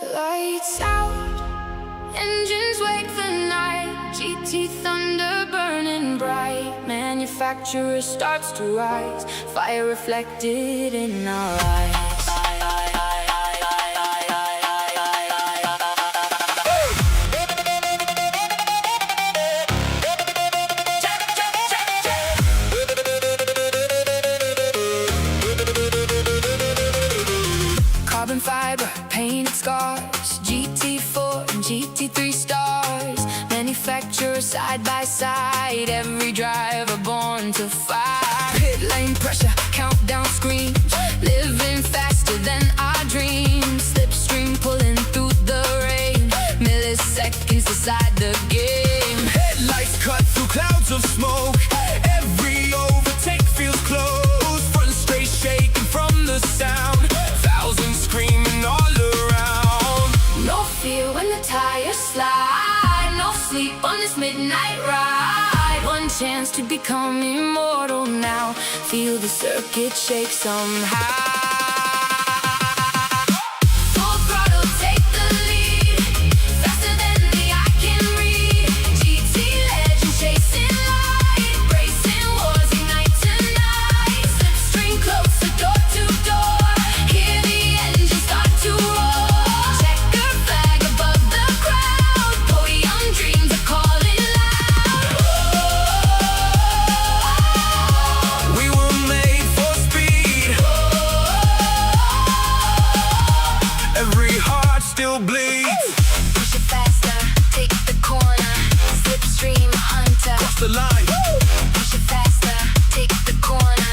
Lights out, engines wake the night, GT thunder burning bright. Manufacturer starts to rise, fire reflected in our eyes. Carbon fiber, painted scars, GT4 and GT3 stars. Manufacturers side by side, every driver born to fight. Pit lane pressure, countdown screams, living faster than our dreams. Slipstream pulling through the rain, milliseconds decide the game. Headlights cut through clouds of smoke, every overtake feels close. Front straight shaking from the sound, thousands screaming all around. No fear when the tires slide, no sleep on this midnight ride. One chance to become immortal now, feel the circuit shake somehow. Full throttle, take the lead, faster than the eye can read. GT legend chasing light, racing wars ignite tonight. Slipstream closer, door to door, hear the engine start to roar. Checker flag above the crowd, podium dreams are calling loud. We were made for speed, every heart still bleeds. Push it faster, take the corner, slipstream hunter. Cross the line, Push it faster, take the corner,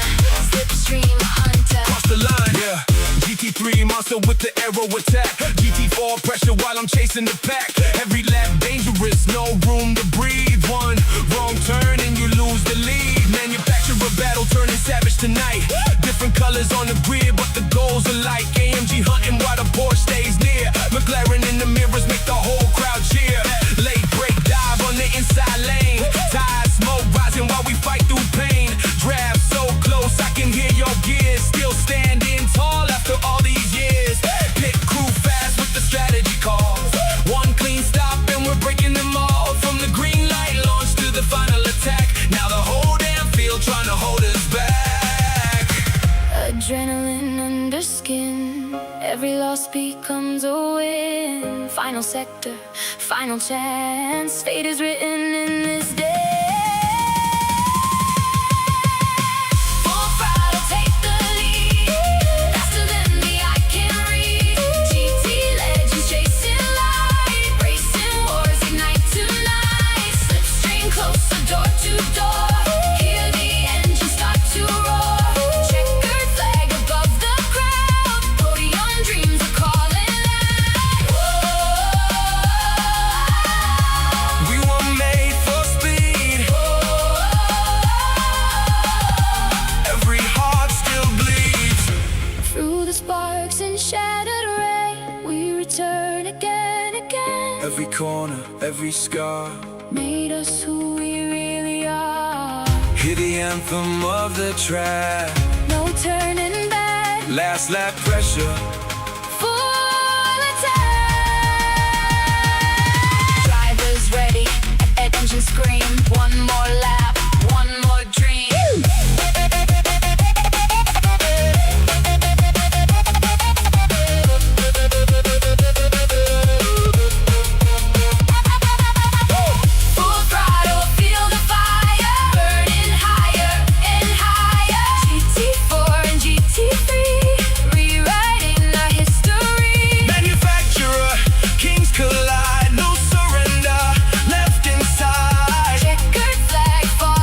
slipstream hunter. cross the line, yeah. GT3 monster with the arrow attack, GT4 pressure while I'm chasing the pack. Every lap dangerous, no room to breathe. One wrong turn and you lose the lead. Manufacturer battle turning savage tonight. Different colors on the grid, but the goals are like AMG hunting while the Porsche stays near. McLaren in the mirrors make the whole crowd cheer. Late break dive on the inside lane, tires smoke rising while we fight through pain. Draft so close I can hear your gears, still standing tall after all these years. Pit crew fast with the strategy calls, one clean stop and we're breaking them all. From the green light launch to the final attack, now the whole damn field trying to hold us back. Adrenaline under skin, every loss becomes a win. Final sector, final chance, fate is written in this day. Full throttle, take the lead, faster than the eye can read. GT legends chasing light, racing wars ignite tonight. Slipstream closer, door to door, hear the engine start to roar. Checkered flag above the crowd, podium dreams are calling loud. We were made for speed, every heart still bleeds. Through the sparks and shattered rain, we return again, again. Every corner, every scar, Made us who we really are. hear the anthem of the track. No turning back, Last lap pressure, full attack. Drivers ready, engine scream. One more lap, one more dream. Full throttle, feel the fire, burning higher and higher. GT4 and GT3, rewriting our history. manufacturer, kings collide, no surrender, left inside. Checkered flag for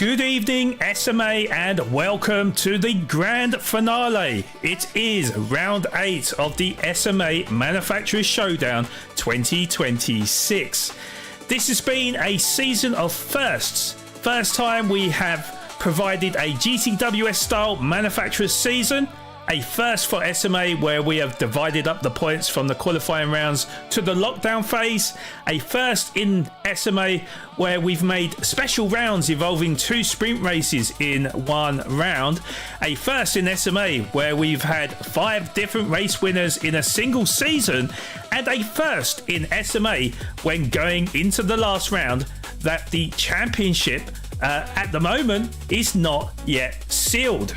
Good evening, SMA, and welcome to the grand finale. It is round 8 of the SMA Manufacturers Showdown 2026. This has been a season of firsts. First time we have provided a GTWS style manufacturers season. A first for SMA where we have divided up the points from the qualifying rounds to the lockdown phase. A first in SMA where we've made special rounds involving 2 sprint races in one round. A first in SMA where we've had 5 different race winners in a single season. And a first in SMA when going into the last round that the championship at the moment is not yet sealed.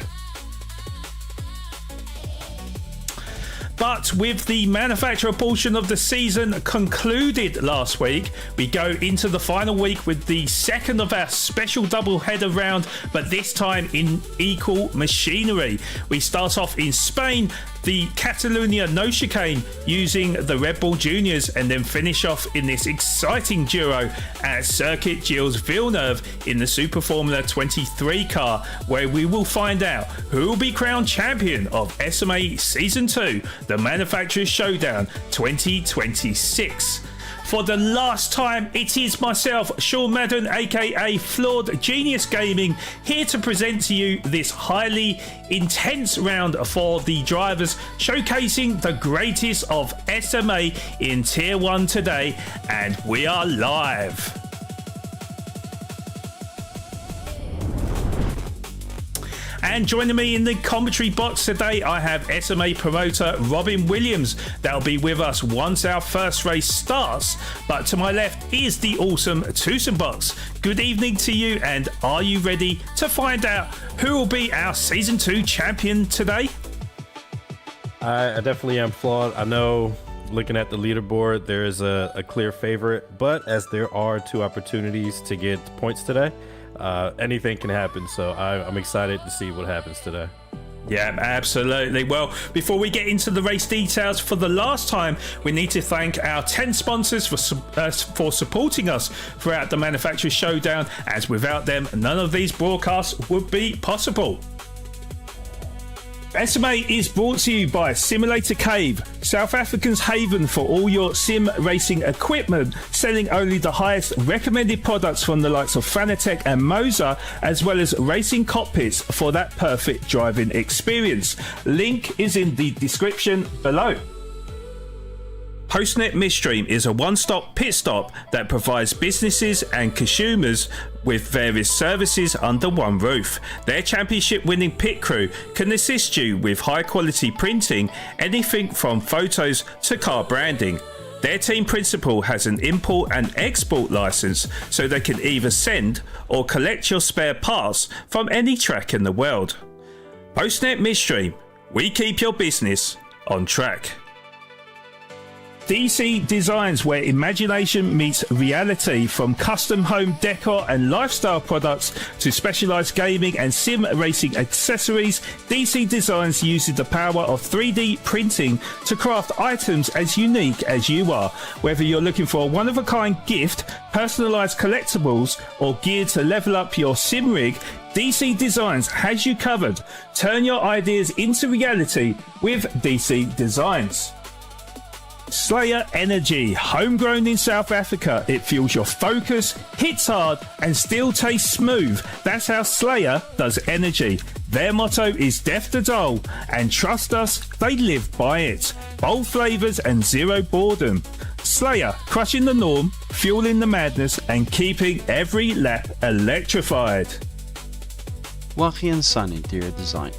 But with the manufacturer portion of the season concluded last week, we go into the final week with the second of our special double-header round, but this time in equal machinery. We start off in Spain, the Catalunya no chicane using the Red Bull Juniors, and then finish off in this exciting duo at Circuit Gilles-Villeneuve in the Super Formula 23 car, where we will find out who will be crowned champion of SMA Season 2, the Manufacturers Showdown 2026. For the last time, it is myself, Sean Madden, aka FlawedGeniusGaming, here to present to you this highly intense round for the drivers, showcasing the greatest of SMA in Tier 1 today, and we are live. And joining me in the commentary box today, I have SMA Promoter Robin Williams. That'll be with us once our first race starts. But to my left is the awesome Tusmbox. Good evening to you, and are you ready to find out who will be our Season 2 champion today? I definitely am, Flawed. I know looking at the leaderboard, there is a clear favorite, but as there are 2 opportunities to get points today, anything can happen, so I'm excited to see what happens today. Yeah, absolutely. Well, before we get into the race details for the last time, we need to thank our 10 sponsors for supporting us throughout the Manufacturers Showdown, as without them, none of these broadcasts would be possible. SMA is brought to you by Simulator Cave, South Africa's haven for all your sim racing equipment, selling only the highest recommended products from the likes of Fanatec and Moza, as well as racing cockpits for that perfect driving experience. Link is in the description below. Postnet Midstream is a one-stop pit stop that provides businesses and consumers with various services under one roof. Their championship-winning pit crew can assist you with high-quality printing, anything from photos to car branding. Their team principal has an import and export license, so they can either send or collect your spare parts from any track in the world. Postnet Midstream, we keep your business on track. DC Designs, where imagination meets reality. From custom home decor and lifestyle products to specialized gaming and sim racing accessories, DC Designs uses the power of 3D printing to craft items as unique as you are. Whether you're looking for a one-of-a-kind gift, personalized collectibles, or gear to level up your sim rig, DC Designs has you covered. Turn your ideas into reality with DC Designs. Slayer Energy, homegrown in South Africa. It fuels your focus, hits hard, and still tastes smooth. That's how Slayer does energy. Their motto is death to dull, and trust us, they live by it. Bold flavors and zero boredom. Slayer, crushing the norm, fueling the madness, and keeping every lap electrified. Waggy & Son Interior Design,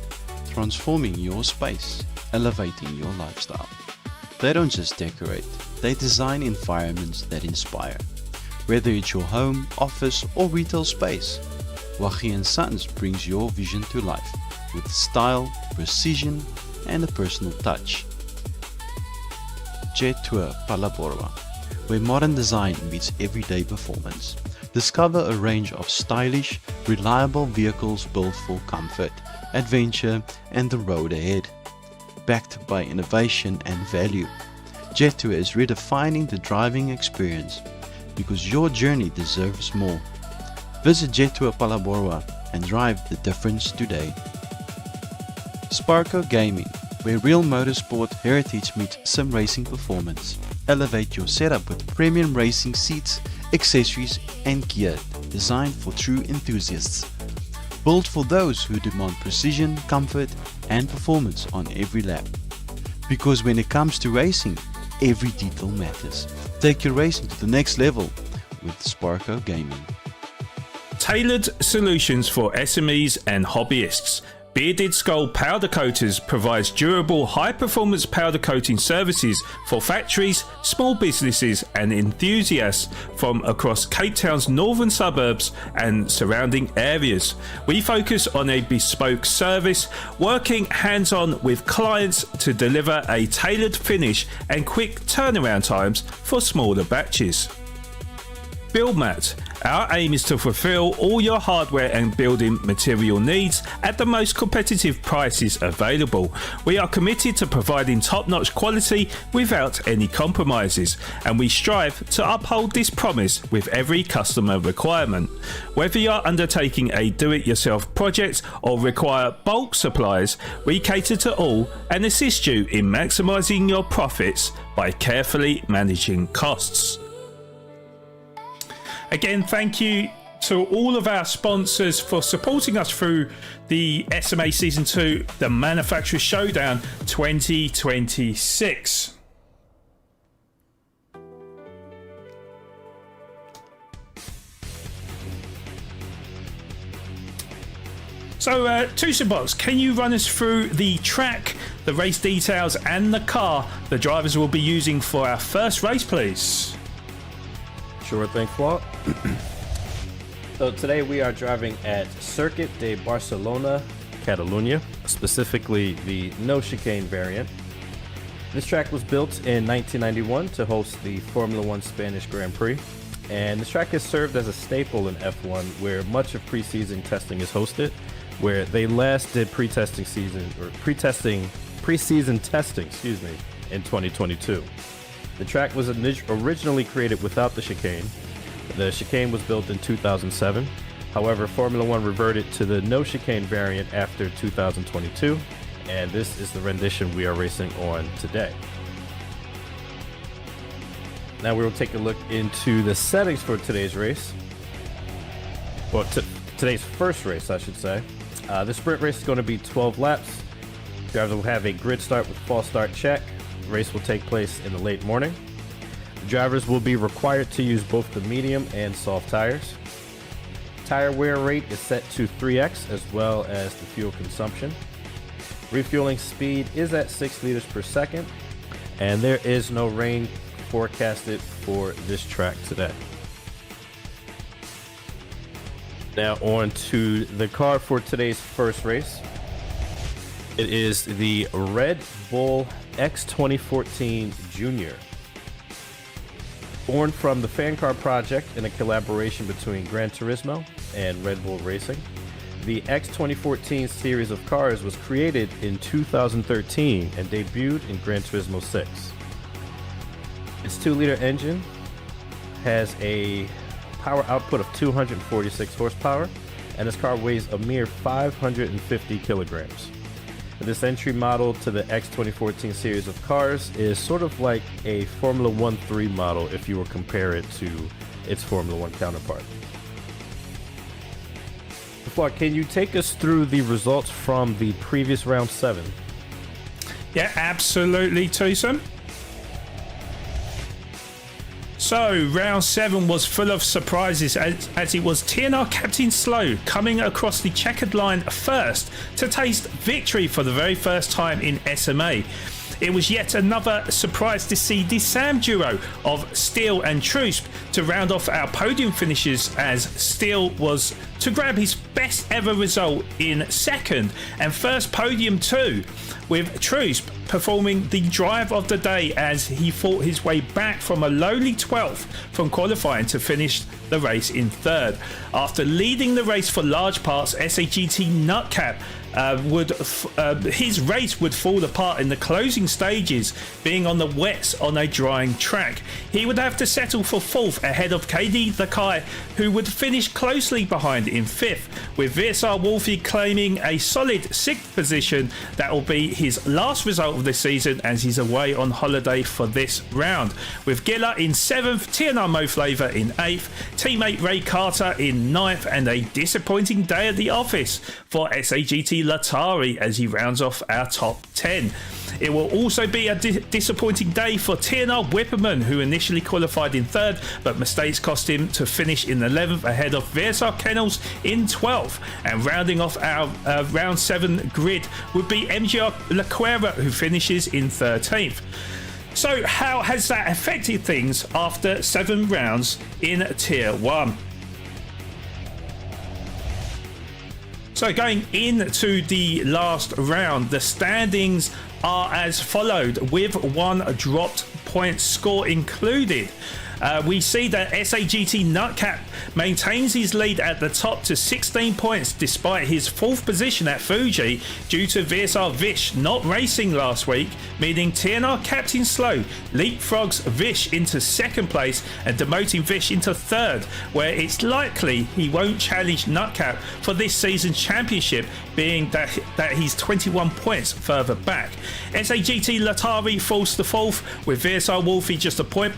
transforming your space, elevating your lifestyle. They don't just decorate, they design environments that inspire. Whether it's your home, office or retail space, Waggy & Sons brings your vision to life with style, precision and a personal touch. Jet Tour Palaborwa, where modern design meets everyday performance. Discover a range of stylish, reliable vehicles built for comfort, adventure and the road ahead. Backed by innovation and value, Jet Tour is redefining the driving experience because your journey deserves more. Visit Jet2 Palaborwa and drive the difference today. Sparko Gaming, where real motorsport heritage meets sim racing performance. Elevate your setup with premium racing seats, accessories and gear designed for true enthusiasts. Built for those who demand precision, comfort and performance on every lap. Because when it comes to racing, every detail matters. Take your racing to the next level with Sparko Gaming. Tailored solutions for SMEs and hobbyists. Bearded Skull Powder Coaters provides durable, high-performance powder coating services for factories, small businesses and enthusiasts from across Cape Town's northern suburbs and surrounding areas. We focus on a bespoke service, working hands-on with clients to deliver a tailored finish and quick turnaround times for smaller batches. BuildMat. Our aim is to fulfill all your hardware and building material needs at the most competitive prices available. We are committed to providing top-notch quality without any compromises, and we strive to uphold this promise with every customer requirement. Whether you're undertaking a do-it-yourself project or require bulk supplies, we cater to all and assist you in maximising your profits by carefully managing costs. Again, thank you to all of our sponsors for supporting us through the SMA Season 2, the Manufacturer Showdown 2026. So, Tusmbox, can you run us through the track, the race details and the car the drivers will be using for our first race, please? Sure thing, Flawed. So today we are driving at Circuit de Barcelona-Catalunya, specifically the no chicane variant. This track was built in 1991 to host the Formula One Spanish Grand Prix, and this track has served as a staple in F1 where much of preseason testing is hosted, where they last did preseason testing, in 2022. The track was originally created without the chicane. The chicane was built in 2007. However, Formula One reverted to the no chicane variant after 2022, and this is the rendition we are racing on today. Now we will take a look into the settings for today's race. Well, today's first race, I should say. The sprint race is going to be 12 laps. Drivers will have a grid start with false start check. The race will take place in the late morning. The drivers will be required to use both the medium and soft tires. Tire wear rate is set to 3x as well as the fuel consumption. Refueling speed is at 6 liters per second, and there is no rain forecasted for this track today. Now on to the car for today's first race. It is the Red Bull X 2014 Junior. Born from the Fan Car project in a collaboration between Gran Turismo and Red Bull Racing, the X 2014 series of cars was created in 2013 and debuted in Gran Turismo 6. Its 2-liter engine has a power output of 246 horsepower, and this car weighs a mere 550 kilograms. This entry model to the X 2014 series of cars is sort of like a Formula 1 3 model if you were to compare it to its Formula 1 counterpart. Flawed, can you take us through the results from the previous round 7? Yeah, absolutely, Tusm. So, round 7 was full of surprises as it was TNR Captain Slow coming across the checkered line first to taste victory for the very first time in SMA. It was yet another surprise to see the Sam duo of Steele and Trusp to round off our podium finishes, as Steele was to grab his best ever result in second and first podium too, with Trusp performing the drive of the day as he fought his way back from a lowly 12th from qualifying to finish the race in third. After leading the race for large parts, SAGT Nutcap his race would fall apart in the closing stages, being on the wets on a drying track. He would have to settle for 4th ahead of KD the Kai, who would finish closely behind in 5th, with VSR Wolfie claiming a solid 6th position. That will be his last result of the season as he's away on holiday for this round, with Gilla in 7th, TNR Mo Flavour in 8th, teammate Ray Carter in 9th, and a disappointing day at the office for SAGT Latari as he rounds off our top 10. It will also be a disappointing day for TNR Whipperman, who initially qualified in 3rd, but mistakes cost him to finish in 11th ahead of VSR Kennels in 12th. And rounding off our round 7 grid would be MGR Laquera, who finishes in 13th. So how has that affected things after 7 rounds in Tier 1? So going into the last round, the standings are as followed, with 1 dropped point score included. We see that SAGT Nutcap maintains his lead at the top to 16 points despite his 4th position at Fuji due to VSR Vish not racing last week, meaning TNR Captain Slow leapfrogs Vish into 2nd place and demoting Vish into 3rd, where it's likely he won't challenge Nutcap for this season's championship, being that he's 21 points further back. SAGT Latari falls to 4th, with VSR Wolfie just a point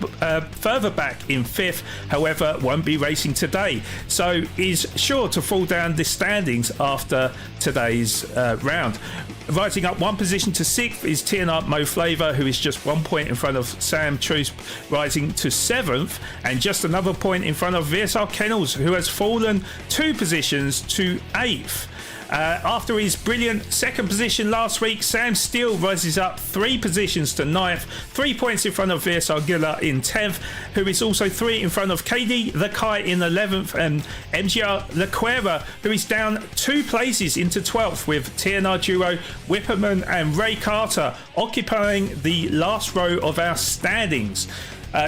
further back in 5th, however won't be racing today, so is sure to fall down the standings after today's round. Rising up 1 position to 6th is TNR Mo Flavour, who is just 1 point in front of Sam Truce, rising to 7th, and just another point in front of VSR Kennels, who has fallen 2 positions to 8th. After his brilliant 2nd position last week, Sam Steele rises up 3 positions to 9th, 3 points in front of VSR Gilla in 10th, who is also 3 in front of KD the Kai in 11th, and MGR Laquera, who is down 2 places into 12th, with TNR duo Whipperman and Ray Carter occupying the last row of our standings.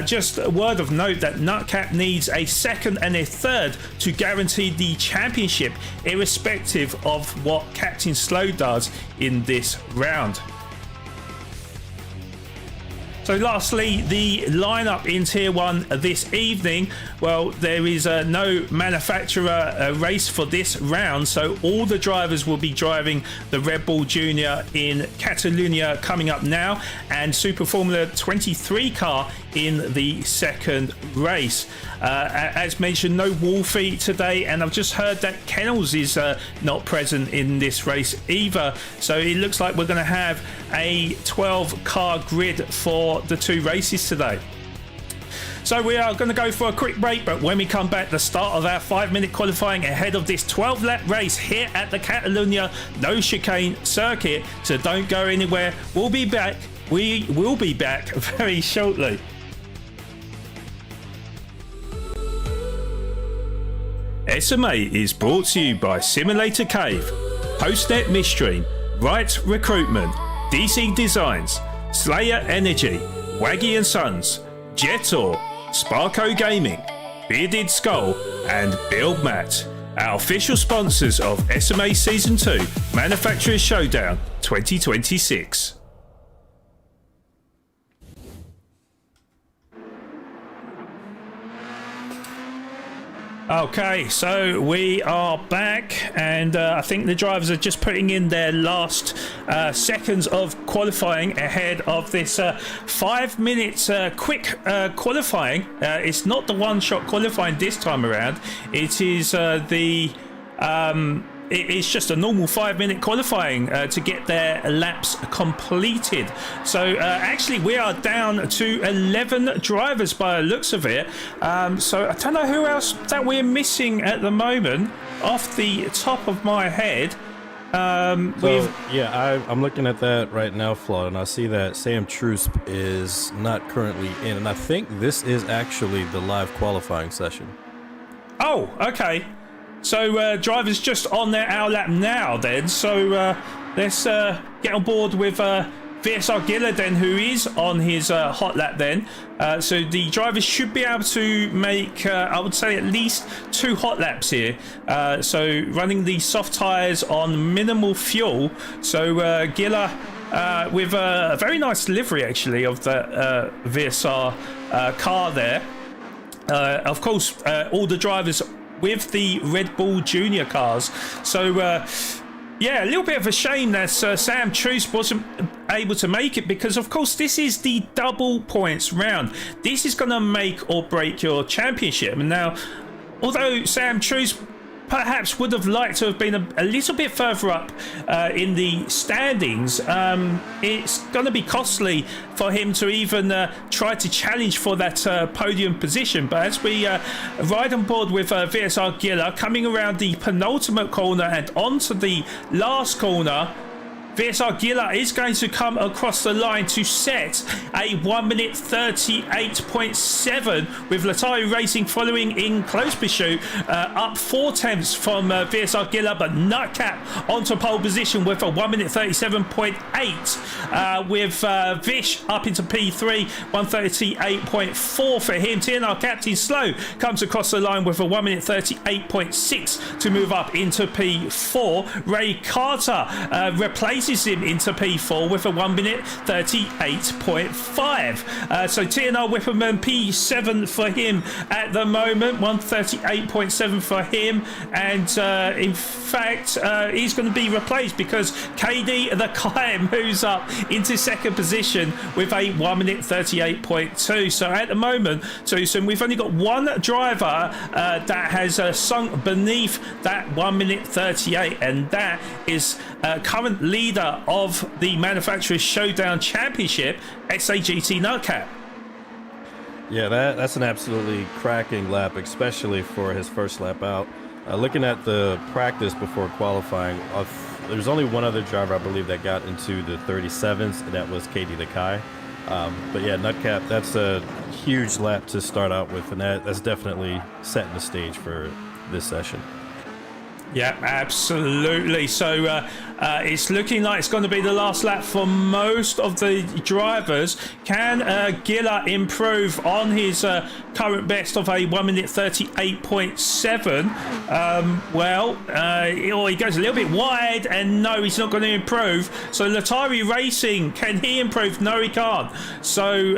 Just a word of note that Nutcap needs a 2nd and a 3rd to guarantee the championship, irrespective of what Captain Slow does in this round. So lastly, the lineup in Tier 1 this evening. Well, there is no manufacturer race for this round, so all the drivers will be driving the Red Bull Junior in Catalunya coming up now, and Super Formula 23 car in the 2nd race. As mentioned, no Wolfie today, and I've just heard that Kennels is not present in this race either, so it looks like we're going to have a 12 car grid for the 2 races today. So we are going to go for a quick break, but when we come back, the start of our 5-minute qualifying ahead of this 12-lap race here at the Catalunya No Chicane circuit. So don't go anywhere. We'll be back. We will be back very shortly. SMA is brought to you by Simulator Cave, Postnet Midstream, Right Recruitment, DC Designs, Slayer Energy, Waggy & Sons, Jetor, Sparko Gaming, Bearded Skull, and Build Mat, our official sponsors of SMA Season 2 Manufacturers Showdown 2026. Okay, so we are back, and I think the drivers are just putting in their last seconds of qualifying ahead of this 5 minutes quick qualifying. It's not the one-shot qualifying this time around. It is it's just a normal 5-minute qualifying to get their laps completed. So actually we are down to 11 drivers by the looks of it. So I don't know who else that we're missing at the moment off the top of my head. I'm looking at that right now, Flawed, and I see that Sam Truce is not currently in, and I think this is actually the live qualifying session. Oh, okay. So drivers just on their hour lap now then, so let's get on board with VSR Gilles then, who is on his hot lap then. So the drivers should be able to make, I would say, at least 2 hot laps here. So running the soft tyres on minimal fuel. So Gilles with a very nice livery actually of the VSR car there. Of course, all the drivers with the Red Bull Junior cars. So yeah, a little bit of a shame that Sam Truce wasn't able to make it, because of course this is the double points round. This is going to make or break your championship. And now, although Sam Truce perhaps would have liked to have been a little bit further up in the standings, it's going to be costly for him to even try to challenge for that podium position. But as we ride on board with VSR Gilles coming around the penultimate corner and onto the last corner, VSR Gilles is going to come across the line to set a 1 minute 38.7, with Latari Racing following in close pursuit, up 4 tenths from VSR Gilles, but Nutcap onto pole position with a 1 minute 37.8, with Vish up into P3, 138.4 for him. TNR Captain Slow comes across the line with a 1 minute 38.6 to move up into P4. Ray Carter replaces him into P4 with a 1 minute 38.5. So TNR Whipperman P7 for him at the moment, 138.7 for him, and in fact he's going to be replaced because KD the Kai moves up into second position with a 1 minute 38.2. So at the moment, Tucson, we've only got one driver that has sunk beneath that 1 minute 38, and that is current leader of the Manufacturers Showdown Championship, SAGT Nutcap. Yeah, that's an absolutely cracking lap, especially for his first lap out. Looking at the practice before qualifying, there's only one other driver, I believe, that got into the 37s, and that was Katie the Kai. But yeah, Nutcap, that's a huge lap to start out with, and that's definitely setting the stage for this session. Yeah, absolutely. So it's looking like it's going to be the last lap for most of the drivers. Can Gilles improve on his current best of a 1 minute 38.7? Well, he goes a little bit wide, and no, he's not going to improve. So Latari Racing, can he improve? No, he can't. So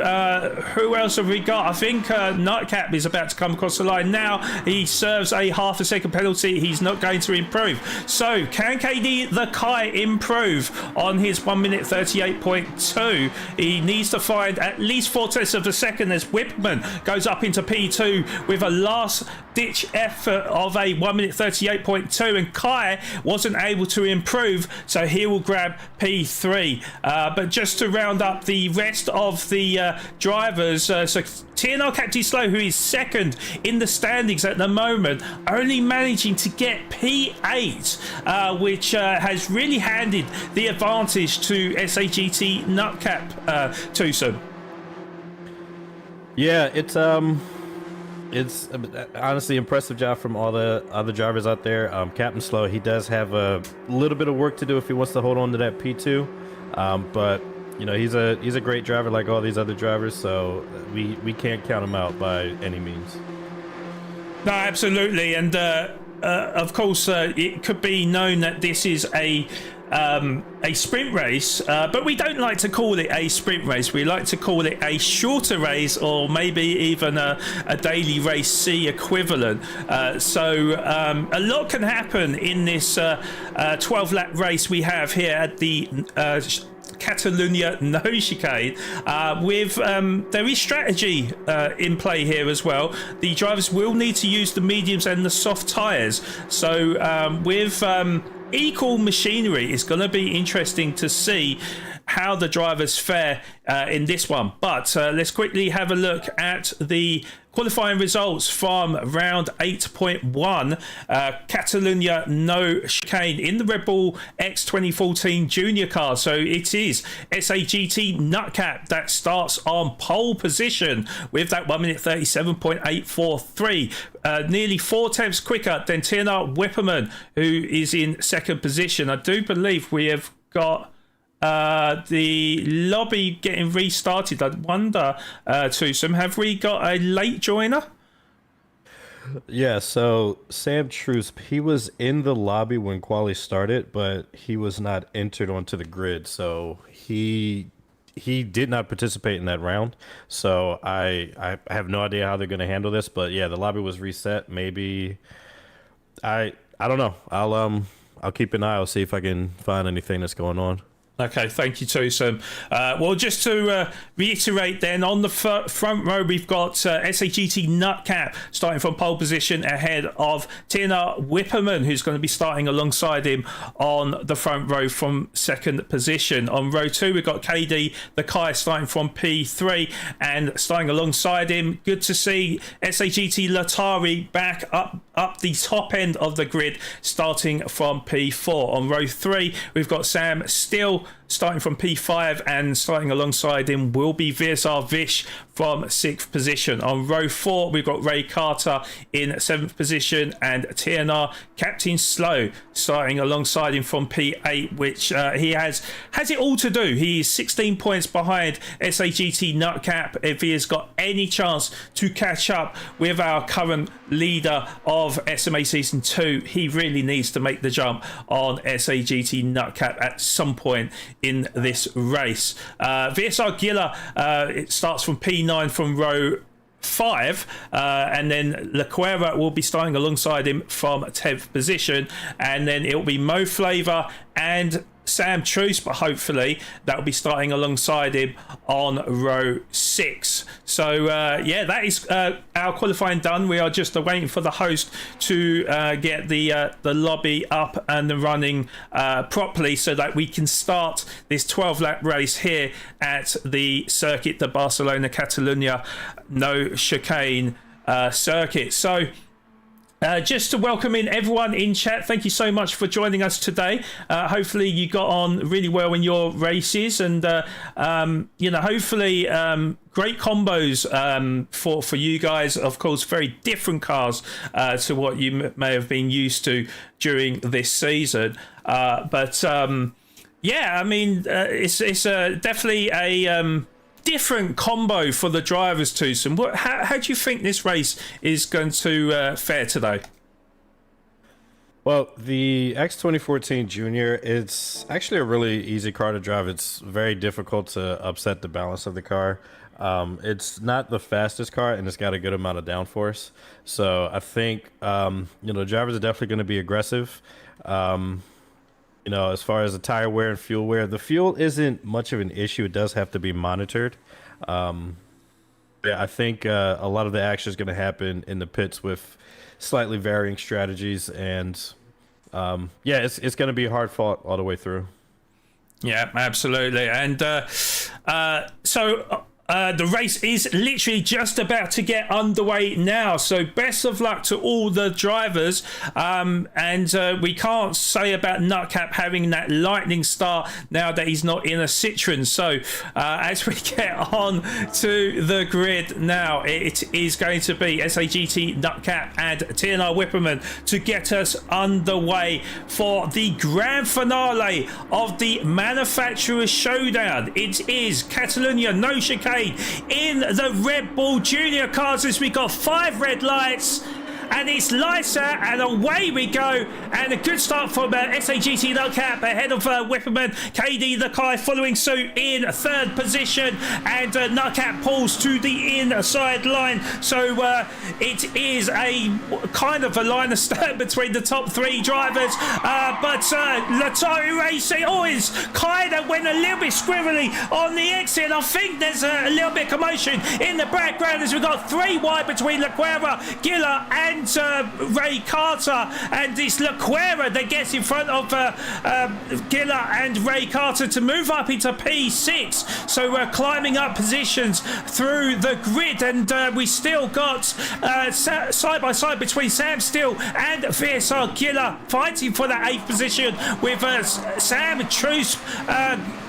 who else have we got? I think Nutcap is about to come across the line now. He serves a half a second penalty. He's not going to improve. So can KD the Kai improve on his 1 minute 38.2? He needs to find at least 4 tenths of a second as Whipman goes up into P2 with a last ditch effort of a 1 minute 38.2, and Kai wasn't able to improve, so he will grab P3. But just to round up the rest of the drivers, so TNR Captain Slow, who is second in the standings at the moment, only managing to get P8, which has really handed the advantage to SAGT Nutcap, Tucson. Yeah, it's honestly impressive job from all the other drivers out there. Captain Slow, he does have a little bit of work to do if he wants to hold on to that P2, but you know, he's a great driver like all these other drivers, so we can't count him out by any means. No, absolutely, and of course it could be known that this is a sprint race, but we don't like to call it a sprint race. We like to call it a shorter race, or maybe even a daily race C equivalent. So a lot can happen in this 12-lap race we have here at the Catalunya No Chicane, with there is strategy in play here as well. The drivers will need to use the mediums and the soft tyres, so with equal machinery, it's going to be interesting to see how the drivers fare in this one. But let's quickly have a look at the qualifying results from round 8.1. Catalunya No Chicane in the Red Bull X 2014 junior car. So it is SAGT Nutcap that starts on pole position with that 1 minute 37.843. Nearly 4 tenths quicker than TNR Whipperman, who is in second position. I do believe we have got the lobby getting restarted. I wonder, Tusm, have we got a late joiner? Yeah, so Sam Trusp, he was in the lobby when quali started, but he was not entered onto the grid, so he did not participate in that round. So I have no idea how they're going to handle this, but yeah, the lobby was reset. Maybe I don't know. I'll keep an eye. I'll see if I can find anything that's going on. Okay, thank you, Tusum. Well, just to reiterate then, on the front row, we've got SAGT Nutcap starting from pole position ahead of Tina Whipperman, who's going to be starting alongside him on the front row from second position. On row 2, we've got KD the Kai starting from P3 and starting alongside him. Good to see SAGT Latari back up the top end of the grid, starting from P4. On row 3, we've got Sam Still starting from P5, and starting alongside him will be VSR Vish from 6th position. On row 4, we've got Ray Carter in 7th position, and TNR Captain Slow starting alongside him from P8, which he has it all to do. He's 16 points behind SAGT Nutcap. If he has got any chance to catch up with our current leader of SMA Season 2, he really needs to make the jump on SAGT Nutcap at some point in this race. VSR Gilla, it starts from P9 from row 5, and then Laquera will be starting alongside him from 10th position, and then it will be Mo Flavor and Sam Truce, but hopefully that will be starting alongside him on row 6. So yeah, that is our qualifying done. We are just waiting for the host to get the lobby up and running properly, so that we can start this 12-lap race here at the Circuit de Barcelona-Catalunya no chicane circuit. So just to welcome in everyone in chat, thank you so much for joining us today. Hopefully you got on really well in your races, and hopefully great combos for you guys. Of course, very different cars to what you may have been used to during this season, but yeah, I mean, it's definitely a different combo for the drivers too. So how do you think this race is going to fare today? Well, the X2014 Junior, it's actually a really easy car to drive. It's very difficult to upset the balance of the car. It's not the fastest car, and it's got a good amount of downforce. So I think drivers are definitely going to be aggressive. As far as the tire wear and fuel wear, the fuel isn't much of an issue. It does have to be monitored. Yeah, I think a lot of the action is going to happen in the pits with slightly varying strategies, and yeah, it's going to be hard fought all the way through. Yeah, absolutely. And so the race is literally just about to get underway now, so best of luck to all the drivers. And we can't say about Nutcap having that lightning start now that he's not in a Citroen. So as we get on to the grid now, it is going to be SAGT Nutcap and TNR Whipperman to get us underway for the grand finale of the Manufacturers Showdown. It is Catalunya no chicane in the Red Bull Junior cars, as we got 5 red lights, and it's lights out and away we go. And a good start from SAGT Nutcap ahead of Whipperman. KD the Kai following suit in 3rd position, and Nutcap pulls to the inside line. So it is a kind of a line of start between the top 3 drivers, but Latari Racing always kind of went a little bit squirrely on the exit. I think there's a little bit of commotion in the background as we've got 3 wide between Laquera, Gilla and Ray Carter, and it's Laquera that gets in front of Gilla and Ray Carter to move up into P6. So we're climbing up positions through the grid, and we still got side by side between Sam Still and VSR Gilla fighting for that 8th position, with Sam Truce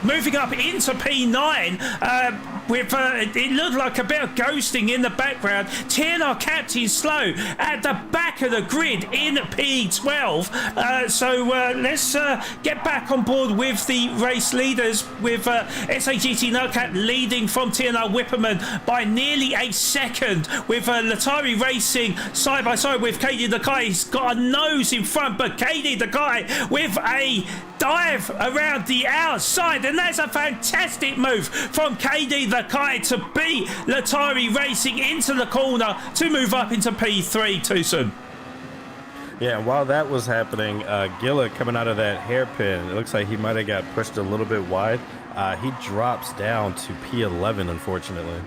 moving up into P9. with it looked like a bit of ghosting in the background. TNR Captain Slow at the back of the grid in P12. So let's get back on board with the race leaders, with SAGT Nutcap leading from TNR Whipperman by nearly a second, with Latari Racing side by side with KD the Guy. He's got a nose in front, but KD the Guy with a dive around the outside, and that's a fantastic move from KD the Guy to beat Latari Racing into the corner to move up into P3, Tucson. Yeah, while that was happening, Gilla coming out of that hairpin, it looks like he might have got pushed a little bit wide. He drops down to P11, unfortunately.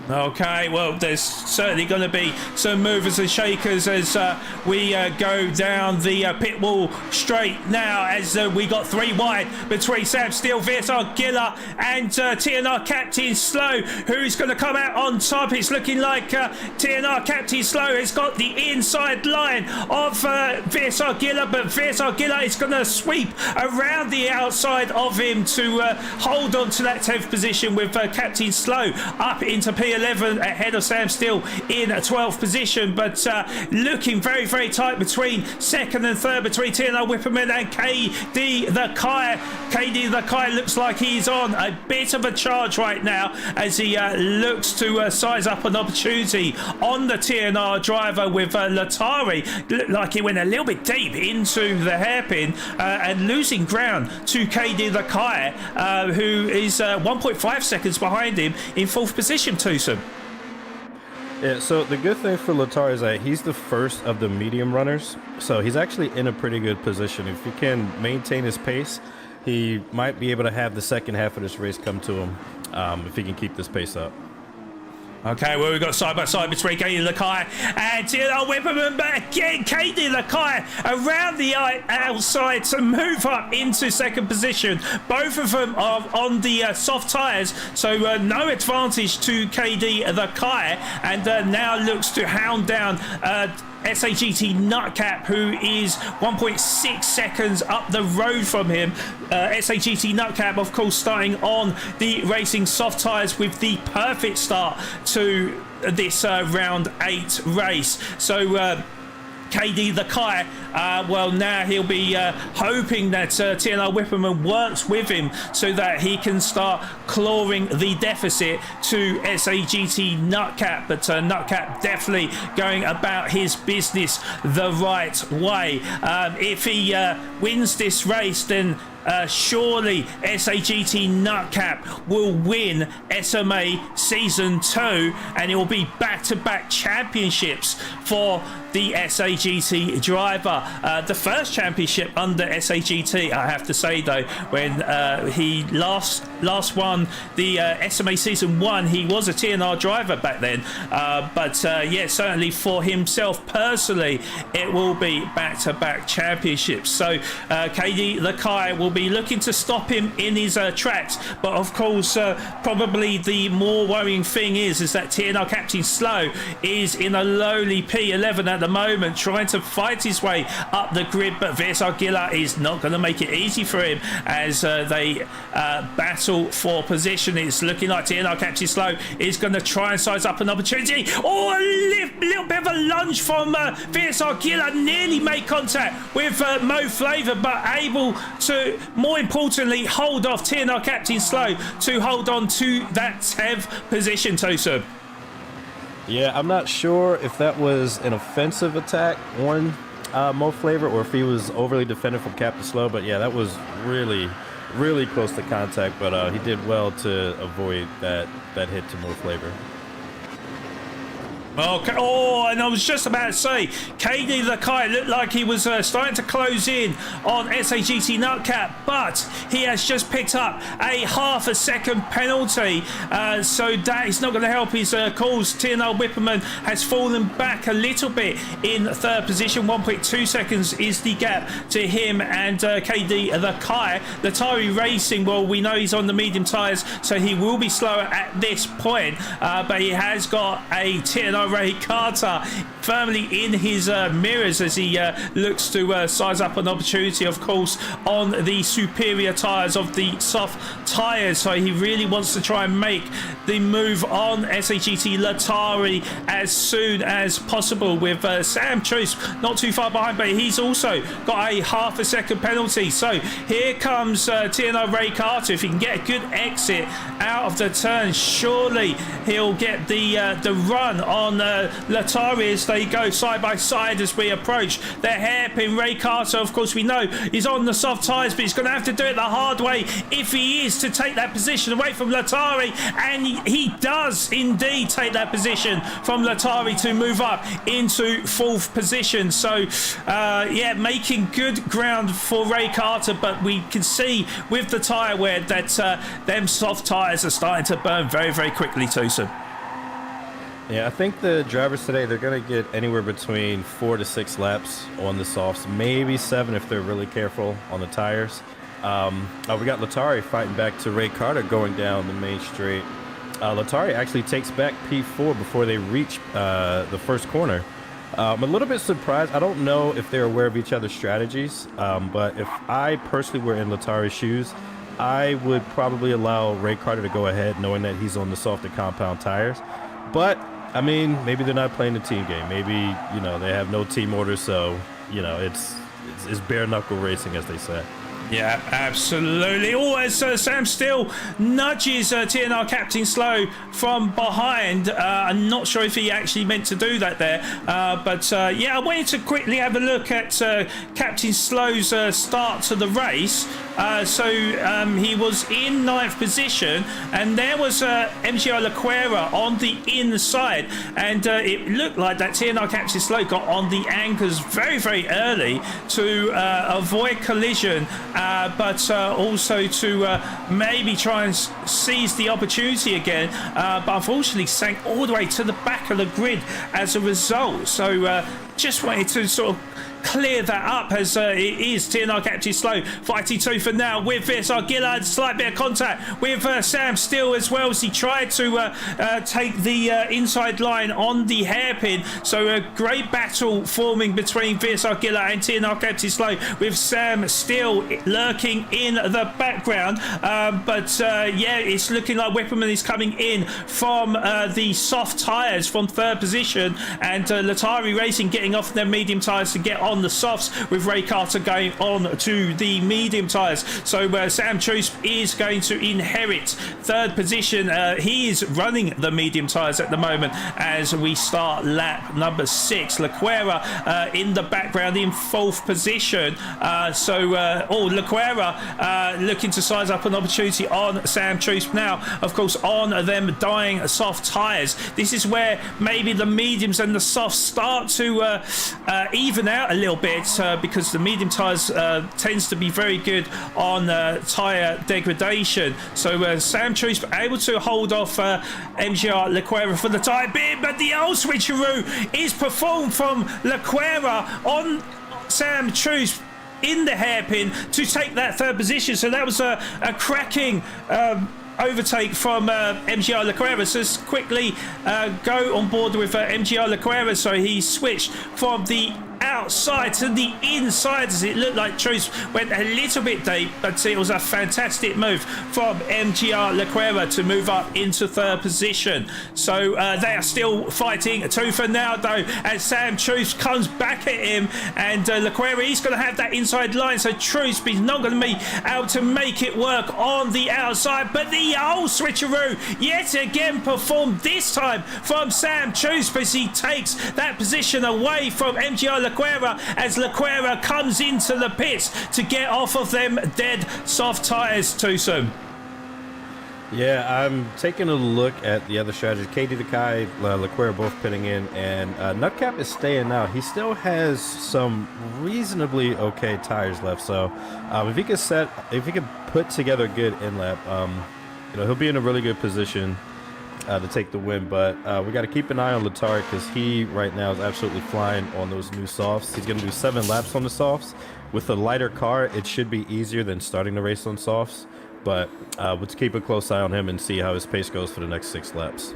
Okay, well, there's certainly going to be some movers and shakers as we go down the pit wall straight now, as we got 3 wide between Sam Steele, VSR Gilla, and TNR Captain Slow, who's going to come out on top. It's looking like TNR Captain Slow has got the inside line of VSR Gilla, but VSR Gilla is going to sweep around the outside of him to hold on to that 10th position, with Captain Slow up into P11 ahead of Sam Steele in 12th position, but looking very, very tight between second and third, between TNR Whipperman and KD the Kai. KD the Kai looks like he's on a bit of a charge right now, as he looks to size up an opportunity on the TNR driver with Latari. Looked like he went a little bit deep into the hairpin and losing ground to KD the Kai, who is 1.5 seconds behind him in 4th position, Tucson. Yeah, so the good thing for Latari is that he's the first of the medium runners, so he's actually in a pretty good position. If he can maintain his pace, he might be able to have the second half of this race come to him, if he can keep this pace up. Okay, well, we've got side by side between KD Lakai and TNR Whipperman, but again, KD Lakai around the outside to move up into second position. Both of them are on the soft tyres, so no advantage to KD Lakai, and now looks to hound down SAGT Nutcap, who is 1.6 seconds up the road from him. SAGT Nutcap, of course, starting on the racing soft tyres with the perfect start to this round 8 race. So KD the Kai, well, now he'll be hoping that TNR Whipperman works with him so that he can start clawing the deficit to SAGT Nutcap, but Nutcap definitely going about his business the right way. If he wins this race, then surely SAGT Nutcap will win SMA Season 2, and it will be back-to-back championships for the SAGT driver. The first championship under SAGT, I have to say, though, when he last won the SMA Season 1, he was a TNR driver back then. But yeah, certainly for himself personally, it will be back-to-back championships. So KD Lakai will be looking to stop him in his tracks, but of course probably the more worrying thing is that TNR Captain Slow is in a lowly P11 at the moment, trying to fight his way up the grid, but VSR Gilla is not going to make it easy for him as they battle for position. It's looking like TNR Captain Slow is going to try and size up an opportunity. Oh, a little bit of a lunge from VSR Gilla, nearly made contact with Mo Flavor, but able to, more importantly, hold off TNR Captain Slow to hold on to that 10th position, Tosa. Yeah, I'm not sure if that was an offensive attack on Mo Flavor or if he was overly defended from Captain Slow, but yeah, that was really, really close to contact, but he did well to avoid that hit to Mo Flavor. Okay. Oh, and I was just about to say, KD Lakai looked like he was starting to close in on SAGT Nutcap, but he has just picked up a half a second penalty, so that is not going to help his cause. TNR Whipperman has fallen back a little bit in 3rd position. 1.2 seconds is the gap to him and KD Lakai. Latari Racing, well, we know he's on the medium tyres, so he will be slower at this point, but he has got a TNR Ray Carter firmly in his mirrors as he looks to size up an opportunity, of course, on the superior tyres of the soft tyres. So he really wants to try and make the move on SAGT Latari as soon as possible, with Sam Truce not too far behind, but he's also got a half a second penalty. So here comes TNR Ray Carter. If he can get a good exit out of the turn, surely he'll get the run on Latari as they go side by side as we approach the hairpin. Ray Carter, of course, we know he's on the soft tyres, but he's going to have to do it the hard way if he is to take that position away from Latari, and he does indeed take that position from Latari to move up into 4th position. So yeah, making good ground for Ray Carter, but we can see with the tyre wear that them soft tyres are starting to burn very, very quickly too. So yeah, I think the drivers today, they're going to get anywhere between 4 to 6 laps on the softs, maybe 7 if they're really careful on the tires. We got Latari fighting back to Ray Carter going down the main straight. Latari actually takes back P4 before they reach the first corner. I'm a little bit surprised. I don't know if they're aware of each other's strategies, but if I personally were in Latari's shoes, I would probably allow Ray Carter to go ahead, knowing that he's on the softer compound tires. But I mean, maybe they're not playing the team game. Maybe, you know, they have no team orders, so, you know, it's bare knuckle racing, as they say. yeah, absolutely. Oh, as Sam Steele nudges TNR Captain Slow from behind. I'm not sure if he actually meant to do that there. But yeah, I wanted to quickly have a look at Captain Slow's start to the race. So he was in 9th position, and there was MGR Laquera on the inside, and it looked like that TNR Captain Slow got on the anchors very, very early to avoid collision, but also to maybe try and seize the opportunity again, but unfortunately sank all the way to the back of the grid as a result. So just wanted to sort of clear that up, as it is TNR Captain Slow fighting tooth and nail with this. Gillard, slight bit of contact with Sam Steele as well, as he tried to take the inside line on the hairpin. So a great battle forming between VSR Gillard and TNR Captain Slow, with Sam Steele lurking in the background. But yeah, it's looking like Whipperman is coming in from the soft tyres from 3rd position, and Latari Racing getting off their medium tyres to get on the softs, with Ray Carter going on to the medium tyres. So Sam Truce is going to inherit 3rd position. He is running the medium tyres at the moment as we start lap number 6. Laquera in the background in 4th position. Laquera looking to size up an opportunity on Sam Truce now, of course, on them dying soft tyres. This is where maybe the mediums and the softs start to even out a little bit, because the medium tyres tends to be very good on tyre degradation. So Sam Truce able to hold off MGR Laquera for the time being, but the old switcheroo is performed from Laquera on Sam Truce in the hairpin to take that 3rd position. So that was a cracking overtake from MGR Laquera. So let's quickly go on board with MGR Laquera. So he switched from the outside to the inside, as it looked like Truce went a little bit deep, but it was a fantastic move from MGR Laquera to move up into 3rd position. So they are still fighting tooth and nail though, as Sam Truce comes back at him, and Laquera, he's going to have that inside line, so Truce is not going to be able to make it work on the outside. But the old switcheroo yet again performed, this time from Sam Truce, because he takes that position away from MGR Laquera as Laquera comes into the pits to get off of them dead soft tyres too soon. Yeah, I'm taking a look at the other strategies. KD the Kai, Laquera both pitting in, and Nutcap is staying out. He still has some reasonably okay tires left, so if he can put together a good in lap, you know, he'll be in a really good position to take the win. But we got to keep an eye on Latari, because he right now is absolutely flying on those new softs. He's going to do 7 laps on the softs. With a lighter car, it should be easier than starting the race on softs, but let's keep a close eye on him and see how his pace goes for the next 6 laps.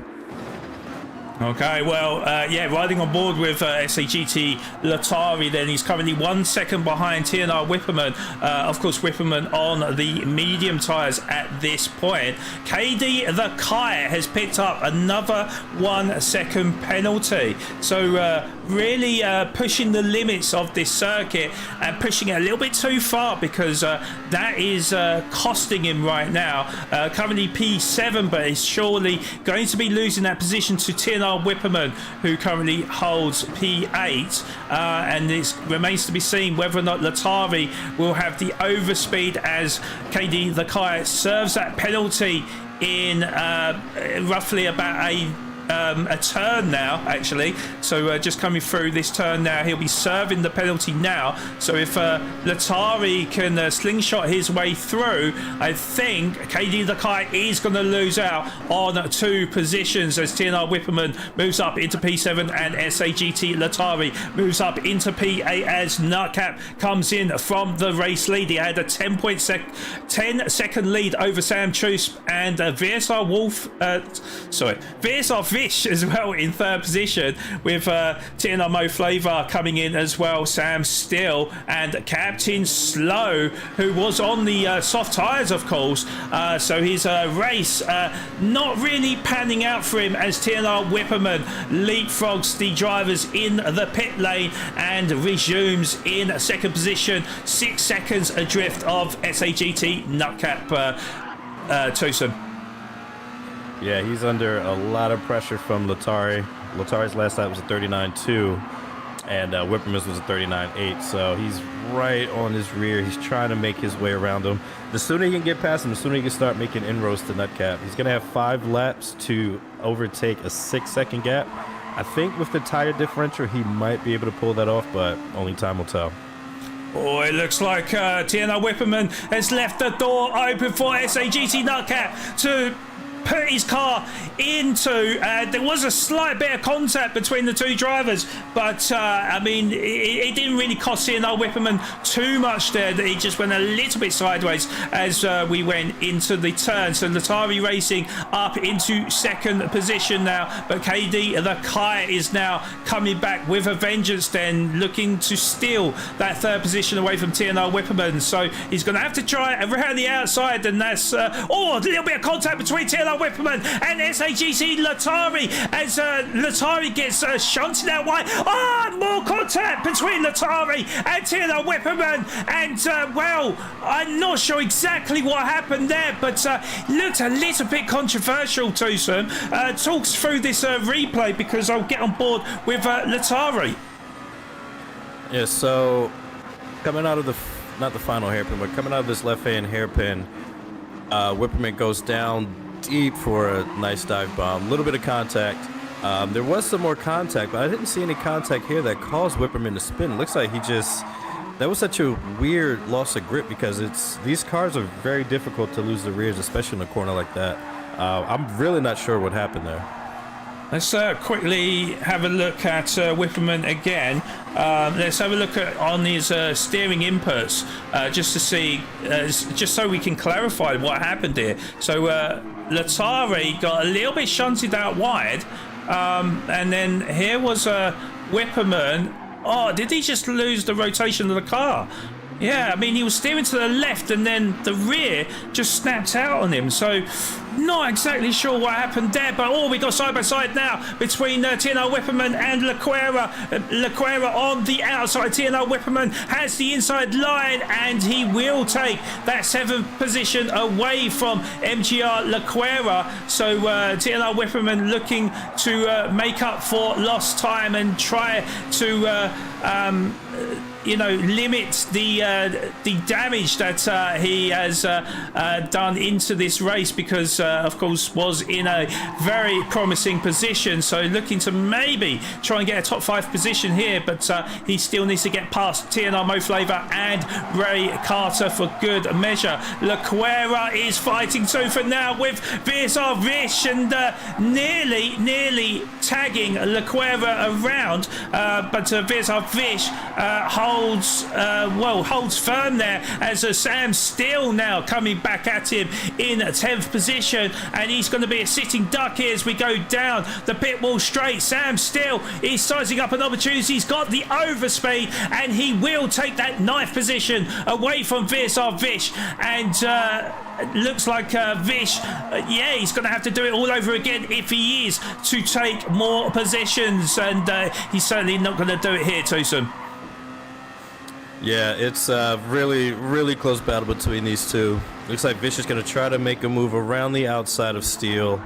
Okay, well, yeah, riding on board with SAGT Latari, then he's currently 1 second behind TNR Whipperman. Of course, Whipperman on the medium tyres at this point. KD the Kite has picked up another 1 second penalty. So really pushing the limits of this circuit and pushing it a little bit too far, because that is costing him right now. Currently P7, but is surely going to be losing that position to TNR Whipperman, who currently holds P8, and it remains to be seen whether or not Latari will have the overspeed as KD the Kite serves that penalty in roughly about a turn now, actually. So just coming through this turn now, he'll be serving the penalty now. So if Latari can slingshot his way through, I think KD the Kite is going to lose out on 2 positions as TNR Whipperman moves up into P7 and SAGT Latari moves up into P8 as Nutcap comes in from the race lead. He had a 10-second lead over Sam Chusp and VSR Vish as well in 3rd position, with TNR Mo Flavor coming in as well, Sam Still and Captain Slow, who was on the soft tyres, of course. So his race not really panning out for him as TNR Whipperman leapfrogs the drivers in the pit lane and resumes in 2nd position, 6 seconds adrift of SAGT Nutcap. Tusm. Yeah, he's under a lot of pressure from Latari. Latari's last lap was a 39.2, and Whipperman's was a 39.8, so he's right on his rear. He's trying to make his way around him. The sooner he can get past him, the sooner he can start making inroads to Nutcap. He's going to have 5 laps to overtake a 6-second gap. I think with the tire differential, he might be able to pull that off, but only time will tell. Oh, it looks like TNR Whipperman has left the door open for SAGT Nutcap to put his car into. There was a slight bit of contact between the 2 drivers, but I mean, it didn't really cost TNR Whipperman too much there. He just went a little bit sideways as we went into the turn. So Latari Racing up into 2nd position now, but KD the Kite is now coming back with a vengeance, then looking to steal that 3rd position away from TNR Whipperman. So he's going to have to try around the outside, and that's a little bit of contact between TNR Whipperman and SAGT Latari as Latari gets shunted out wide. More contact between Latari and TNR Whipperman, and well, I'm not sure exactly what happened there, but looked a little bit controversial. Tusm talks through this replay, because I'll get on board with Latari. Yeah, so coming out of not the final hairpin, but coming out of this left-hand hairpin, Whipperman goes down deep for a nice dive bomb. A little bit of contact. There was some more contact, but I didn't see any contact here that caused Whipperman to spin. It looks like that was such a weird loss of grip, because these cars are very difficult to lose the rears, especially in a corner like that. I'm really not sure what happened there. Let's quickly have a look at Whipperman again. Let's have a look on his steering inputs, just to see, just so we can clarify what happened here. So Latari got a little bit shunted out wide, and then here was Whipperman. Oh, did he just lose the rotation of the car? Yeah, I mean, he was steering to the left, and then the rear just snapped out on him. So not exactly sure what happened there, but we got side by side now between TNR Whipperman and Laquera. Laquera on the outside. TNR Whipperman has the inside line, and he will take that 7th position away from MGR Laquera. So TNR Whipperman looking to make up for lost time and try to limit the damage that he has done into this race, because of course was in a very promising position. So looking to maybe try and get a top 5 position here, but he still needs to get past TNR Mo Flavor and Ray Carter for good measure. Laquera is fighting tooth and nail with VSR Vish, and nearly tagging Laquera around, but VSR Vish holds firm there as Sam Still now coming back at him in 10th position. position, and he's going to be a sitting duck here as we go down the pit wall straight. Sam Steele is sizing up an opportunity. He's got the overspeed, and he will take that ninth position away from VSR Vish, and looks like Vish, yeah, he's going to have to do it all over again if he is to take more positions, and he's certainly not going to do it here, Tusm. Yeah, it's really, really close battle between these two. Looks like Vish is going to try to make a move around the outside of Steele.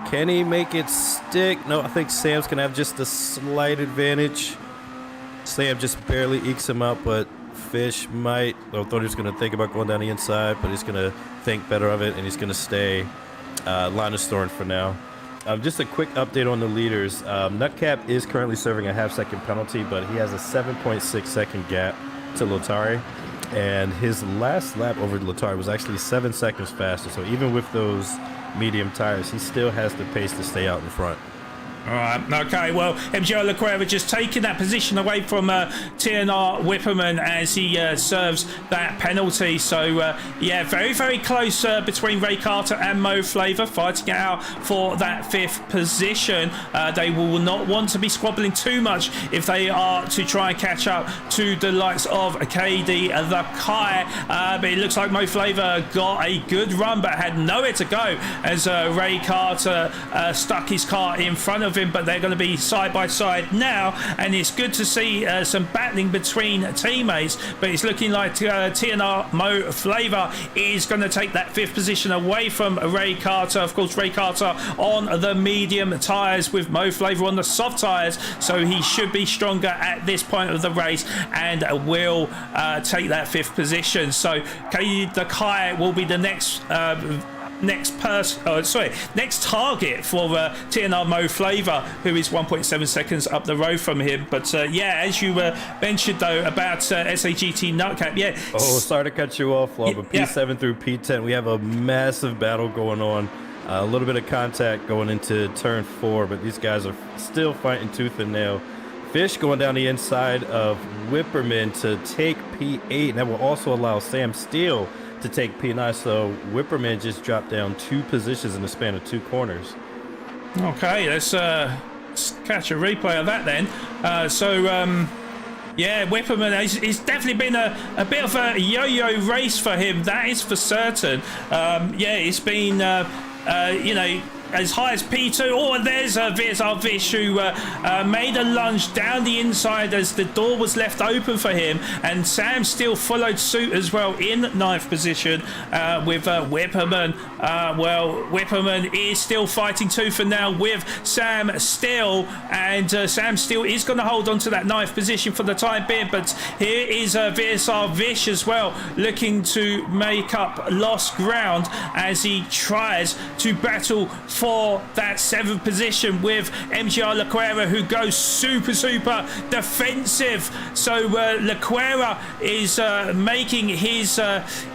Can he make it stick? No, I think Sam's going to have just a slight advantage. Sam just barely ekes him out, but Vish might. I thought he was going to think about going down the inside, but he's going to think better of it, and he's going to stay Linus Thorne for now. Just a quick update on the leaders. Nutcap is currently serving a half-second penalty, but he has a 7.6 second gap to Lotari, and his last lap over Lotari was actually 7 seconds faster. So even with those medium tires, he still has the pace to stay out in front. All right, okay, well, MGR Leclerc just taking that position away from TNR Whipperman as he serves that penalty. So, yeah, very, very close between Ray Carter and Mo Flavor, fighting it out for that fifth position. They will not want to be squabbling too much if they are to try and catch up to the likes of KD the Kai. But it looks like Mo Flavor got a good run but had nowhere to go as Ray Carter stuck his car in front of him, but they're going to be side by side now, and it's good to see some battling between teammates, but it's looking like TNR Mo Flavor is going to take that fifth position away from Ray Carter. Of course, Ray Carter on the medium tyres with Mo Flavor on the soft tyres, so he should be stronger at this point of the race and will take that fifth position. So KD the Kai will be the next next target for TNR Mo Flavor, who is 1.7 seconds up the road from him. But yeah, as you mentioned though about SAGT Nutcap, yeah. Oh, sorry to cut you off, Flaw, but P7 through P10, we have a massive battle going on. A little bit of contact going into turn 4, but these guys are still fighting tooth and nail. Fish going down the inside of Whipperman to take P8, and that will also allow Sam Steele to take P9, so Whipperman just dropped down 2 positions in the span of 2 corners. Okay, let's catch a replay of that then. Yeah, Whipperman, it's definitely been a bit of a yo-yo race for him, that is for certain. Yeah, it's been, you know, as high as P2. Oh, and there's VSR Vish, who made a lunge down the inside as the door was left open for him, and Sam Steele followed suit as well in 9th position with Whipperman. Well, Whipperman is still fighting tooth and nail with Sam Steele, and Sam Steele is going to hold on to that 9th position for the time being, but here is VSR Vish as well, looking to make up lost ground as he tries to battle for that 7th position with MGR Lequera, who goes super defensive. So Lequera is making his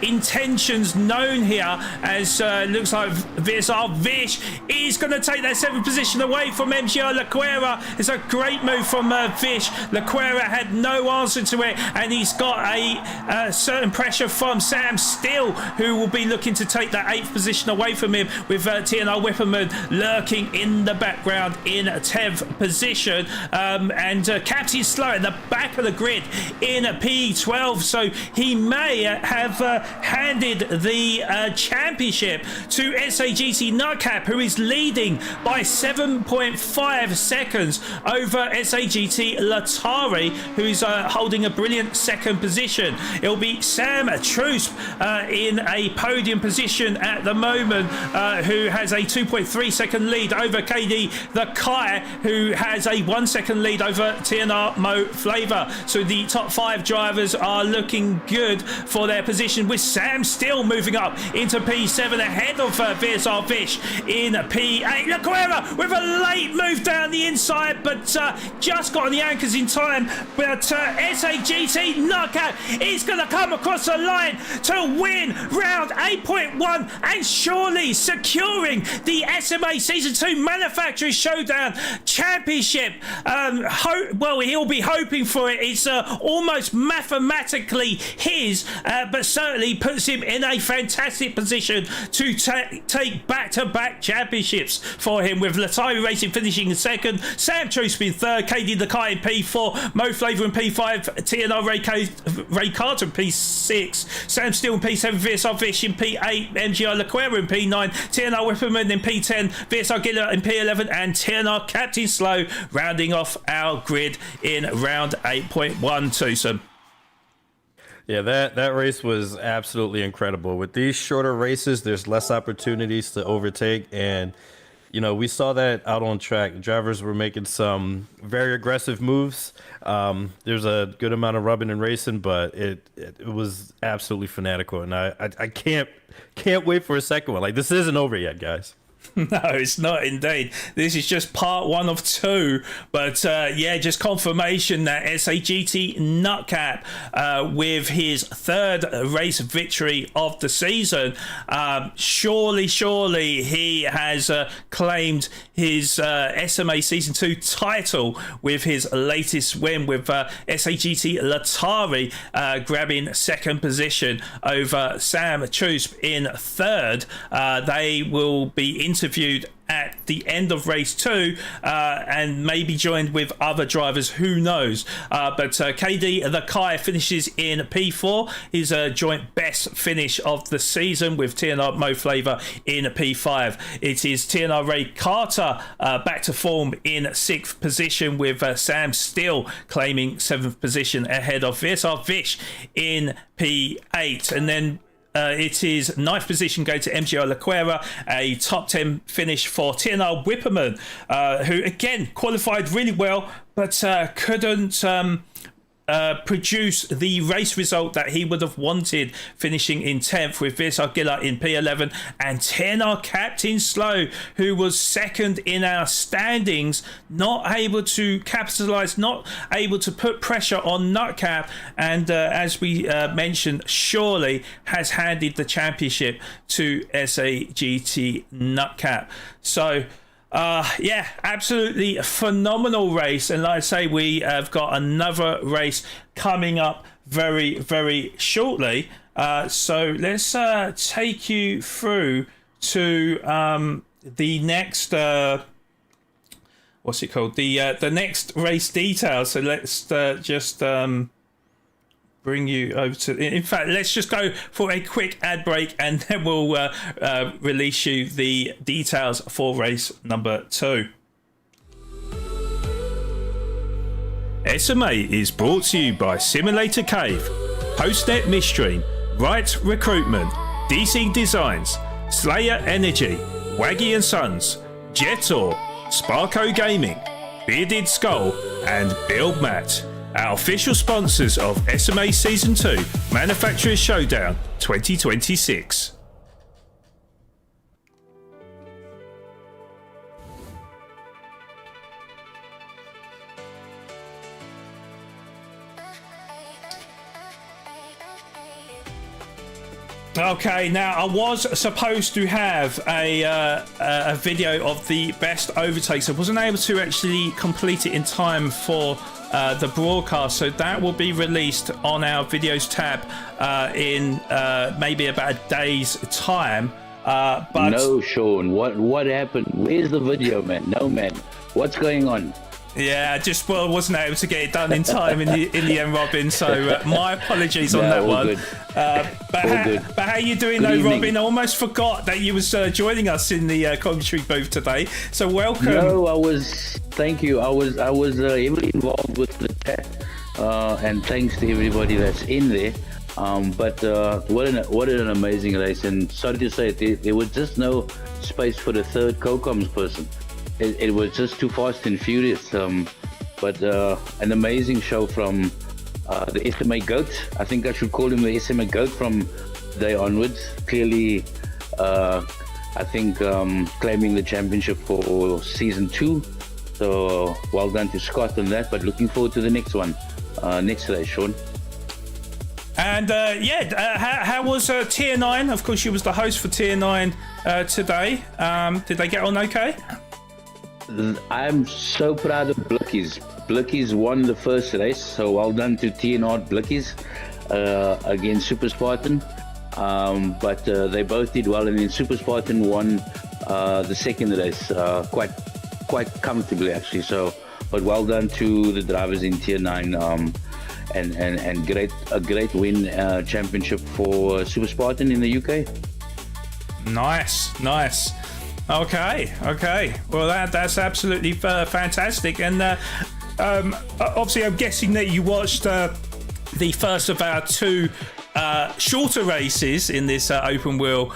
intentions known here, as looks like VSR Vish is going to take that 7th position away from MGR Lequera. It's a great move from Vish. Lequera had no answer to it, and he's got a certain pressure from Sam Steele, who will be looking to take that 8th position away from him, with TNR Whipperman lurking in the background in 10th position, and Captain Slow at the back of the grid in P12, so he may have handed the championship to SAGT Nutcap, who is leading by 7.5 seconds over SAGT Latari, who is holding a brilliant 2nd position. It'll be Sam Trusp in a podium position at the moment, who has a 2.3 second lead over KD the Kai, who has a 1 second lead over TNR Mo Flavor. So the top 5 drivers are looking good for their position, with Sam Steele moving up into P7 ahead of VSR Vish in P8. Lequera with a late move down the inside, but just got on the anchors in time. But SAGT Nutcap is going to come across the line to win round 8.1 and surely securing the SMA Season 2 Manufacturers Showdown Championship. Well, he'll be hoping for it. It's almost mathematically his, but certainly puts him in a fantastic position to take back-to-back championships for him, with Latari Racing finishing in second, Sam Trusby in third, KD the Kai in P4, Mo Flavor in P5, TNR Ray Carter in P6, Sam Steele in P7, VSR Vish in P8, MGR Lequera in P9, TNR Whipperman in P10, VSR Giller in P11, and TNR Captain Slow rounding off our grid in round 8.1. Tusm. Yeah, that race was absolutely incredible. With these shorter races, there's less opportunities to overtake, and we saw that out on track. Drivers were making some very aggressive moves. There's a good amount of rubbing and racing, but it was absolutely fanatical, and I can't wait for a second one. Like, this isn't over yet, guys. No, it's not indeed. This is just part 1 of 2. But yeah, just confirmation that SAGT Nutcap, with his 3rd race victory of the season, surely he has claimed his SMA Season 2 title with his latest win, with SAGT Latari grabbing 2nd position over Sam Trusp in 3rd. They will be interviewed at the end of race 2 and maybe joined with other drivers, who knows. But KD the Kai finishes in P4, his joint best finish of the season, with TNR Mo Flavor in P5. It is TNR Ray Carter back to form in 6th position, with Sam Steele claiming 7th position ahead of VSR Vish in P8. And then it is 9th position going to MGR Lequera, a top 10 finish for TNR Whipperman, who again qualified really well, but couldn't produce the race result that he would have wanted, finishing in 10th, with VSR Giller in P11, and TNR Captain Slow, who was 2nd in our standings, not able to capitalise, not able to put pressure on Nutcap, and as we mentioned, surely has handed the championship to SAGT Nutcap. So yeah, absolutely phenomenal race. And like I say, we have got another race coming up very, very shortly. So let's take you through to the next, what's it called? The next race details. So let's just bring you over to, in fact, let's just go for a quick ad break, and then we'll release you the details for race number 2. SMA is brought to you by Simulator Cave, HostNet Midstream, Right Recruitment, DC Designs, Slayer Energy, Waggy & Sons, Jetor, Sparko Gaming, Bearded Skull, and Build Mat. Our official sponsors of SMA Season 2 Manufacturers Showdown 2026. Okay, now I was supposed to have a video of the best overtakes. I wasn't able to actually complete it in time for the broadcast, so that will be released on our videos tab in maybe about a day's time. But no, Sean, what happened? Where's the video, man? No, man, what's going on? Yeah, just wasn't able to get it done in time in the end, Robin. So my apologies on that one. But how you doing, though, Robin? I almost forgot that you was joining us in the commentary booth today. So welcome. No, thank you. I was heavily involved with the chat, and thanks to everybody that's in there. But what an amazing race! And sorry to say, there was just no space for the third co-coms person. It was just too fast and furious, but an amazing show from the SMA GOAT. I think I should call him the SMA GOAT from day onwards. Clearly, I think claiming the championship for Season 2. So well done to Scott on that, but looking forward to the next one. Next race, Sean. And how was Tier 9? Of course, you was the host for Tier 9 today. Did they get on okay? I'm so proud of Blikkies. Blikkies won the first race, so well done to TNR Blikkies against Super Spartan. But they both did well, and then Super Spartan won the second race quite comfortably, actually. So, but well done to the drivers in Tier 9, and a great win championship for Super Spartan in the UK. Nice. Okay. Well, that's absolutely fantastic. And obviously, I'm guessing that you watched the first of our two shorter races in this open wheel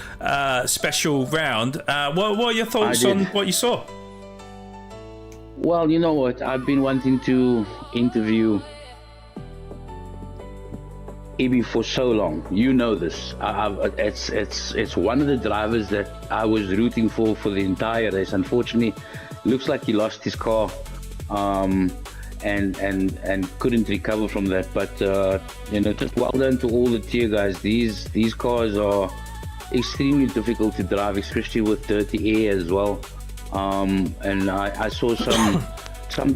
special round. What are your thoughts on what you saw? Well, you know what? I've been wanting to interview Ibi for so long. You know this. It's one of the drivers that I was rooting for the entire race. Unfortunately, looks like he lost his car and couldn't recover from that. But just well done to all the tier guys. These cars are extremely difficult to drive, especially with dirty air as well. And I saw some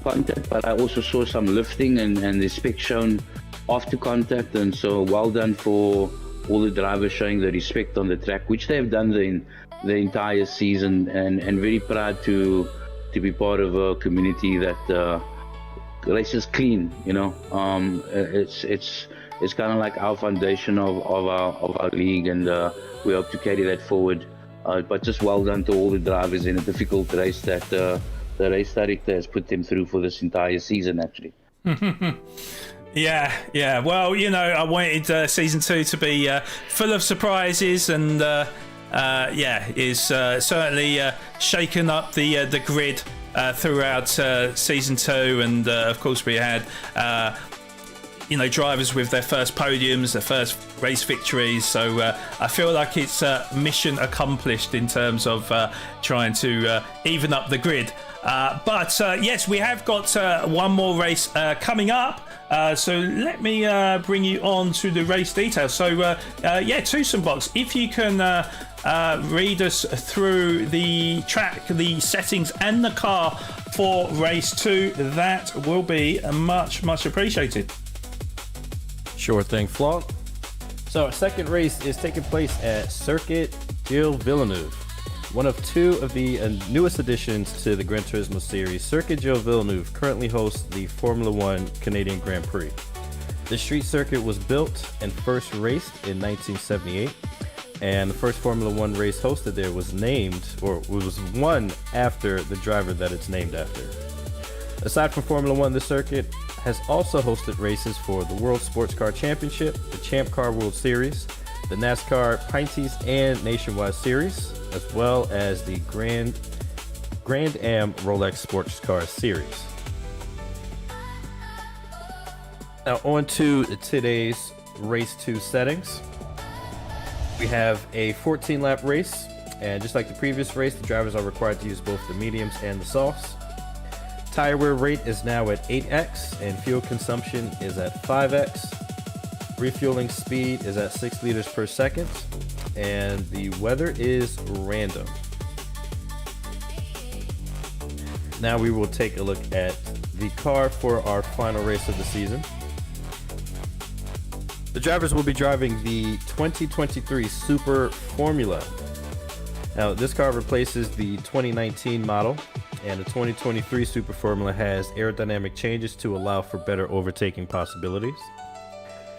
contact, but I also saw some lifting and the spec shown after contact, and so well done for all the drivers showing the respect on the track, which they have done the entire season, and very proud to be part of a community that races clean. It's kind of like our foundation of our league, and we hope to carry that forward. But just well done to all the drivers in a difficult race that the race director has put them through for this entire season, actually. Yeah. Well, I wanted season 2 to be full of surprises, and is certainly shaken up the grid throughout season 2, and of course we had drivers with their first podiums, their first race victories. So I feel like it's mission accomplished in terms of trying to even up the grid. But yes, we have got one more race coming up. So let me bring you on to the race details. So Tusmbox, if you can read us through the track, the settings and the car for race 2, that will be much appreciated. Sure thing, Flawed. So our second race is taking place at Circuit Gilles-Villeneuve, one of two of the newest additions to the Gran Turismo series. Circuit Gilles-Villeneuve currently hosts the Formula 1 Canadian Grand Prix. The street circuit was built and first raced in 1978, and the first Formula 1 race hosted there was won after the driver that it's named after. Aside from Formula 1, the circuit has also hosted races for the World Sports Car Championship, the Champ Car World Series, the NASCAR Pinties and Nationwide Series, as well as the Grand Am Rolex Sports Car Series. Now on to today's race 2 settings. We have a 14-lap race, and just like the previous race, the drivers are required to use both the mediums and the softs. Tire wear rate is now at 8x, and fuel consumption is at 5x. Refueling speed is at 6 liters per second, and the weather is random. Now we will take a look at the car for our final race of the season. The drivers will be driving the 2023 Super Formula. Now this car replaces the 2019 model, and the 2023 Super Formula has aerodynamic changes to allow for better overtaking possibilities.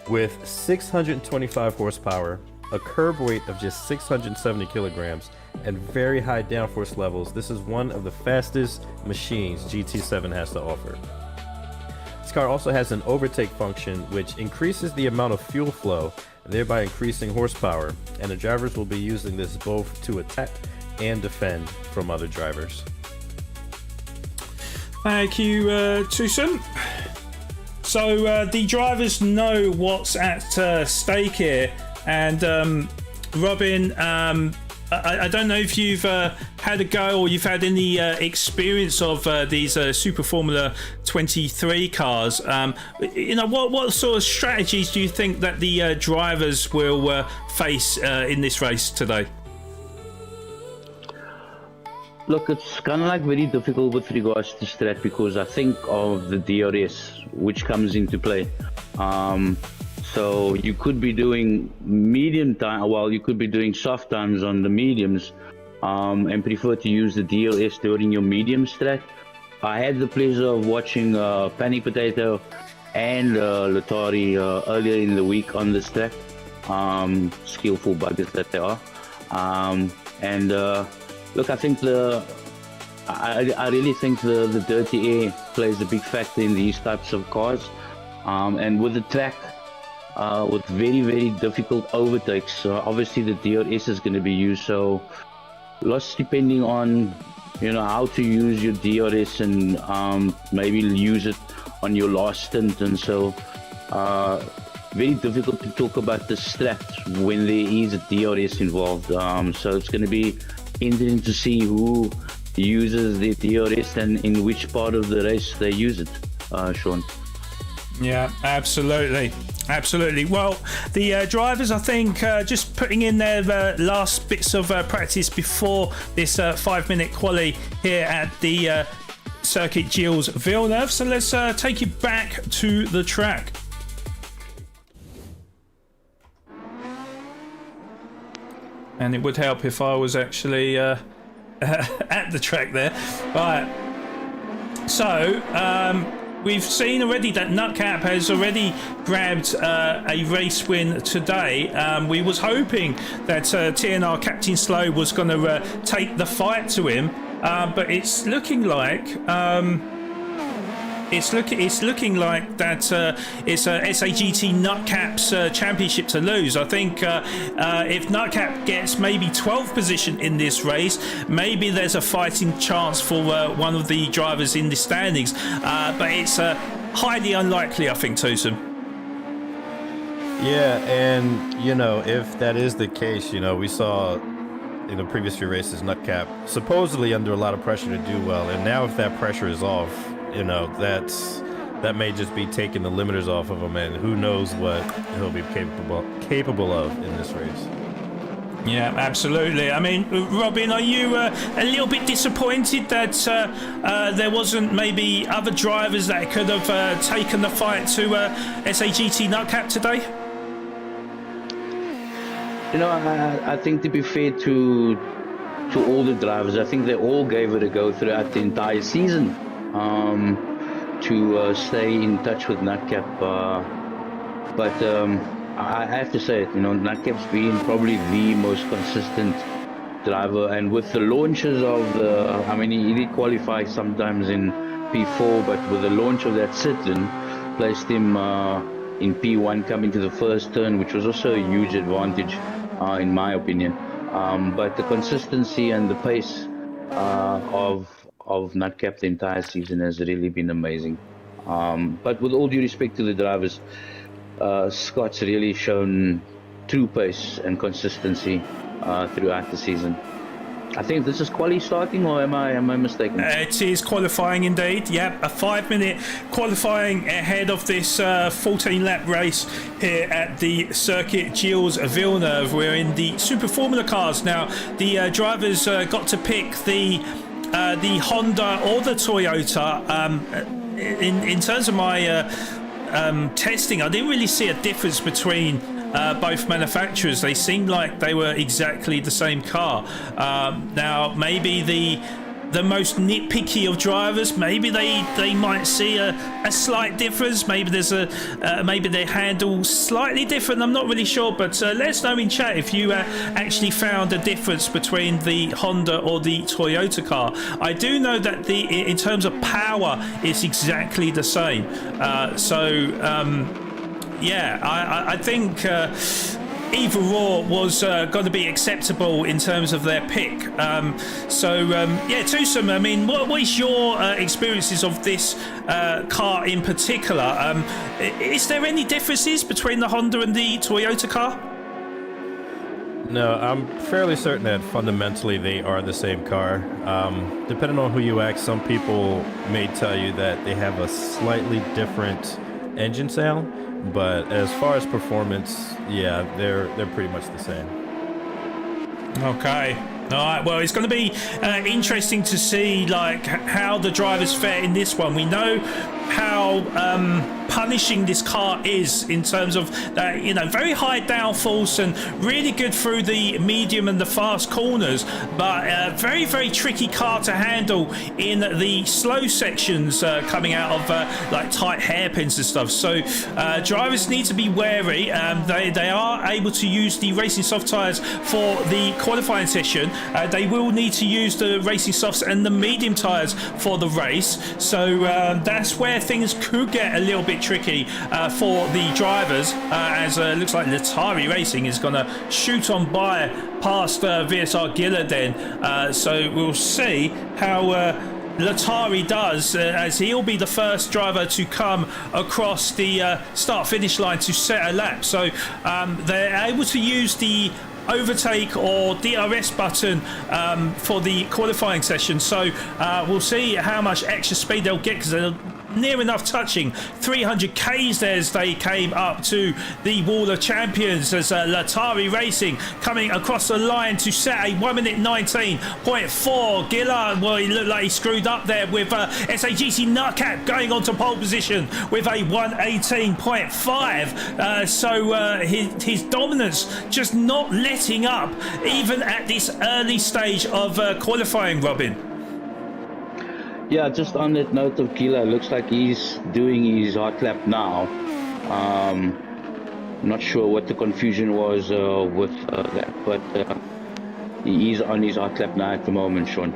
With 625 horsepower, a curb weight of just 670 kilograms, and very high downforce levels, this is one of the fastest machines GT7 has to offer. This car also has an overtake function which increases the amount of fuel flow, thereby increasing horsepower, and the drivers will be using this both to attack and defend from other drivers. Thank you, Tusum. So the drivers know what's at stake here, and Robin, I don't know if you've had a go, or you've had any experience of these Super Formula 23 cars, what sort of strategies do you think that the drivers will face in this race today? Look, it's kind of like very difficult with regards to strat because I think of the DRS which comes into play. So you could be doing medium time, you could be doing soft times on the mediums, and prefer to use the DRS during your medium strat. I had the pleasure of watching Panic Potato and Latari earlier in the week on this track. Skillful buggers that they are. Look, I think I really think the dirty air plays a big factor in these types of cars. And with the track, with very, very difficult overtakes, obviously the DRS is going to be used. So lots depending on, how to use your DRS and maybe use it on your last stint. And so very difficult to talk about the strat when there is a DRS involved. So it's going to be interesting to see who uses the DRS and in which part of the race they use it, Sean. Yeah, absolutely. Well, the drivers, I think, just putting in their last bits of practice before this 5-minute quali here at the Circuit Gilles-Villeneuve. So let's take you back to the track. And it would help if I was actually at the track there. Right. So, we've seen already that Nutcap has already grabbed a race win today. We was hoping that TNR Captain Slow was going to take the fight to him, but it's looking like it's looking like that it's SAGT Nutcap's championship to lose. I think if Nutcap gets maybe 12th position in this race, maybe there's a fighting chance for one of the drivers in the standings. But it's highly unlikely, I think, Tusm. Yeah, and if that is the case, we saw in the previous few races Nutcap supposedly under a lot of pressure to do well, and now if that pressure is off, that may just be taking the limiters off of him, and who knows what he'll be capable of in this race. Yeah, absolutely. I mean, Robin, are you a little bit disappointed that there wasn't maybe other drivers that could have taken the fight to SAGT Nutcap today? I think to be fair to all the drivers, I think they all gave it a go throughout the entire season. To stay in touch with Nutcap, but I have to say, Nutcap's been probably the most consistent driver, and with the launches of he did qualify sometimes in P4, but with the launch of that sit-in, placed him in P1 coming to the first turn, which was also a huge advantage in my opinion. But the consistency and the pace of Nutcap the entire season has really been amazing. But with all due respect to the drivers, Scott's really shown true pace and consistency throughout the season. I think this is quali starting, or am I mistaken? It is qualifying indeed. Yep, a 5-minute qualifying ahead of this 14-lap race here at the Circuit Gilles-Villeneuve. We're in the Super Formula cars now. The drivers got to pick the Honda or the Toyota. In terms of my testing, I didn't really see a difference between both manufacturers. They seemed like they were exactly the same car. Now, maybe the most nitpicky of drivers, maybe they might see a slight difference. Maybe there's maybe they handle slightly different. I'm not really sure, but let us know in chat if you actually found a difference between the Honda or the Toyota car. I do know that in terms of power, it's exactly the same. Yeah, I think either or was going to be acceptable in terms of their pick. Yeah, Tusm, I mean, what is your experiences of this car in particular? Is there any differences between the Honda and the Toyota car? No, I'm fairly certain that fundamentally they are the same car. Depending on who you ask, some people may tell you that they have a slightly different engine sound, but as far as performance, yeah, they're pretty much the same. Okay. All right. Well, it's going to be interesting to see like how the drivers fare in this one. We know how punishing this car is in terms of that, you know, very high downforce and really good through the medium and the fast corners, but very, very tricky car to handle in the slow sections coming out of like tight hairpins and stuff. So drivers need to be wary. They are able to use the racing soft tyres for the qualifying session. They will need to use the racing softs and the medium tyres for the race. So that's where things could get a little bit tricky for the drivers, as looks like Latari Racing is going to shoot on by past VSR Giller then. So we'll see how Latari does, as he'll be the first driver to come across the start-finish line to set a lap. So they're able to use the overtake or DRS button for the qualifying session. So we'll see how much extra speed they'll get, because they're near enough touching 300 Ks there as they came up to the Wall of Champions, as Latari Racing coming across the line to set a 1 minute 19.4. Giller, well, he looked like he screwed up there with SAGC Nutcap going on to pole position with a 118.5. So his dominance just not letting up even at this early stage of qualifying, Robin. Yeah, just on that note of Gila, looks like he's doing his hot lap now. Not sure what the confusion was with that, but he is on his hot lap now at the moment, Sean.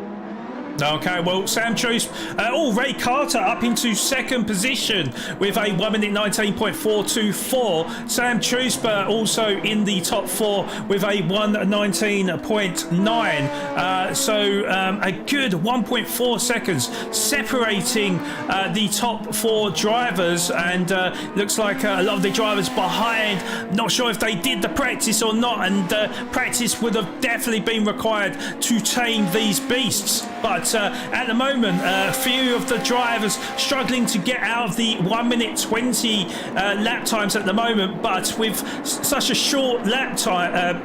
Okay, well, Sam Truce, Ray Carter up into second position with a 1 minute 19.424. Sam Truce also in the top four with a 119.9. So a good 1.4 seconds separating the top four drivers, and looks like a lot of the drivers behind, not sure if they did the practice or not, and practice would have definitely been required to tame these beasts. But at the moment, a few of the drivers struggling to get out of the 1 minute 20 lap times at the moment, but with such a short lap time,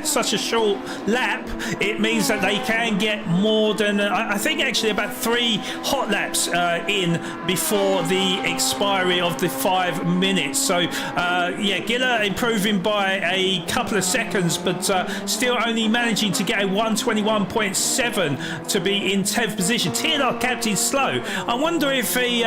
such a short lap, it means that they can get more than I think actually about 3 hot laps in before the expiry of the 5 minutes. So Giller improving by a couple of seconds, but still only managing to get a 121.7 to be in 10th position. TNR captain slow. I wonder if he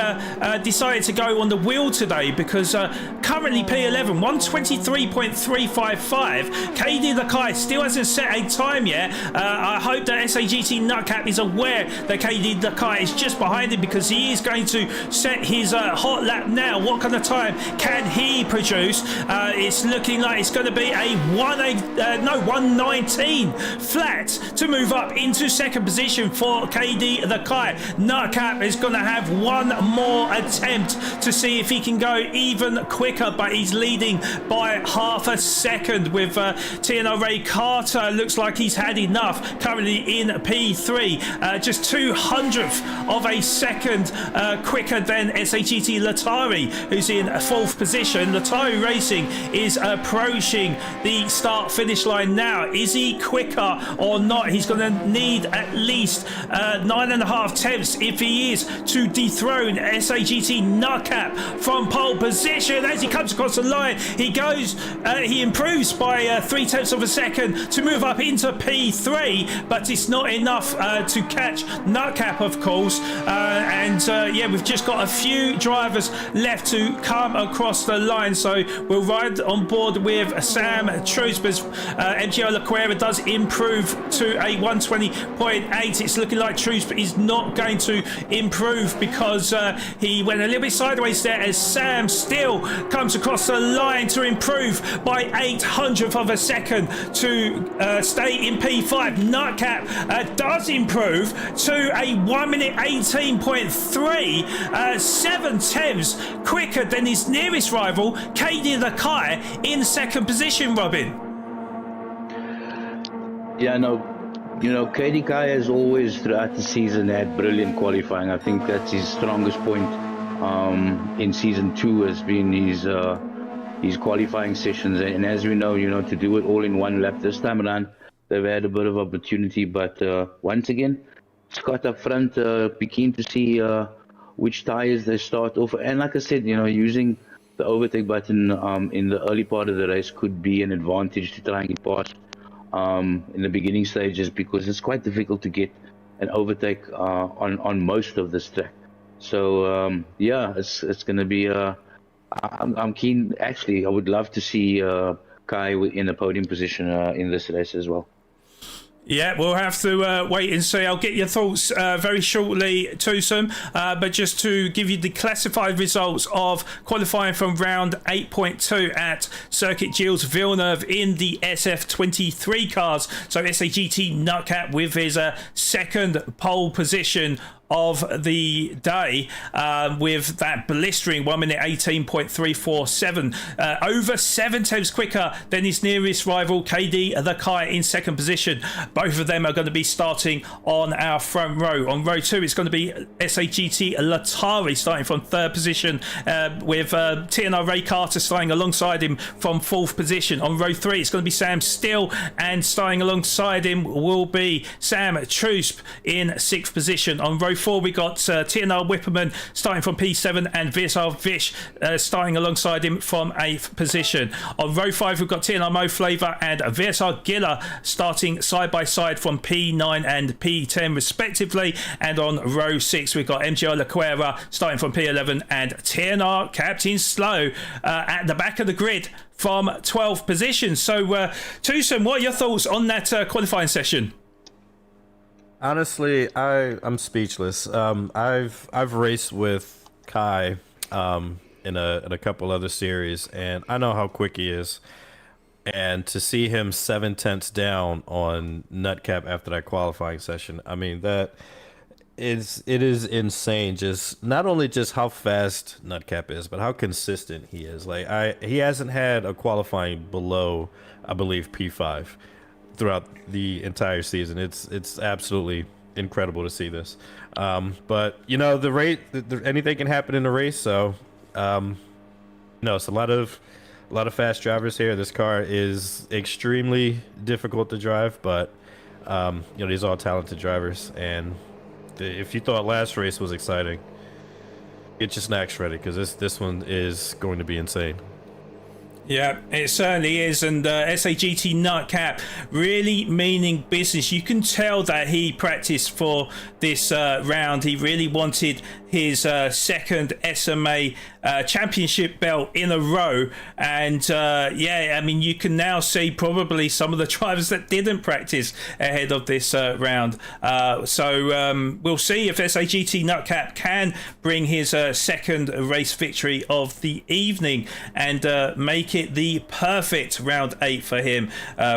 decided to go on the wheel today, because currently P11 123.355. KD Kai still hasn't set a time yet. I hope that SAGT Nutcap is aware that KD Kai is just behind him, because he is going to set his hot lap now. What kind of time can he produce? It's looking like it's going to be a 119 flat to move up into second position for KD Kai. Nutcap is going to have one more attempt to see if he can go even quicker, but he's leading by half a second with TNR Ray Carter. Looks like he's had enough, currently in P3, just 200th of a second quicker than SAGT Latari, who's in 4th position. Latari Racing is approaching the start finish line now. Is he quicker or not? He's going to need at least 9.5 tenths if he is to dethrone SAGT Nutcap from pole position. As he comes across the line, he improves by 3 tenths of a second to move up into P3, but it's not enough to catch Nutcap, of course. We've just got a few drivers left to come across the line, so we'll ride on board with Sam Truce. MGO Laquera does improve to a 120.8. It's looking like Truce is not going to improve, because he went a little bit sideways there, as Sam still comes across the line to improve by 800th of a second to stay in P5. Nutcap does improve to a 1 minute 18.3, 7 tenths quicker than his nearest rival, KD Kai, in second position, Robin. Yeah, no, KDK has always throughout the season had brilliant qualifying. I think that's his strongest point in season 2 has been his qualifying sessions. And as we know, to do it all in one lap this time around, they've had a bit of opportunity. But once again, Scott up front, be keen to see which tires they start off. And like I said, using the overtake button in the early part of the race could be an advantage to try and get past in the beginning stages, because it's quite difficult to get an overtake on most of this track. So yeah, it's going to be. I'm keen. Actually, I would love to see Kai in a podium position in this race as well. Yeah, we'll have to wait and see. I'll get your thoughts very shortly, Tusm. But just to give you the classified results of qualifying from round 8.2 at Circuit Gilles-Villeneuve in the SF23 cars. So SAGT Nutcap with his second pole position of the day, with that blistering 1 minute 18.347, over 7 tenths quicker than his nearest rival KD the Kai in second position. Both of them are going to be starting on our front row. On row 2 it's going to be SAGT Latari starting from third position, with TNR Ray Carter starting alongside him from fourth position. On row 3 it's going to be Sam Steele, and starting alongside him will be Sam Trusp in sixth position. On row 4 we got TNR Whipperman starting from P7, and Virsar Vish starting alongside him from 8th position. On row 5 we've got TNR Mo Flavor and Virsar Gilla starting side by side from P9 and P10 respectively. And on row 6 we've got MGR Laquera starting from P11 and TNR Captain Slow at the back of the grid from 12th position. So Tusm, what are your thoughts on that qualifying session? Honestly, I'm speechless. I've raced with Kai in a couple other series, and I know how quick he is. And to see him 7 tenths down on Nutcap after that qualifying session, I mean, it is insane. Just not only just how fast Nutcap is, but how consistent he is. Like he hasn't had a qualifying below, I believe, P5 throughout the entire season. It's absolutely incredible to see this. But the rate, anything can happen in the race. So it's a lot of fast drivers here. This car is extremely difficult to drive, but these are all talented drivers. And if you thought last race was exciting, get your snacks ready, because this one is going to be insane. Yeah, it certainly is. And SAGT Nutcap really meaning business. You can tell that he practiced for this round. He really wanted his second SMA championship belt in a row. And yeah, I mean, you can now see probably some of the drivers that didn't practice ahead of this round. So we'll see if SAGT Nutcap can bring his second race victory of the evening and make it the perfect round 8 for him,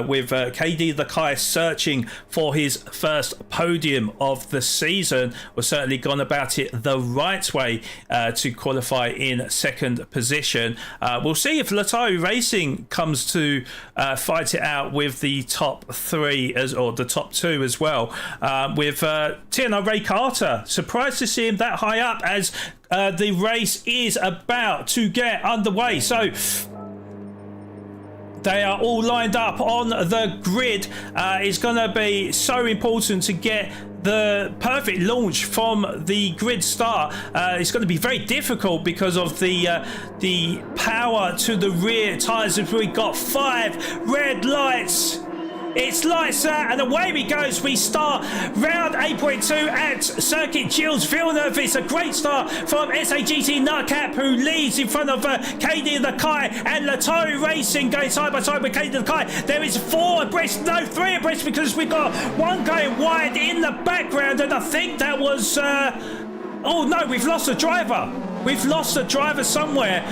with KD the Kai searching for his first podium of the season. We're certainly gone about it the right way to qualify in second position. We'll see if Latari Racing comes to fight it out with the top 3 or the top 2 as well, with TNR Ray Carter. Surprised to see him that high up as the race is about to get underway. So they are all lined up on the grid. It's going to be so important to get the perfect launch from the grid start. It's going to be very difficult because of the power to the rear tyres. If we got 5 red lights, it's lights out and away we go as we start round 8.2 at Circuit Gilles-Villeneuve. It's a great start from SAGT Nutcap, who leads in front of KD the Kai, and Latari Racing going side by side with KD the Kai. There is 4 abreast, no 3 abreast, because we've got one going wide in the background, and I think that was oh no, we've lost a driver. we've lost a driver somewhere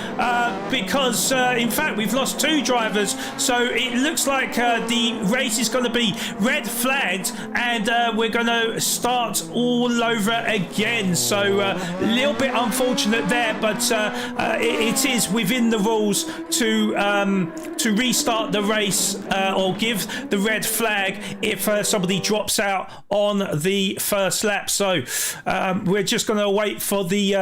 because, in fact, we've lost 2 drivers. So it looks like the race is going to be red flagged, and we're going to start all over again. So a little bit unfortunate there, but it is within the rules to restart the race or give the red flag if somebody drops out on the first lap. So we're just going to wait for the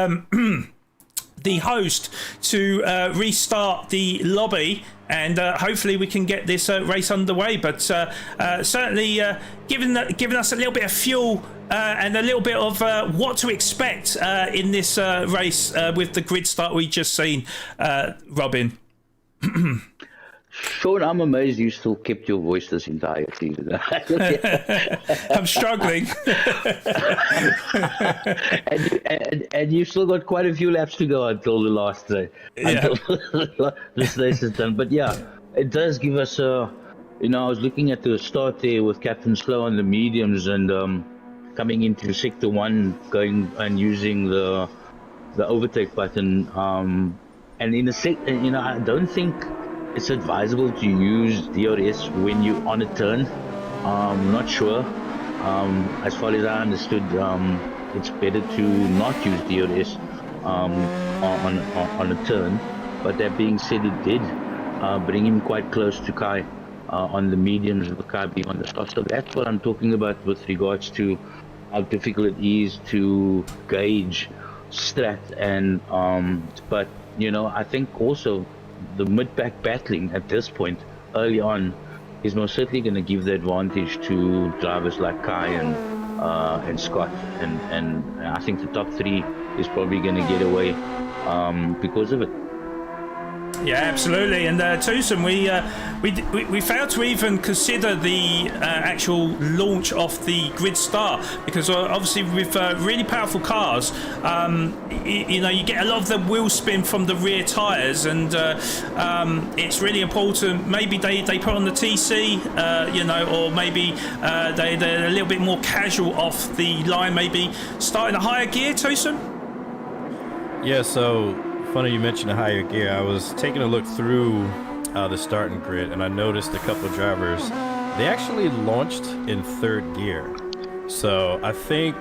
the host to restart the lobby, and hopefully we can get this race underway. But certainly giving us a little bit of fuel and a little bit of what to expect in this race with the grid start we just seen, Robin. Sean, I'm amazed you still kept your voice this entire season. I'm struggling. and you've still got quite a few laps to go until the last day. Until this race is done. But yeah, it does give us I was looking at the start there with Captain Slow on the mediums, and coming into sector 1, going and using the overtake button. And in a I don't think it's advisable to use DRS when you're on a turn. Not sure. As far as I understood, it's better to not use DRS on a turn. But that being said, it did bring him quite close to Kai on the mediums, with Kai being on the soft. So that's what I'm talking about with regards to how difficult it is to gauge strat. And but I think also the mid-pack battling at this point, early on, is most certainly going to give the advantage to drivers like Kai and Scott, and I think the top 3 is probably going to get away because of it. Yeah, absolutely. And Tusm, we failed to even consider the actual launch of the grid start, because obviously with really powerful cars, you get a lot of the wheel spin from the rear tyres, and it's really important. Maybe they put on the TC, or maybe they're a little bit more casual off the line, maybe starting a higher gear, Tusm? Yeah, so funny you mentioned a higher gear. I was taking a look through the starting grid, and I noticed a couple of drivers, they actually launched in 3rd gear. So I think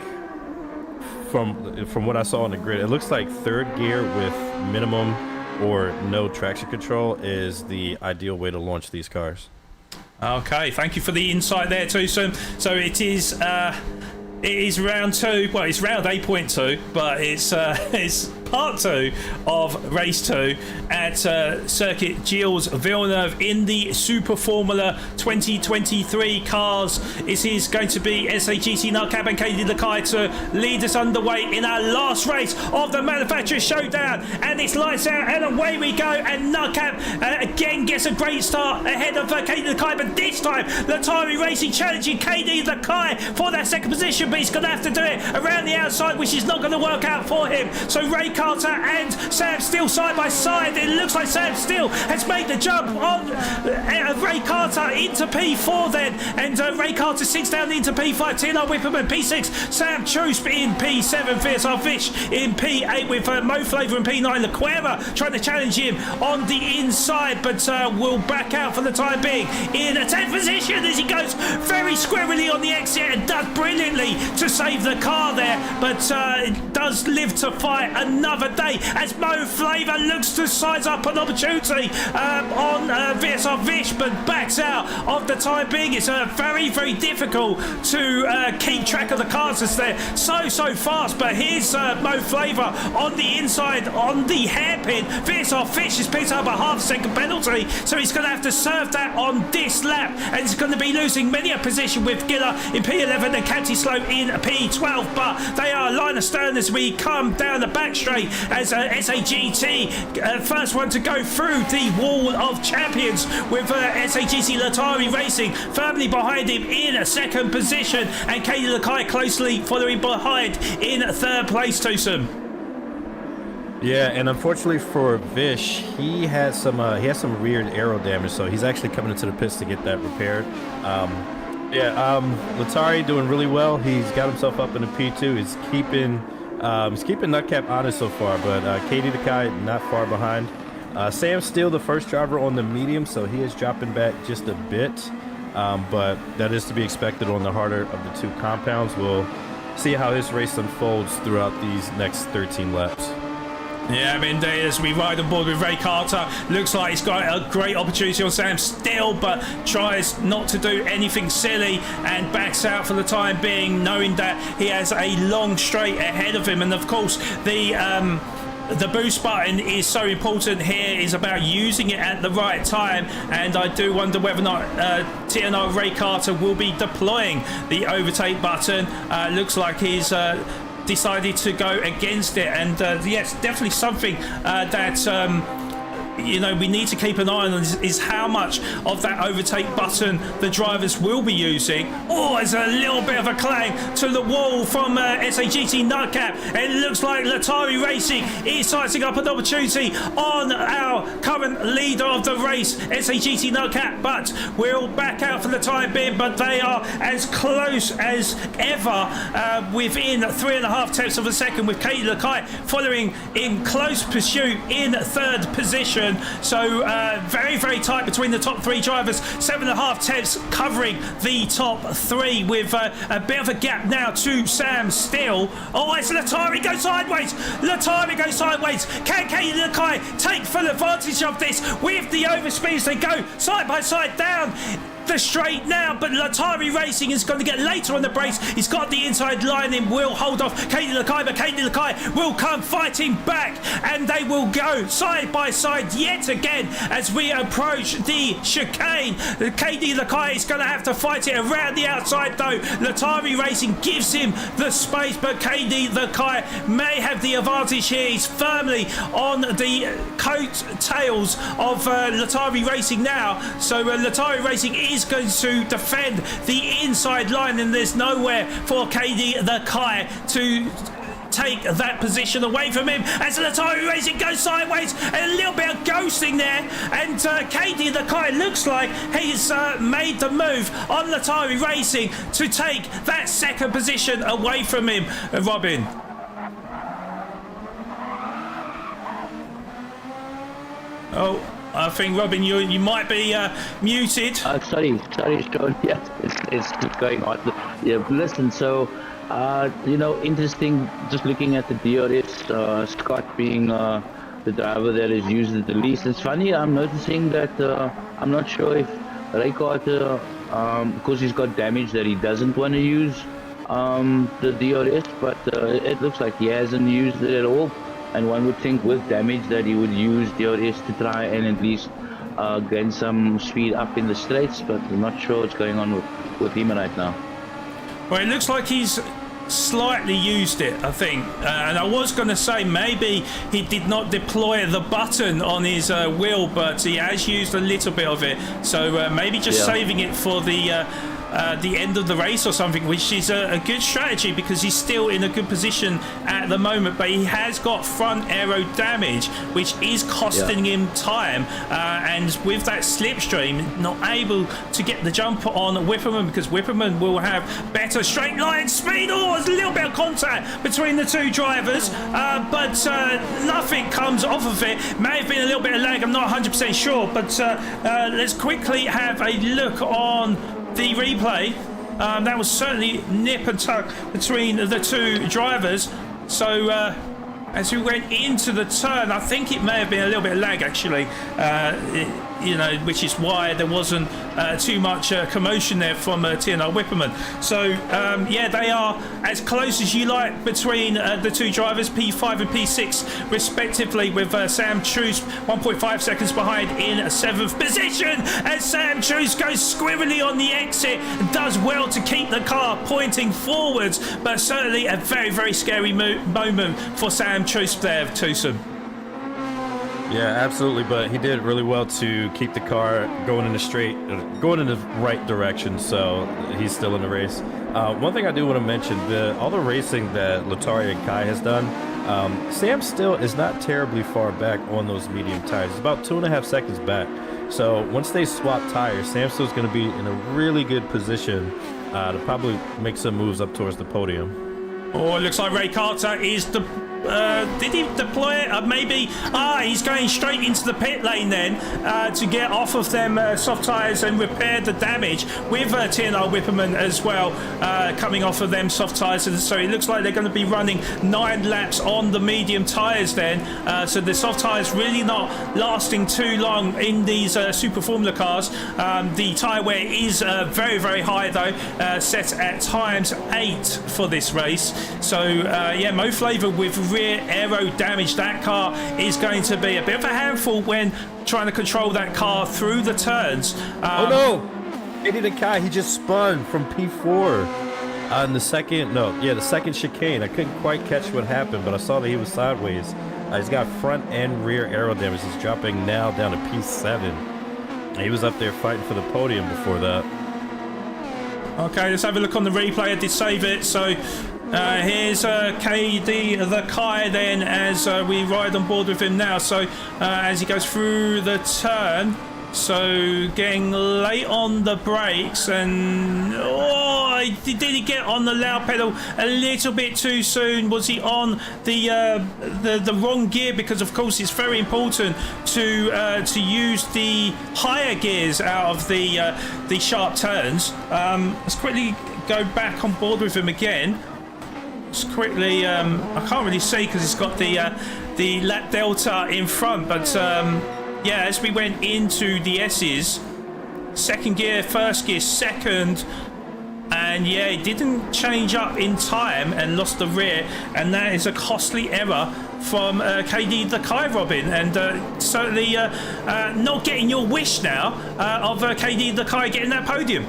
from what I saw on the grid, it looks like 3rd gear with minimum or no traction control is the ideal way to launch these cars. Okay, thank you for the insight there, Tusm. So it is round 2. Well, it's round 8.2, but it's part 2 of race 2 at Circuit Gilles-Villeneuve in the Super Formula 2023 cars. It is going to be SAGC Nutcap and Katie Lakai to lead us underway in our last race of the Manufacturers Showdown, and it's lights out and away we go. And Nutcap again gets a great start ahead of Katie Lakai, but this time Latari Racing challenging Katie Lakai for that 2nd position, but he's going to have to do it around the outside, which is not going to work out for him. So Ray Carter and Sam Steele side by side. It looks like Sam Steele has made the jump on Ray Carter into P4 then, and Ray Carter sinks down into P5. Tino Whipperman P6, Sam Chusp in P7, VSR Fish in P8 with Mo Flavor in P9. Laquera trying to challenge him on the inside, but will back out for the time being in a 10th position as he goes very squarely on the exit and does brilliantly to save the car there, but it does live to fight another day as Mo Flavor looks to size up an opportunity on VSR Vish, but backs out of the time being. It's very, very difficult to keep track of the cars as they're so fast, but here's Mo Flavor on the inside on the hairpin. VSR Fish has picked up a half-second penalty, so he's going to have to serve that on this lap, and he's going to be losing many a position with Giller in P11 and Canty Slow in P12, but they are line astern as we come down the back straight as SAGT first one to go through the wall of champions with SAGC Latari Racing firmly behind him in 2nd position, and Katie Lakai closely following behind in 3rd place. Tusm. Yeah, and unfortunately for Vish, he has some weird aero damage, so he's actually coming into the pits to get that repaired. Latari doing really well. He's got himself up in the P2. He's keeping He's keeping Nutcap honest so far, but Katie Nakai not far behind. Sam's still the first driver on the medium, so he is dropping back just a bit. But that is to be expected on the harder of the two compounds. We'll see how his race unfolds throughout these next 13 laps. Yeah, indeed, as we ride on board with Ray Carter, looks like he's got a great opportunity on Sam still, but tries not to do anything silly and backs out for the time being, knowing that he has a long straight ahead of him. And of course, the boost button is so important here, is about using it at the right time, and I do wonder whether or not TNR Ray Carter will be deploying the overtake button. Looks like he's decided to go against it, and yes, definitely something that we need to keep an eye on is how much of that overtake button the drivers will be using. Oh, there's a little bit of a clang to the wall from SAGT Nutcap. It looks like Latari Racing is sizing up an opportunity on our current leader of the race, SAGT Nutcap, but we'll back out for the time being. But they are as close as ever, within 3.5 tenths of a second, with Katie Lakai following in close pursuit in third position. So very, very tight between the top three drivers. 7.5 tenths covering the top three, with a bit of a gap now to Sam still. Oh, it's Latari goes sideways. Latari goes sideways. Can Katie Lakai take full advantage of this with the overspeeds? They go side by side down the straight now, but Latari Racing is going to get later on the brace. He's got the inside line and will hold off Katie Lakai, but Katie Lakai will come fighting back, and they will go side by side yet again as we approach the chicane. Katie Lakai is going to have to fight it around the outside though. Latari Racing gives him the space, but Katie Lakai may have the advantage here. He's firmly on the coattails of Latari Racing now, so Latari Racing is going to defend the inside line, and there's nowhere for Katie Lakai to take that position away from him as Latari Racing goes sideways, and a little bit of ghosting there, and Katie Lakai looks like he's made the move on Latari Racing to take that second position away from him. Robin. Oh, I think, Robin, you might be muted. Sorry, Sean. Yeah, it's going on. Yeah, listen, so, interesting, just looking at the DRS, Scott being the driver that is used it the least. It's funny, I'm noticing that, I'm not sure if Ray Carter, because he's got damage, that he doesn't want to use the DRS, but it looks like he hasn't used it at all. And one would think with damage that he would use DRS to try and at least gain some speed up in the straights, but I'm not sure what's going on with him right now. Well, it looks like he's slightly used it, I think. And I was going to say maybe he did not deploy the button on his wheel, but he has used a little bit of it. So maybe just saving it for the end of the race or something, which is a good strategy because he's still in a good position at the moment, but he has got front aero damage, which is costing him time, and with that slipstream, not able to get the jump on Whipperman because Whipperman will have better straight line speed. Oh, there's a little bit of contact between the two drivers, but nothing comes off of it. May have been a little bit of lag, I'm not 100% sure, but let's quickly have a look on the replay. That was certainly nip and tuck between the two drivers. So as we went into the turn, I think it may have been a little bit of lag actually, which is why there wasn't too much commotion there from TNR Whipperman. So yeah, they are as close as you like between the two drivers, P5 and P6 respectively, with Sam Truce 1.5 seconds behind in 7th position, as Sam Truce goes squirrely on the exit and does well to keep the car pointing forwards, but certainly a very, very scary moment for Sam Truce there, Tusm. Yeah, absolutely, but he did really well to keep the car going in the right direction, so he's still in the race. One thing I do want to mention, all the racing that Latari and Kai has done, Sam still is not terribly far back on those medium tires. It's about 2.5 seconds back. So once they swap tires, Sam still's going to be in a really good position to probably make some moves up towards the podium. Oh, it looks like Ray Carter is the. Did he deploy it? Maybe. He's going straight into the pit lane then to get off of them soft tyres and repair the damage with TNR Whipperman as well coming off of them soft tyres. So it looks like they're going to be running 9 laps on the medium tyres then. So the soft tyres really not lasting too long in these Super Formula cars. The tyre wear is very, very high though, set at ×8 for this race. So yeah, Mo Flava with rear aero damage. That car is going to be a bit of a handful when trying to control that car through the turns. Oh no! Eddie Nakai, he just spun from P4 on the second chicane. I couldn't quite catch what happened, but I saw that he was sideways. He's got front and rear aero damage. He's dropping now down to P7. He was up there fighting for the podium before that. Okay, let's have a look on the replay. I did save it, so here's KD the Kai then as we ride on board with him now. So as he goes through the turn, so getting late on the brakes, and did he get on the loud pedal a little bit too soon? Was he on the wrong gear? Because of course it's very important to use the higher gears out of the sharp turns. Let's quickly go back on board with him again. Just quickly, I can't really see because it's got the lap delta in front, but yeah, as we went into the S's, second gear, first gear, second, and yeah, it didn't change up in time and lost the rear, and that is a costly error from KD the Kai Robin, and certainly not getting your wish now of KD the Kai getting that podium.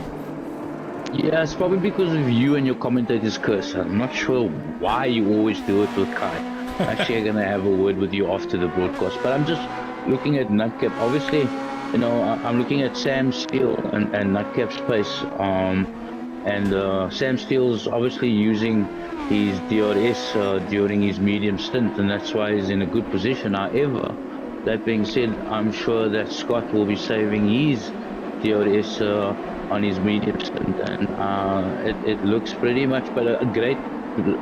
Yeah, it's probably because of you and your commentator's curse. I'm not sure why you always do it with Kai. Actually, I'm gonna have a word with you after the broadcast, but I'm just looking at Nutcap. Obviously, you know, I'm looking at Sam Steele and Nutcap's pace. And Sam Steele's obviously using his DRS during his medium stint, and that's why he's in a good position. However, that being said, I'm sure that Scott will be saving his DRS on his medium stint, and it looks pretty much, but a great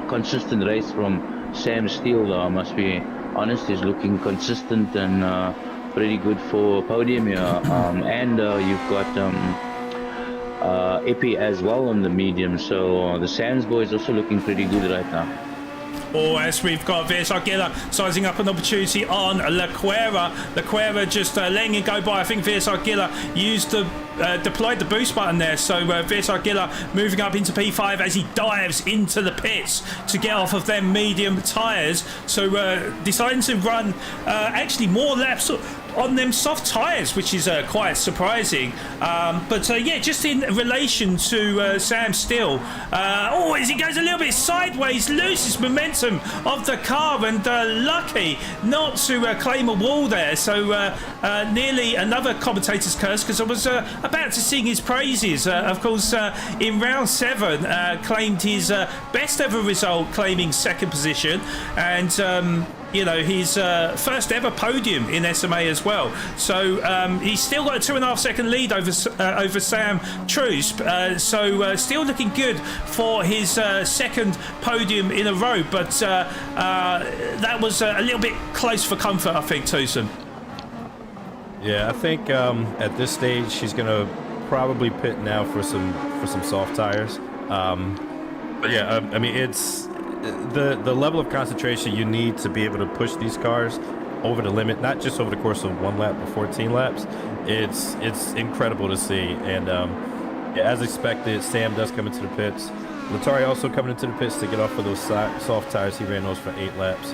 consistent race from Sam Steele though, I must be honest. He's looking consistent and pretty good for podium here. And you've got Epi as well on the medium, so the Sands boys also looking pretty good right now. Or as we've got Vies Aguila sizing up an opportunity on Lequera. Lequera just letting it go by. I think Vies Aguila used the deployed the boost button there, so Vies Aguila moving up into P5 as he dives into the pits to get off of them medium tyres. So deciding to run actually more laps on them soft tyres, which is quite surprising. But yeah, just in relation to Sam Steele, as he goes a little bit sideways, loses momentum of the car, and lucky not to claim a wall there. So nearly another commentator's curse, because I was about to sing his praises. Of course, in round 7, claimed his best ever result, claiming second position, and you know, his first ever podium in SMA as well. So he's still got a 2.5 second lead over Sam Trusp. So still looking good for his second podium in a row. But that was a little bit close for comfort, I think, Tusm. Yeah, I think at this stage he's gonna probably pit now for some soft tires. But yeah, I mean, it's the level of concentration you need to be able to push these cars over the limit, not just over the course of 1 lap but 14 laps. It's incredible to see. And yeah, as expected, Sam does come into the pits. Latari also coming into the pits to get off of those soft tires. He ran those for 8 laps.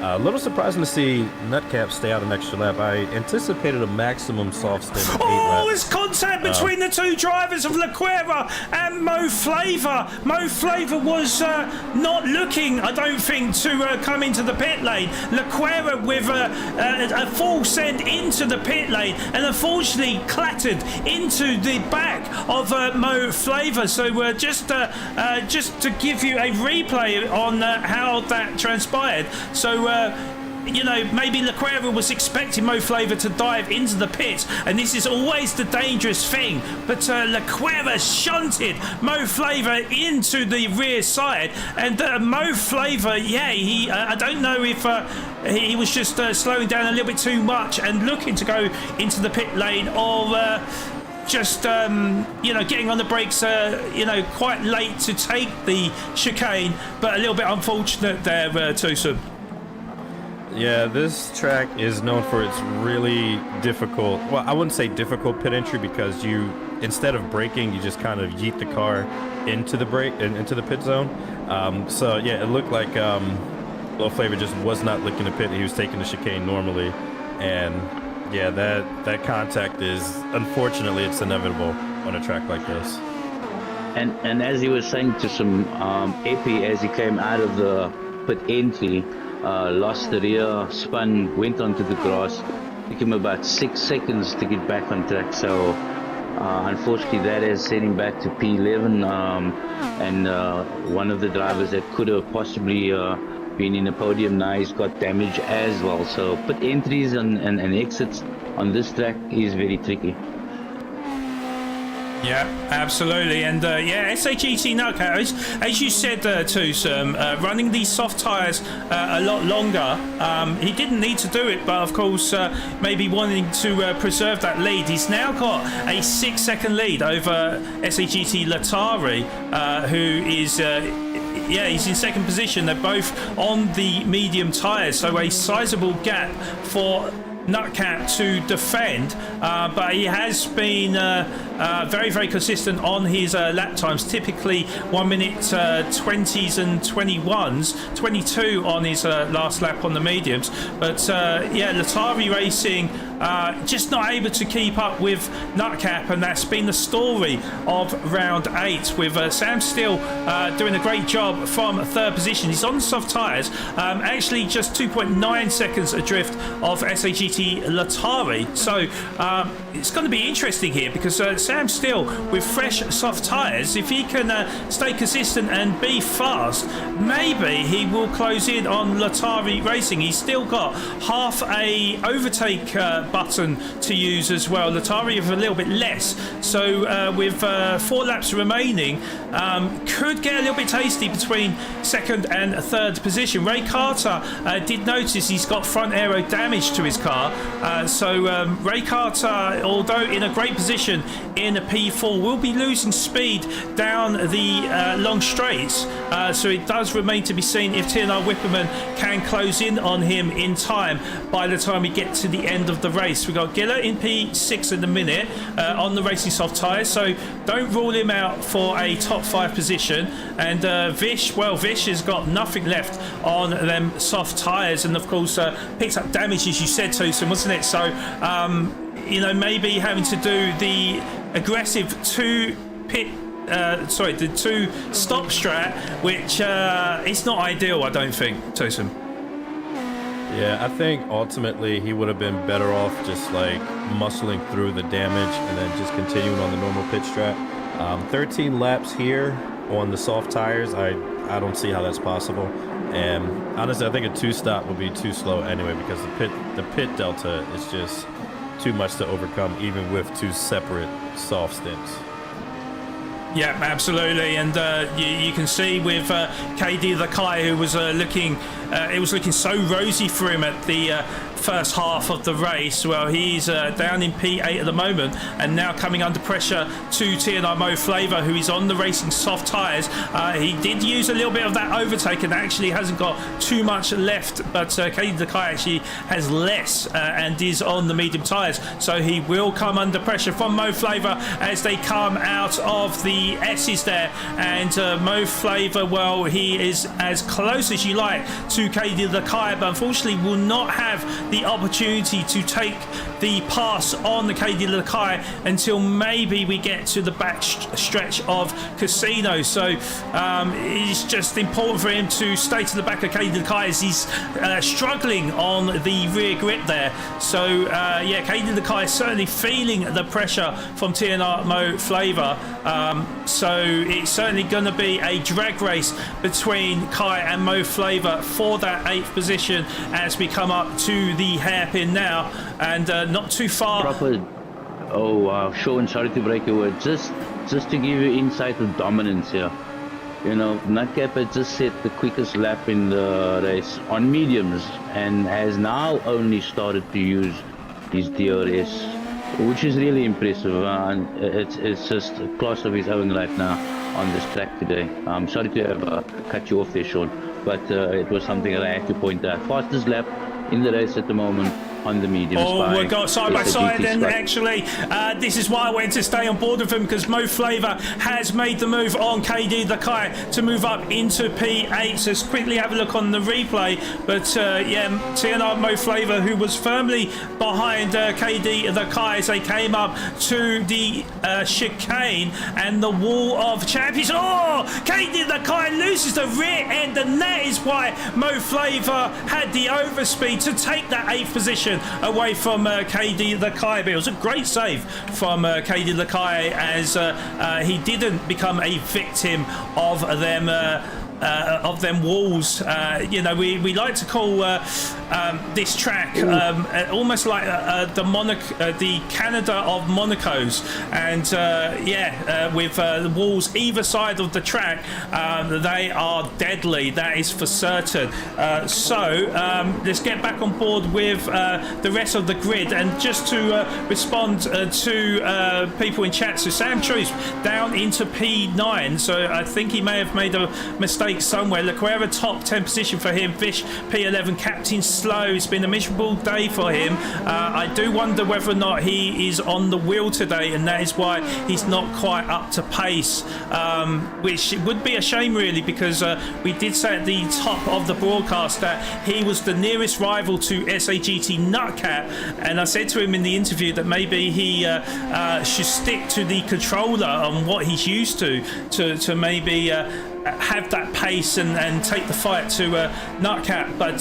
A little surprising to see Nutcap stay out an extra lap. I anticipated a maximum soft stint of 8 laps. It's contact between the two drivers of Lequera and Mo Flava. Mo Flava was not looking, I don't think, to come into the pit lane. Lequera with a full send into the pit lane, and unfortunately clattered into the back of Mo Flava. So just to give you a replay on how that transpired. So you know, maybe Leclerc was expecting Mo Flava to dive into the pit, and this is always the dangerous thing. But Leclerc shunted Mo Flava into the rear side, and Mo Flava, yeah, he I don't know if he was just slowing down a little bit too much and looking to go into the pit lane, or just you know, getting on the brakes you know, quite late to take the chicane, but a little bit unfortunate there, Tusum. Yeah, this track is known for its really difficult, well, I wouldn't say difficult pit entry, because you, instead of braking, you just kind of yeet the car into the into the pit zone. So yeah, it looked like Mo Flava just was not looking to pit. He was taking the chicane normally, and yeah, that contact is, unfortunately, it's inevitable on a track like this. And as he was saying to some Epi as he came out of the pit entry, lost the rear, spun, went onto the grass. Took him about 6 seconds to get back on track. So unfortunately, that has sent him back to P11. And one of the drivers that could have possibly been in the podium now, he's got damage as well. So pit entries and exits on this track is very tricky. Yeah, absolutely. And yeah, SAGT Nutcat, as you said, Tusum, running these soft tyres a lot longer. He didn't need to do it, but of course, maybe wanting to preserve that lead. He's now got a 6-second lead over SAGT Latari, who is yeah, he's in second position. They're both on the medium tyres, so a sizable gap for Nutcat to defend, but he has been very, very consistent on his lap times, typically 1 minute 20s and 21s, 22 on his last lap on the mediums. But yeah, Latari Racing just not able to keep up with Nutcap, and that's been the story of round 8, with Sam Steele doing a great job from third position. He's on soft tyres, actually just 2.9 seconds adrift of SAGT Latari. So it's going to be interesting here, because Sam Steele with fresh soft tyres, if he can stay consistent and be fast, maybe he will close in on Latari Racing. He's still got half a overtake button to use as well. Latari with a little bit less, so with 4 laps remaining, could get a little bit tasty between second and third position. Ray Carter did notice he's got front aero damage to his car, so Ray Carter, although in a great position in a P4, will be losing speed down the long straights, so it does remain to be seen if TNR Whipperman can close in on him in time by the time we get to the end of the race. We've got Giller in P6 in the minute on the racing soft tyres, so don't rule him out for a top 5 position. And Vish, well, Vish has got nothing left on them soft tyres, and of course picked up damage, as you said, Tusum, wasn't it? So you know, maybe having to do the aggressive the 2 stop strat, which it's not ideal, I don't think, Tusum. Yeah, I think ultimately he would have been better off just like muscling through the damage and then just continuing on the normal pit strat. 13 laps here on the soft tires, I don't see how that's possible. And honestly, I think a 2-stop would be too slow anyway, because the pit delta is just too much to overcome, even with 2 separate soft stints. Yeah, absolutely, and you can see with KD the Kai, who was looking, it was looking so rosy for him at the first half of the race. Well, he's down in P8 at the moment, and now coming under pressure to TNR Mo Flava, who is on the racing soft tyres. He did use a little bit of that overtake and actually hasn't got too much left, but KD the Kai actually has less and is on the medium tyres, so he will come under pressure from Mo Flava as they come out of the S's there. And Mo Flava, well, he is as close as you like to KD the Kai, but unfortunately will not have the opportunity to take the pass on the KD the Kai until maybe we get to the back stretch of Casino. So it's just important for him to stay to the back of KD the Kai, as he's struggling on the rear grip there. So yeah, KD the Kai is certainly feeling the pressure from TNR Mo Flava. So it's certainly going to be a drag race between Kai and Mo Flava for for that 8th position as we come up to the hairpin now, and not too far. Proper. Oh wow, Sean, sorry to break your word. Just to give you insight of dominance here. You know, Nutcap had just set the quickest lap in the race on mediums and has now only started to use his DRS, which is really impressive. It's just a class of his own right now on this track today. I'm sorry to have cut you off there, Sean, but it was something that I had to point out. Fastest lap in the race at the moment on the mediums. Oh, we've got side by side, and actually this is why I went to stay on board with him, because Mo Flavour has made the move on KD the Kai to move up into P8. So let's quickly have a look on the replay. But yeah, TNR Mo Flavour, who was firmly behind KD the Kai as they came up to the chicane and the wall of champions. Oh, KD the Kai loses the rear end, and that is why Mo Flavour had the overspeed to take that 8th position away from KD the Kai. But it was a great save from KD the Kai, as he didn't become a victim of them walls. You know, we like to call this track almost like the Canada of Monaco's, and with the walls either side of the track, they are deadly, that is for certain. So let's get back on board with the rest of the grid, and just to respond to people in chat. So Sam Truce down into P9, so I think he may have made a mistake somewhere. Lequera top 10 position for him. Vish P11, Captain Slow. It's been a miserable day for him. I do wonder whether or not he is on the wheel today, and that is why he's not quite up to pace, which would be a shame really, because we did say at the top of the broadcast that he was the nearest rival to SAGT Nutcat, and I said to him in the interview that maybe he should stick to the controller on what he's used to maybe have that pace and take the fight to Nutcat. But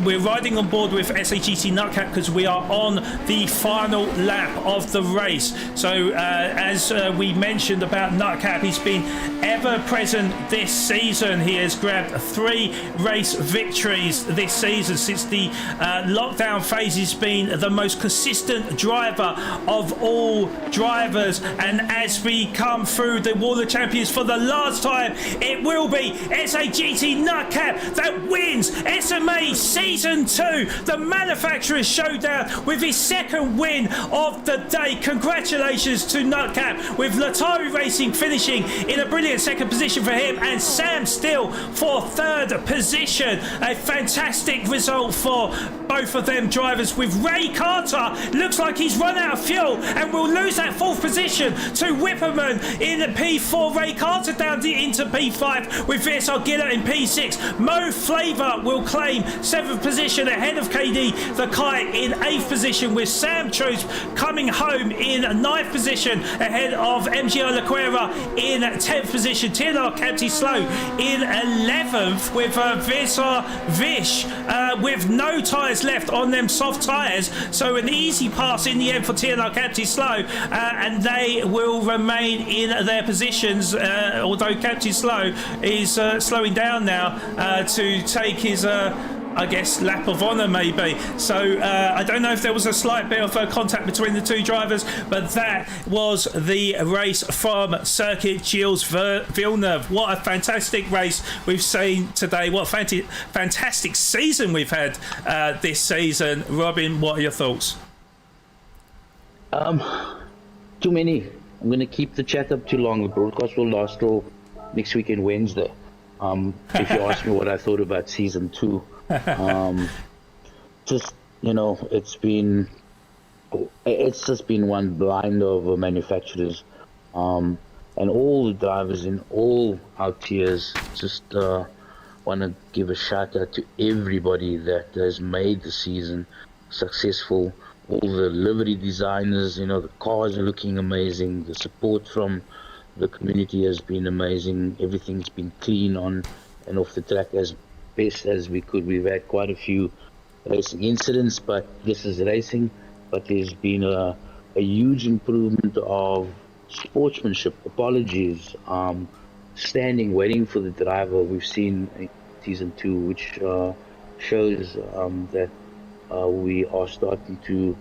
we're riding on board with SAGT Nutcat because we are on the final lap of the race. So as we mentioned about Nutcat, he's been ever present this season. He has grabbed 3 race victories this season. Since the lockdown phase, he's been the most consistent driver of all drivers, and as we come through the Wall of Champions for the last time, it will be SAGT Nutcat that wins SMA Season 2, the Manufacturers Showdown, with his 2nd win of the day. Congratulations to Nutcat, with Latari Racing finishing in a brilliant 2nd position for him, and Sam Steele for 3rd position. A fantastic result for both of them drivers, with Ray Carter looks like he's run out of fuel and will lose that 4th position to Whipperman in P4. Ray Carter down into P5 with VSR Giller in P6. Mo Flavour will claim 7th position ahead of KD the Kai in 8th position, with Sam Truce coming home in 9th position ahead of MGR Lequera in 10th position. TNR Captain Slow in 11th, with VSR Vish with no tyres left on them soft tyres, so an easy pass in the end for TNR Captain Slow, and they will remain in their positions, although Captain Slow is slowing down now to take his I guess lap of honour maybe. So I don't know if there was a slight bit of contact between the two drivers, but that was the race from Circuit Gilles-Villeneuve. What a fantastic race we've seen today. What a fantastic season we've had this season. Robin, what are your thoughts? Too many. I'm going to keep the chat up too long. The broadcast will last till next weekend, Wednesday. If you ask me what I thought about season 2, just, you know, it's just been one blind of manufacturers, and all the drivers in all our tiers. Just want to give a shout out to everybody that has made the season successful. All the livery designers, you know, the cars are looking amazing. The support from the community has been amazing. Everything's been clean on and off the track as best as we could. We've had quite a few racing incidents, but this is racing. But there's been a huge improvement of sportsmanship. Apologies, standing, waiting for the driver. We've seen season 2, which shows that we are starting to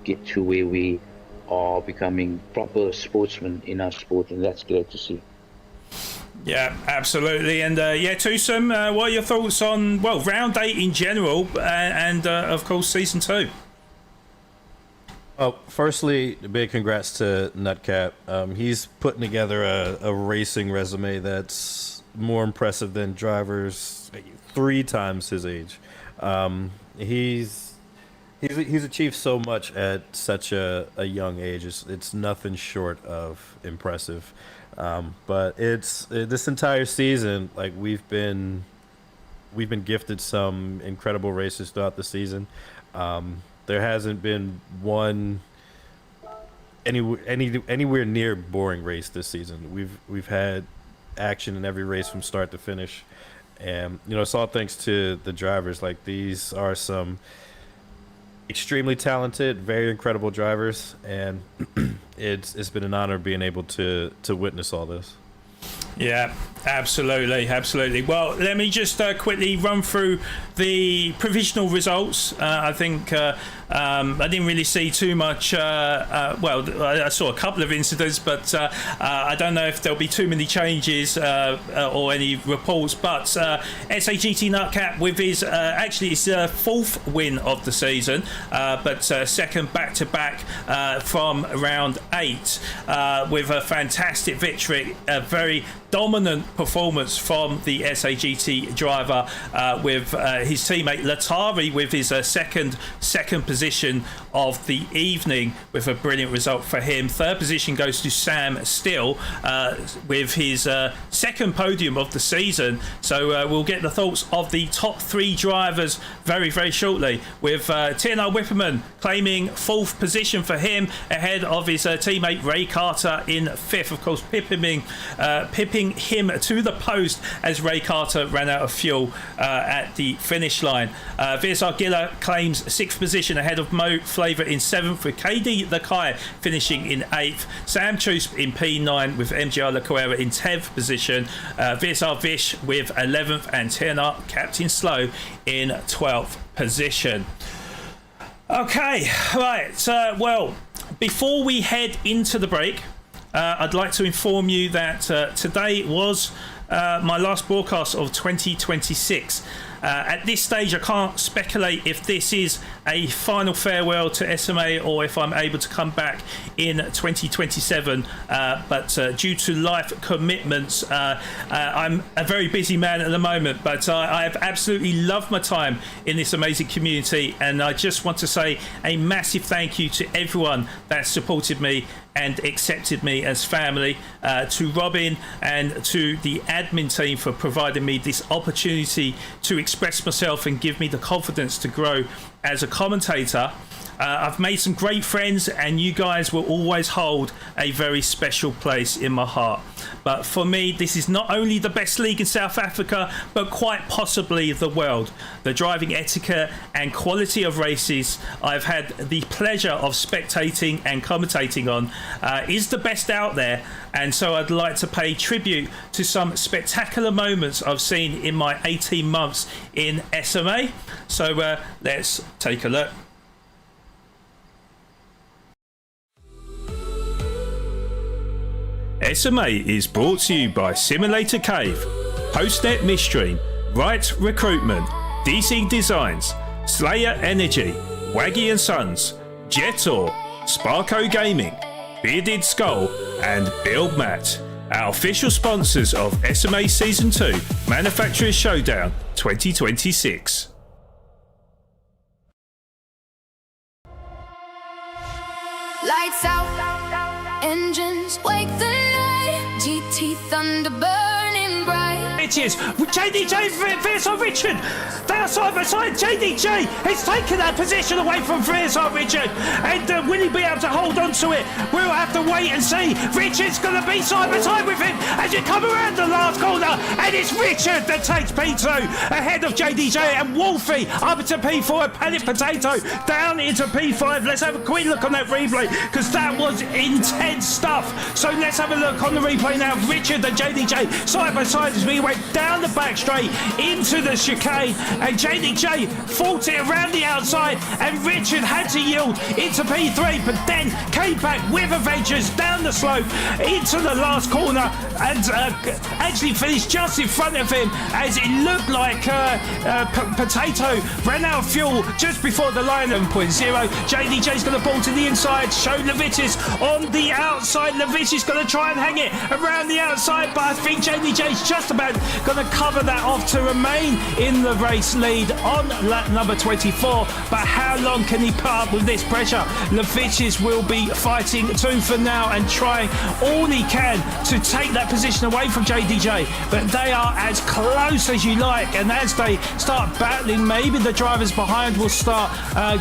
get to where we are becoming proper sportsmen in our sport, and that's great to see. Yeah, absolutely. And yeah, Tusum, what are your thoughts on, well, round 8 in general and of course season 2? Well, firstly, a big congrats to Nutcap. He's putting together a racing resume that's more impressive than drivers 3 times his age. He's achieved so much at such a young age. It's nothing short of impressive. But it's this entire season, like we've been gifted some incredible races throughout the season. There hasn't been one anywhere near boring race this season. We've had action in every race from start to finish, and it's all thanks to the drivers. Like, these are some extremely talented, very incredible drivers, and it's been an honor being able to witness all this. Yeah, absolutely. Well, let me just quickly run through the provisional results. I think I didn't really see too much. Well, I saw a couple of incidents, but I don't know if there'll be too many changes or any reports. But SAGT Nutcap with his actually his 4th win of the season, but second back-to-back from round 8 with a fantastic victory, a very dominant performance from the SAGT driver with his teammate Latari with his second position of the evening with a brilliant result for him. 3rd position goes to Sam Still with his 2nd podium of the season. So we'll get the thoughts of the top 3 drivers very shortly, with TNR Whipperman claiming 4th position for him ahead of his teammate Ray Carter in 5th, of course pipping him to the post as Ray Carter ran out of fuel at the finish line. VSR Giller claims 6th position ahead of Mo Flavor in 7th, with KD the Kai finishing in 8th. Sam Chusp in P9 with MGR Lacuera in 10th position. VSR Vish with 11th, and TNR Captain Slow in 12th position. Okay, right. Well, before we head into the break, I'd like to inform you that today was my last broadcast of 2026. At this stage, I can't speculate if this is a final farewell to SMA or if I'm able to come back in 2027. But due to life commitments, I'm a very busy man at the moment. But I have absolutely loved my time in this amazing community. And I just want to say a massive thank you to everyone that supported me and accepted me as family, to Robin and to the admin team for providing me this opportunity to express myself and give me the confidence to grow as a commentator. I've made some great friends, and you guys will always hold a very special place in my heart. But for me, this is not only the best league in South Africa, but quite possibly the world. The driving etiquette and quality of races I've had the pleasure of spectating and commentating on is the best out there. And so I'd like to pay tribute to some spectacular moments I've seen in my 18 months in SMA. So let's take a look. SMA is brought to you by Simulator Cave, Postnet Mistream, Right Recruitment, DC Designs, Slayer Energy, Waggy & Sons, Jetor, Sparko Gaming, Bearded Skull, and Build Matt. Our official sponsors of SMA Season 2, Manufacturers Showdown 2026. Lights out, engines wake the night, GT thunder burning bright. It is JDJ vs Richard. They now side by side. JDG has taken that position away from VSR Richard. And will he be able to hold on to it? We'll have to wait and see. Richard's going to be side by side with him as you come around the last corner. And it's Richard that takes P2 ahead of JDJ, and Wolfie up into P4, and Panic Potato down into P5. Let's have a quick look on that replay, because that was intense stuff. So let's have a look on the replay now. Richard and JDJ side by side as we went down the back straight into the chicane, and JDJ fought it around the outside, and Richard had to yield into P3, but then came back with a vengeance down the slope into the last corner, and actually finished just in front of him, as it looked like Potato ran out of fuel just before the line. 7.0. JDJ's going to ball to the inside, show Levitis on the outside. Levitis going to try and hang it around the outside, but I think JDJ's just about going to cover that off to remain in the race lead on lap number 24. But how long can he put up with this pressure? Levitis will be fighting tooth and nail and trying all he can to take that position away from JDJ, but they are as close as you like, and as they start battling, maybe the drivers behind will start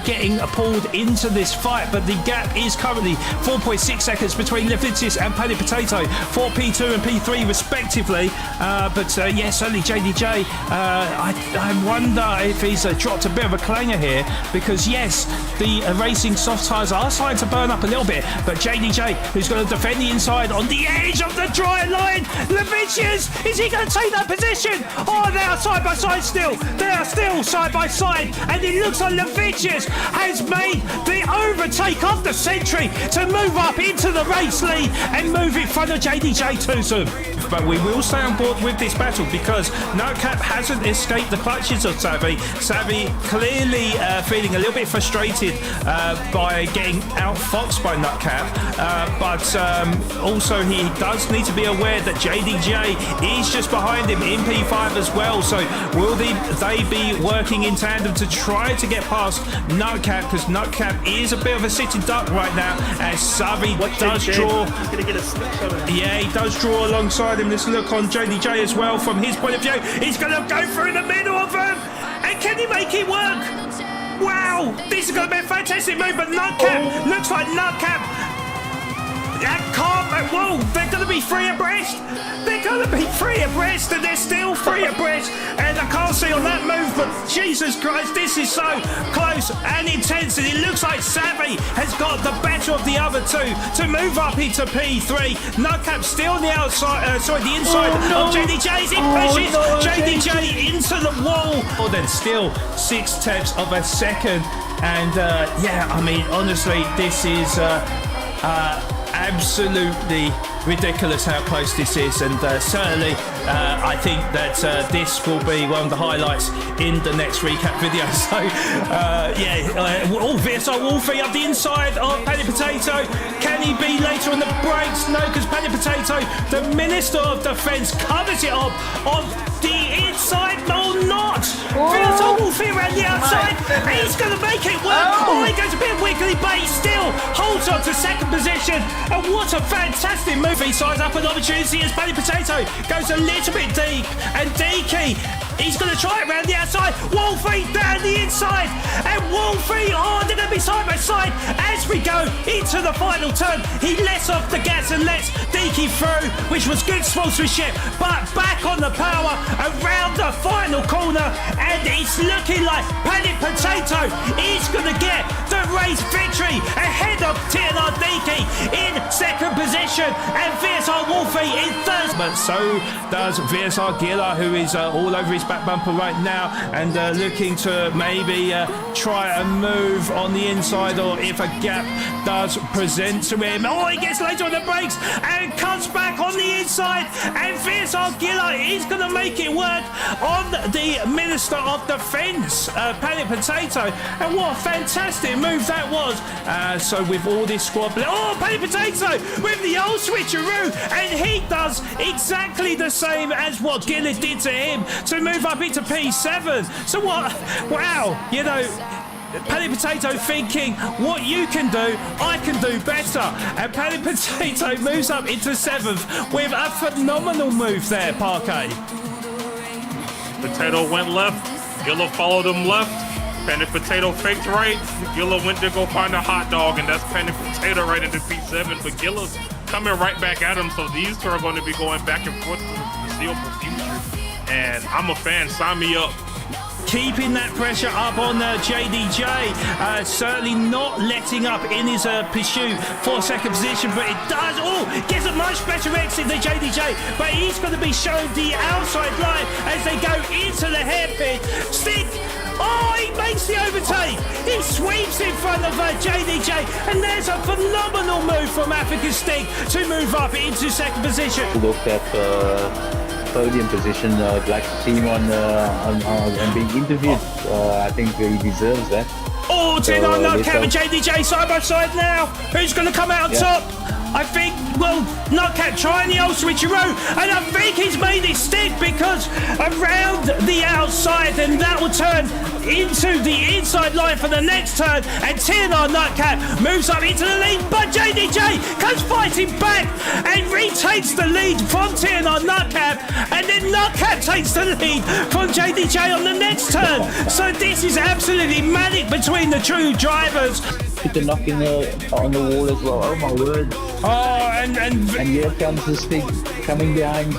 getting pulled into this fight. But the gap is currently 4.6 seconds between Levitis and Paddy Potato for P2 and P3 respectively. Yes, certainly JDJ, I wonder if he's dropped a bit of a clanger here, because yes, the racing soft tyres are starting to burn up a little bit, but JDJ, who's going to defend the inside on the edge of the dry line. Levitis, is he going to take that position? Oh, they are side by side still. They are still side by side, and it looks like Levitis has made the overtake of the century to move up into the race lead and move in front of JDJ Tusm. But we will stay on board with this battle, because Nutcap hasn't escaped the clutches of Savvy. Savvy clearly feeling a little bit frustrated by getting outfoxed by Nutcap, but also he does need to be aware that JDJ is just behind him in P5 as well. So will they be working in tandem to try to get past Nutcap, because Nutcap is a bit of a sitting duck right now, as Savvy does draw. Yeah, he does draw alongside him. Let's look on JDJ as well from his point of view. He's going to go through the middle of them, and can he make it work? Wow, this is going to be a fantastic move, but Nutcap, looks like Nutcap, whoa, they're going to be free abreast. They're going to be free abreast, and they're still free abreast. And I can't see on that move, but Jesus Christ, this is so close and intense. And it looks like Savvy has got the better of the other two to move up into P3. Nutcap still on the outside, the inside of JDJ's. It pushes JDJ into the wall. More than still 6/10 of a second. And yeah, I mean, honestly, this is absolutely ridiculous how close this is, and certainly I think that this will be one of the highlights in the next recap video. So VSR Wolfie up the inside of Paddy Potato. Can he be later on the brakes? No, because Paddy Potato, the Minister of Defence, covers it up on the inside. No, not VSR Wolfie around the outside. He's going to make it work. Oh, he goes a bit wiggly, but he still holds on to second position. And what a fantastic move. He sides up an opportunity as Paddy Potato goes a little bit deep, and Deaky, he's going to try it around the outside. Wolfie down the inside, and Wolfie, they're going to be side by side as we go into the final turn. He lets off the gas and lets Deaky through, which was good sponsorship, but back on the power around the final corner, and it's looking like Paddy Potato is going to get the race victory ahead of TNR Deaky in second position, and VSR Wolfie in third. But so does VSR Gilla, who is all over his back bumper right now, and looking to maybe try a move on the inside, or if a gap does present to him. Oh, he gets later on the brakes and cuts back on the inside, and VSR Gilla is going to make it work on the Minister of Defence, Paddy Potato. And what a fantastic move that was. So with all this squad, Paddy Potato with the old switcheroo, and he does exactly the same as what Gillett did to him to move up into P7. So what? Wow, you know, Paddy Potato thinking, what you can do, I can do better. And Paddy Potato moves up into 7th with a phenomenal move there, Parquet. Potato went left, Gilla followed him left. Panic Potato faked right. Gilla went to go find a hot dog, and that's Panic Potato right into P7. But Gilla's coming right back at him, so these two are going to be going back and forth for the foreseeable future. And I'm a fan. Sign me up. Keeping that pressure up on JDJ, certainly not letting up in his pursuit for second position, but it does, gets a much better exit than JDJ, but he's going to be shown the outside line as they go into the hairpin. Stick, he makes the overtake, he sweeps in front of JDJ, and there's a phenomenal move from African Stick to move up into second position. Look at podium position. I'd like to see him on and being interviewed. I think he deserves that. 10 on Nutcap and JDJ side by side now. Who's going to come out on top? I think, Nutcap trying the old switcheroo, and I think he's made it stick because around the outside, and that will turn into the inside line for the next turn, and TNR Nutcap moves up into the lead, but JDJ comes fighting back and retakes the lead from TNR Nutcap, and then Nutcap takes the lead from JDJ on the next turn. So this is absolutely manic between the two drivers. Put the knock on the wall as well. Oh my word. And here comes the Stick coming behind.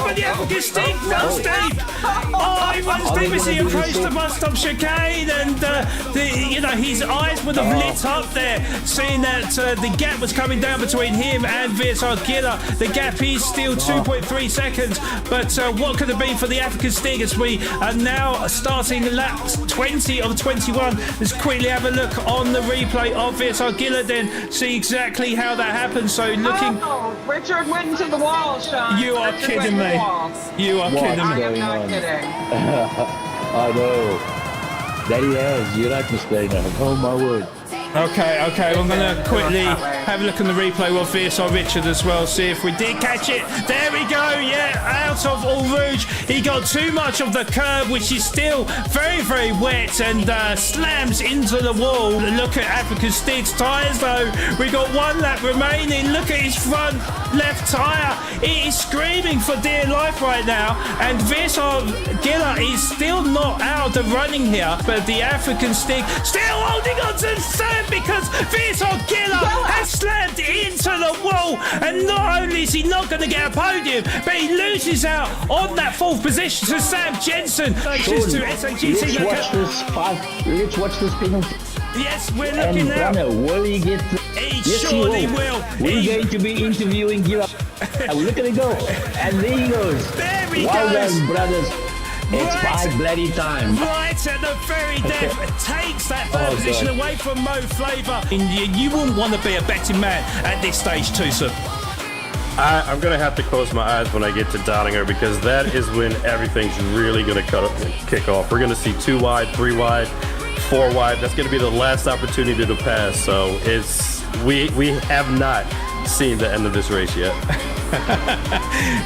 But the African Stick runs deep. He runs deep as he approached the bus stop chicane, and his eyes would have lit up there, seeing that the gap was coming down between him and VSR Gilla. The gap is still 2.3 seconds, but what could it be for the African Stick as we are now starting lap 20 of 21? Let's quickly have a look on the replay of VSR Gilla, then see exactly how that happened. So looking. Richard went into the wall, Sean. You are kidding me. You are kidding me. I am not kidding. I know. That he has. You're not mistaken. Oh my word. Okay, I'm going to quickly have a look on the replay with VSR Richard as well, see if we did catch it. There we go, out of All Rouge. He got too much of the curb, which is still very, very wet, and slams into the wall. Look at African Stick's tyres though. We got one lap remaining. Look at his front left tyre. It is screaming for dear life right now, and VSR Gilla is still not out of the running here, but the African Stick still holding on to third because VSR Gilla has slammed into the wall, and not only is he not going to get a podium, but he loses out on that fourth position to Sam Jensen. Let's watch this penalty. Yes, we're looking now. Will he get? He surely will. We're going to be interviewing Gilla. Look at it go, and there he goes. There he well goes. Done, brothers. It's five bloody time. Right at the very death, takes that third position away from Mo Flavour. You wouldn't want to be a betting man at this stage, Tusum. I'm going to have to close my eyes when I get to Dottinger, because that is when everything's really going to kick off. We're going to see 2 wide, 3 wide, 4 wide. That's going to be the last opportunity to pass. So we have not seen the end of this race yet.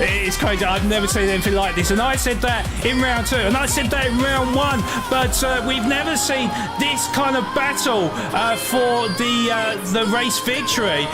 It's crazy. I've never seen anything like this, and I said that in round 2, and I said that in round 1, but we've never seen this kind of battle for the race victory.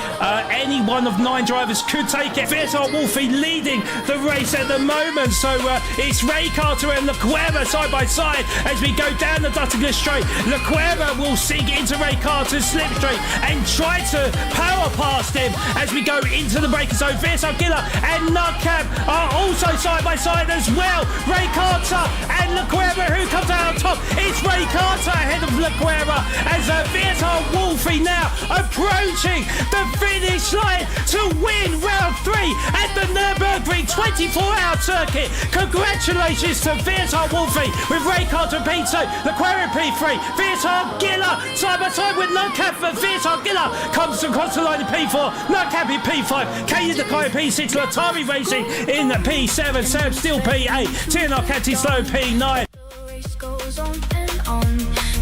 Any one of 9 drivers could take it. VSR Wolfie leading the race at the moment, so it's Ray Carter and Leclerc side by side as we go down the Duttinger straight. Leclerc will sink into Ray Carter's slipstream and try to power past him as we go into the braking zone. VSR Gilla and Nutcap are also side by side as well. Ray Carter and Leclerc, who comes out on top. It's Ray Carter ahead of Leclerc as VSR Wolfie now approaching the finish line to win round 3 at the Nürburgring 24-hour circuit. Congratulations to VSR Wolfie with Ray Carter P2, Leclerc P3, VSR Gilla side by side with Nutcap, but VSR Gilla comes across the line in P4, Nutcap in P5, K in the car in P6, Latari Racing in P7, Sam Steele P8, TNR Canty Slow P9. The race goes on and on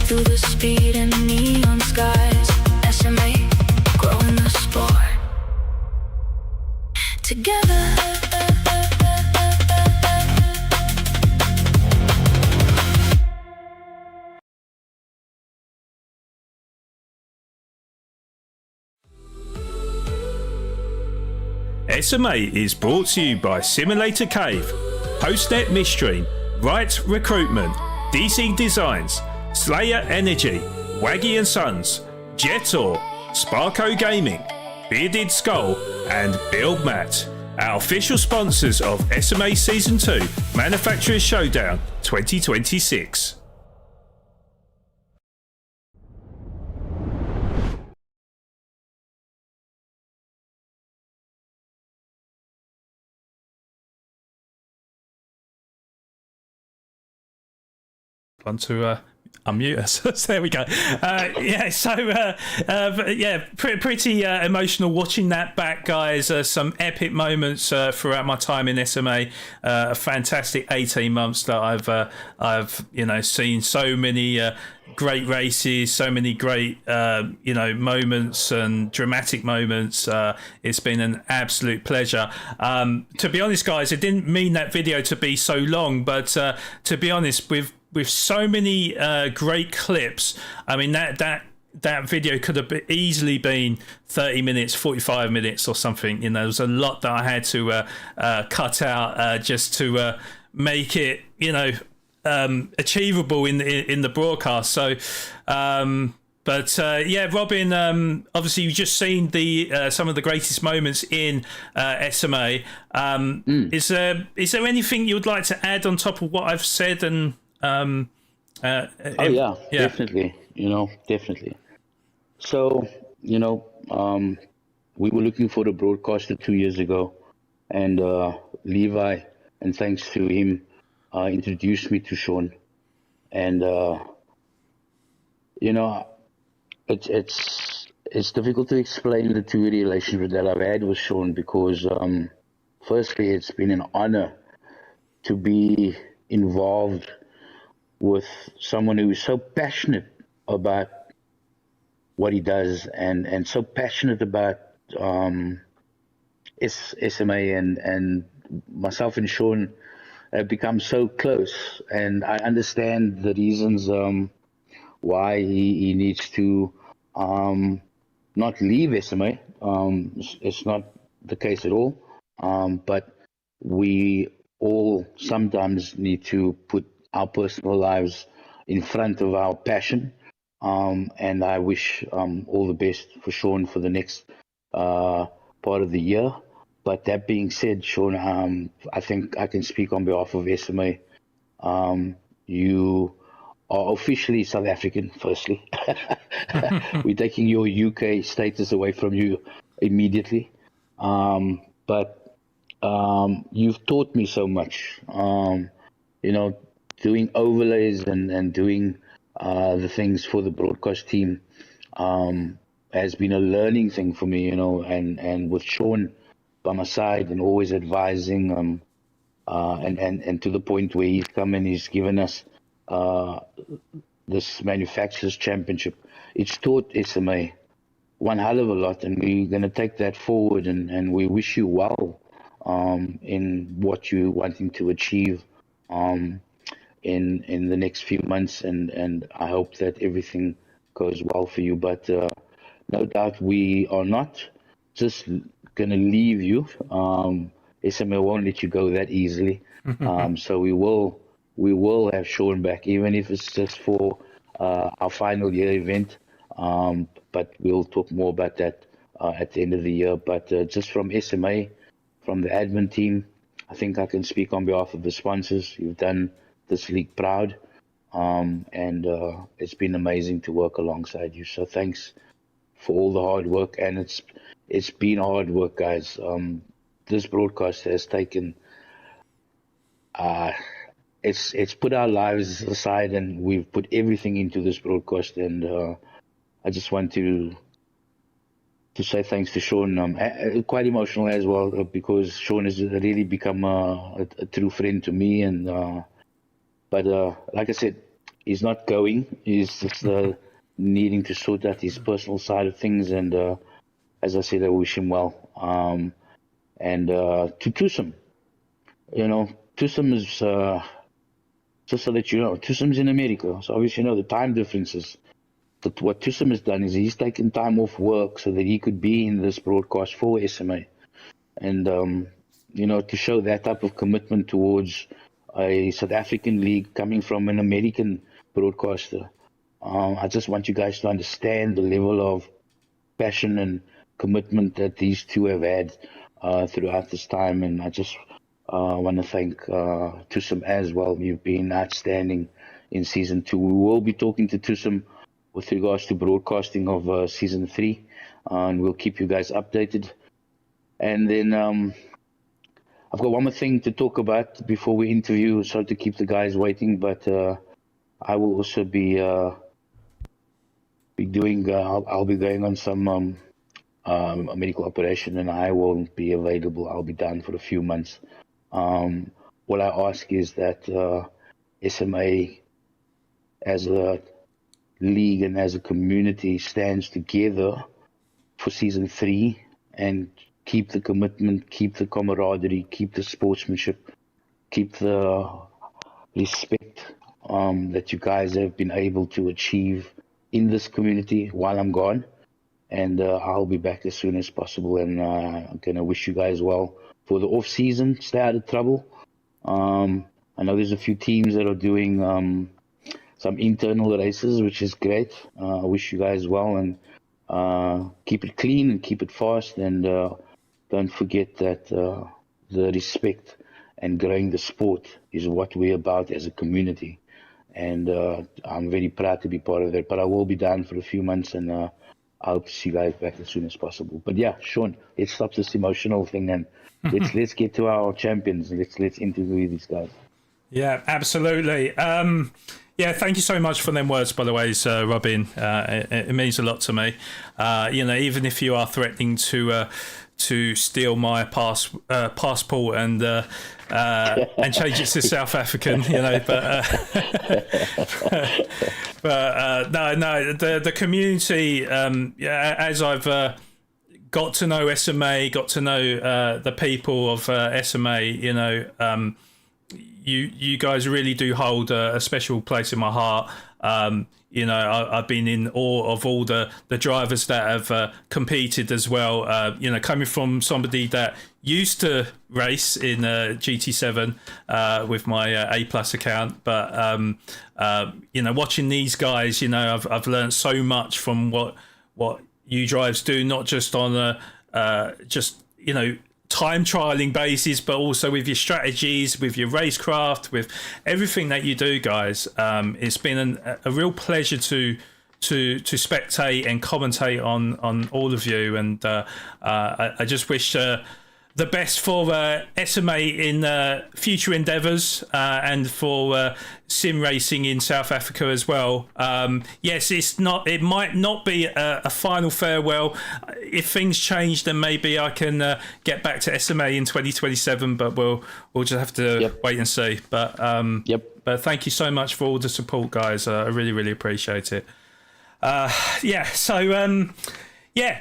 through the speed and neon skies. SMA, growing the sport together. SMA is brought to you by Simulator Cave. Postnet Midstream, Right Recruitment, DC Designs, Slayer Energy, Waggy and Sons, Jetor, Sparko Gaming, Bearded Skull, and Build Matt. Our official sponsors of SMA Season 2, Manufacturers Showdown 2026. On to unmute us. So there we go. Pretty emotional watching that back, guys. Some epic moments throughout my time in SMA. A fantastic 18 months that I've seen so many great races, so many great moments and dramatic moments. It's been an absolute pleasure. To be honest, guys, I didn't mean that video to be so long, but to be honest, with so many great clips, I mean that video could have easily been 30 minutes, 45 minutes or something. There was a lot that I had to cut out just to make it achievable in the broadcast. So Robin, obviously you've just seen the some of the greatest moments in SMA. Is there anything you would like to add on top of what I've said? And definitely. Definitely. So, we were looking for the broadcaster 2 years ago, and Levi, and thanks to him, introduced me to Sean. And it's difficult to explain the two relationship that I've had with Sean, because firstly, it's been an honor to be involved with someone who is so passionate about what he does, and so passionate about SMA, and myself and Sean have become so close, and I understand the reasons why he needs to not leave SMA. It's not the case at all, but we all sometimes need to put our personal lives in front of our passion, and I wish all the best for Sean for the next part of the year. But that being said, Sean, I think I can speak on behalf of SMA. You are officially South African, firstly. We're taking your UK status away from you immediately. But you've taught me so much. Doing overlays and doing the things for the broadcast team has been a learning thing for me, and with Sean by my side and always advising, and to the point where he's come and he's given us this Manufacturers Championship. It's taught SMA one hell of a lot, and we're going to take that forward, and we wish you well in what you're wanting to achieve in the next few months, and I hope that everything goes well for you. But no doubt we are not just going to leave you. SMA won't let you go that easily. So we will have Sean back, even if it's just for our final year event. But we'll talk more about that at the end of the year. But just from SMA, from the admin team, I think I can speak on behalf of the sponsors. You've done this league proud, and it's been amazing to work alongside you. So thanks for all the hard work, and it's been hard work, guys. This broadcast has taken it's put our lives aside, and we've put everything into this broadcast, and I just want to say thanks to Sean. Quite emotional as well, because Sean has really become a true friend to me, and but like I said, he's not going. He's just needing to sort out his personal side of things, and as I said, I wish him well. And to Tusm, Tusm is just so that you know, Tusm's in America, so obviously the time differences. But what Tusm has done is he's taken time off work so that he could be in this broadcast for SMA, and to show that type of commitment towards a South African league coming from an American broadcaster. I just want you guys to understand the level of passion and commitment that these two have had throughout this time, and I just want to thank Tusm as well. You've been outstanding in season 2. We will be talking to Tusm with regards to broadcasting of season 3, and we'll keep you guys updated. And then I've got one more thing to talk about before we interview. Sorry to keep the guys waiting, but I will also be doing. I'll be going on some a medical operation, and I won't be available. I'll be done for a few months. What I ask is that SMA, as a league and as a community, stands together for season 3 and keep the commitment, keep the camaraderie, keep the sportsmanship, keep the respect that you guys have been able to achieve in this community while I'm gone. And I'll be back as soon as possible, and I'm going to wish you guys well for the off season. Stay out of trouble. I know there's a few teams that are doing some internal races, which is great. I wish you guys well, and keep it clean and keep it fast, and don't forget that the respect and growing the sport is what we're about as a community. And I'm very proud to be part of that. But I will be down for a few months, and I hope to see you guys back as soon as possible. But yeah, Sean, let's stop this emotional thing and let's get to our champions. Let's interview these guys. Yeah, absolutely. Yeah, thank you so much for them words, by the way, Robin. It means a lot to me. Even if you are threatening to steal my passport and change it to South African, but no, the community, as I've got to know SMA, got to know the people of SMA, you guys really do hold a special place in my heart. I've been in awe of all the drivers that have competed as well. Coming from somebody that used to race in GT7 with my A+ account, but watching these guys, I've learned so much from what you drives do, not just on a time trialing basis, but also with your strategies, with your racecraft, with everything that you do, guys. It's been a real pleasure to spectate and commentate on all of you, and I just wish the best for SMA in future endeavours and for sim racing in South Africa as well. Yes, it might not be a final farewell. If things change, then maybe I can get back to SMA in 2027, but we'll just have to wait and see. But but thank you so much for all the support, guys. I really, really appreciate it.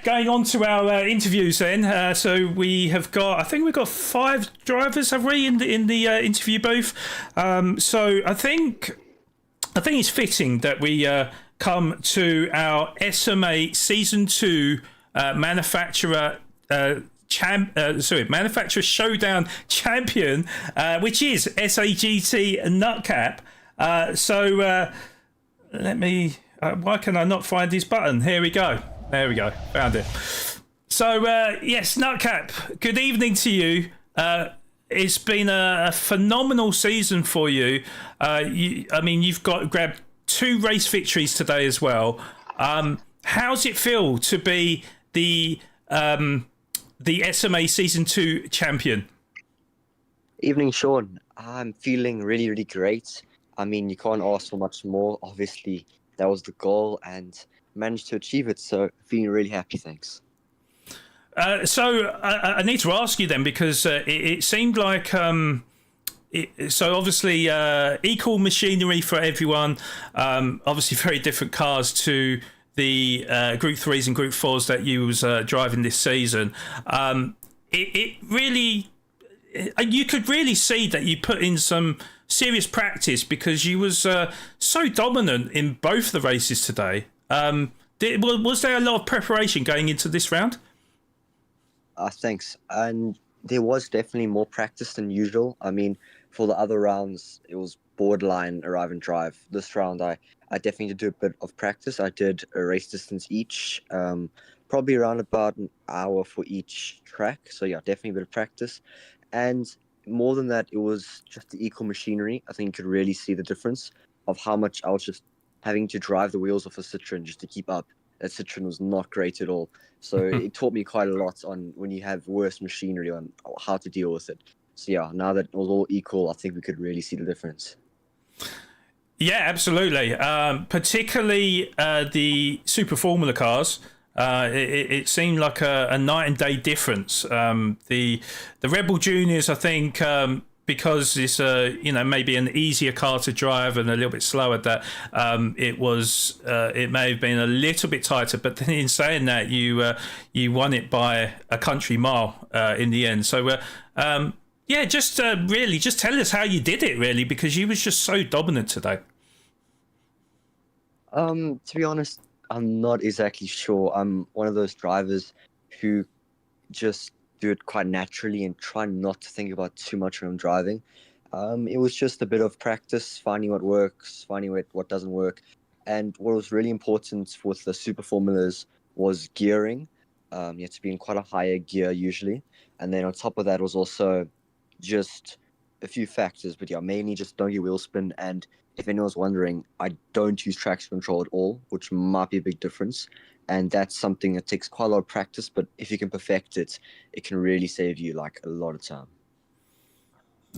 Going on to our interviews then. So we have got, I think we've got 5 drivers, have we, in the interview booth. So I think it's fitting that we come to our SMA Season 2 Manufacturer Manufacturer Showdown champion, which is SAGT Nutcap. Let me. Why can I not find his button? Here we go. There we go. Found it. So, yes, Nutcap, good evening to you. It's been a phenomenal season for you. You've grabbed 2 race victories today as well. How's it feel to be the SMA Season 2 champion? Evening, Sean. I'm feeling really, really great. You can't ask for much more. Obviously, that was the goal, and managed to achieve it, so feeling really happy. Thanks. So I need to ask you then, because it seemed like so obviously equal machinery for everyone, obviously very different cars to the Group 3s and Group 4s that you was driving this season. It really, you could really see that you put in some serious practice, because you was so dominant in both the races today. Was there a lot of preparation going into this round? Thanks. And there was definitely more practice than usual. I mean, for the other rounds, it was borderline arrive and drive. This round, I definitely did do a bit of practice. I did a race distance each, probably around about an hour for each track. So yeah, definitely a bit of practice. And more than that, it was just the equal machinery. I think you could really see the difference of how much I was just having to drive the wheels off a Citroen just to keep up. That Citroen was not great at all. So it taught me quite a lot on when you have worse machinery on how to deal with it. So yeah, now that it was all equal, I think we could really see the difference. Yeah, absolutely. Particularly the Super Formula cars. It seemed like a night and day difference. The Red Bull Juniors, I think, because it's maybe an easier car to drive and a little bit slower, that it may have been a little bit tighter. But then in saying that, you won it by a country mile in the end. So yeah, just really just tell us how you did it, really, because you was just so dominant today. To be honest, I'm not exactly sure. I'm one of those drivers who just do it quite naturally and try not to think about too much when I'm driving. It was just a bit of practice, finding what works, finding what doesn't work. And what was really important with the super formulas was gearing. You had to be in quite a higher gear usually. And then on top of that was also just a few factors, but yeah, mainly just don't get wheel spin. And if anyone's wondering, I don't use traction control at all, which might be a big difference. And that's something that takes quite a lot of practice, but if you can perfect it, it can really save you like a lot of time.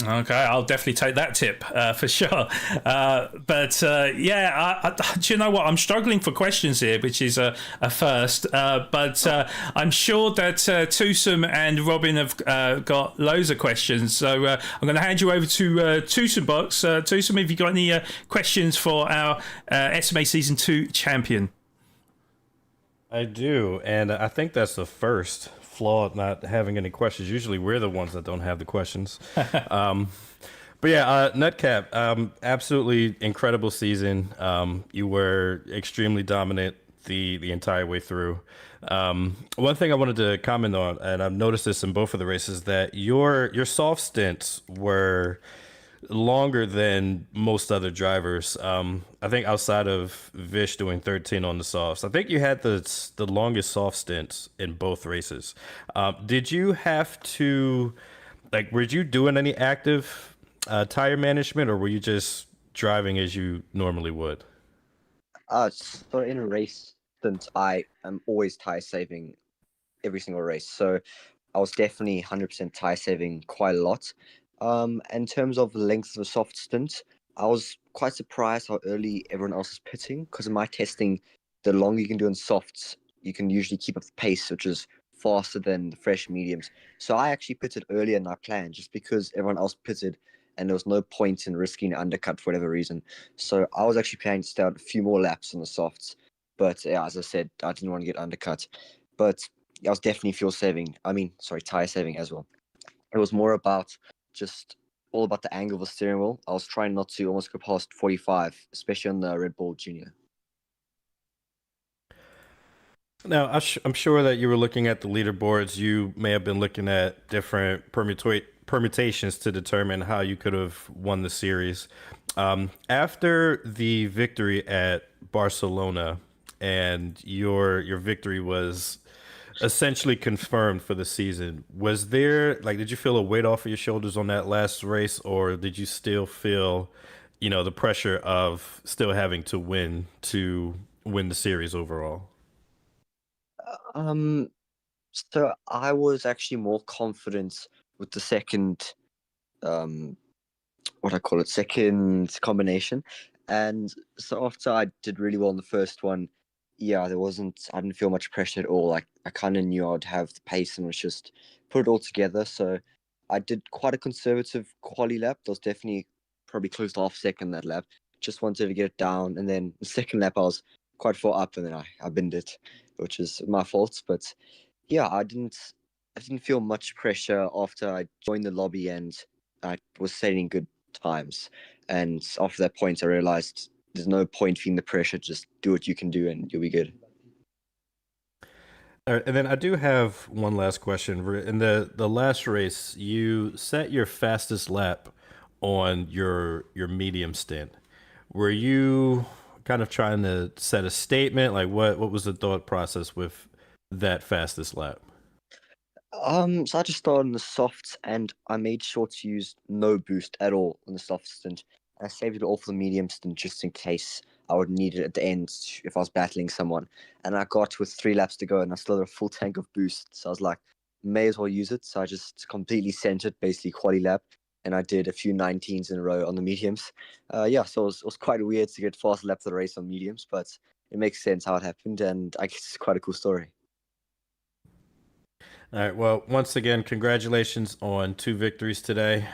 Okay, I'll definitely take that tip for sure. But yeah, do you know what? I'm struggling for questions here, which is a first. But I'm sure that Tusm and Robin have got loads of questions. So I'm going to hand you over to Tusmbox. Tusm, have you got any questions for our SMA Season 2 champion? I do, and I think that's the first. Flawed not having any questions. Usually we're the ones that don't have the questions. But yeah, Nutcap, absolutely incredible season. You were extremely dominant the entire way through. One thing I wanted to comment on, and I've noticed this in both of the races, that your soft stints were longer than most other drivers. I think outside of Vish doing 13 on the softs, I think you had the longest soft stints in both races. Did you have to, were you doing any active tire management, or were you just driving as you normally would? So in a race, since I am always tire saving every single race, so I was definitely 100% tire saving quite a lot. In terms of the length of a soft stint, I was quite surprised how early everyone else is pitting, because in my testing, the longer you can do in softs, you can usually keep up the pace, which is faster than the fresh mediums. So I actually pitted earlier than I planned, just because everyone else pitted and there was no point in risking an undercut for whatever reason. So I was actually planning to stay out a few more laps on the softs. But yeah, as I said, I didn't want to get undercut. But I was definitely tire saving as well. It was more about just all about the angle of the steering wheel. I was trying not to almost go past 45, especially on the Red Bull Junior. Now, I'm sure that you were looking at the leaderboards. You may have been looking at different permutations to determine how you could have won the series. After the victory at Barcelona, and your victory was essentially confirmed for the season, was there, did you feel a weight off of your shoulders on that last race, or did you still feel, the pressure of still having to win the series overall? So I was actually more confident with the second, second combination. And so after I did really well in the first one, yeah, I didn't feel much pressure at all. I kind of knew I'd have the pace and was just put it all together. So I did quite a conservative quali lap. There was definitely probably close to half second that lap. Just wanted to get it down. And then the second lap, I was quite far up, and then I binned it, which is my fault. But yeah, I didn't feel much pressure after I joined the lobby and I was setting good times. And after that point, I realized there's no point feeling the pressure. Just do what you can do and you'll be good. All right, and then I do have one last question. In the last race, you set your fastest lap on your medium stint. Were you kind of trying to set a statement? Like, what was the thought process with that fastest lap? So I just started on the softs, and I made sure to use no boost at all on the soft stint. I saved it all for the medium stint just in case I would need it at the end if I was battling someone. And I got with 3 laps to go, and I still had a full tank of boost. So I was like, may as well use it. So I just completely sent it, basically quali lap, and I did a few 19s in a row on the mediums. So it was quite weird to get fast lap of the race on mediums, but it makes sense how it happened, and I guess it's quite a cool story. All right. Well, once again, congratulations on 2 victories today.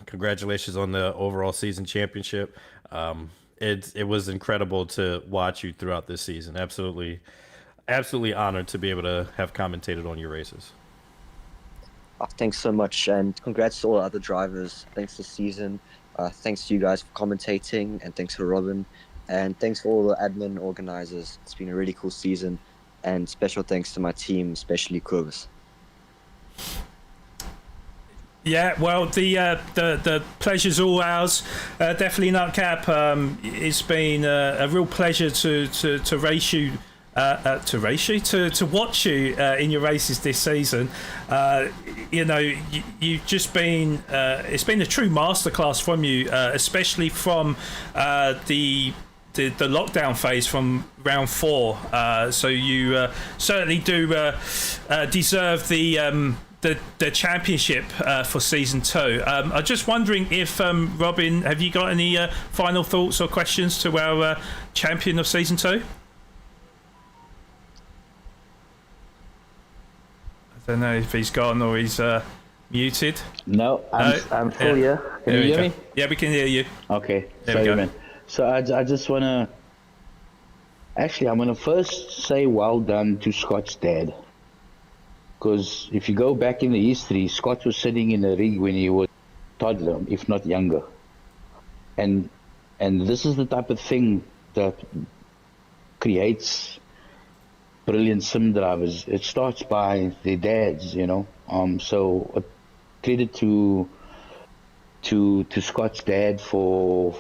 Congratulations on the overall season championship. It was incredible to watch you throughout this season. Absolutely honored to be able to have commentated on your races. Thanks so much, and congrats to all the other drivers. Thanks this season. Thanks to you guys for commentating, and thanks to Robin, and thanks for all the admin organizers. It's been a really cool season, and special thanks to my team, especially Corvus. Yeah, well, the pleasure's all ours. Definitely, Nutcap. It's been a real pleasure to race you. To watch you in your races this season. You've just been it's been a true masterclass from you, especially from the lockdown phase from round 4. So you certainly do deserve the championship for season 2. I'm just wondering if Robin, have you got any final thoughts or questions to our champion of season 2? I don't know if he's gone or he's muted. No, I'm full here. Can you hear me? Yeah, we can hear you. Okay, There we sorry, go. man. So I just want to... Actually, I'm going to first say well done to Scott's dad. Because if you go back in the history, Scott was sitting in a rig when he was a toddler, if not younger. And this is the type of thing that creates brilliant sim drivers. It starts by their dads, So credit to Scott's dad for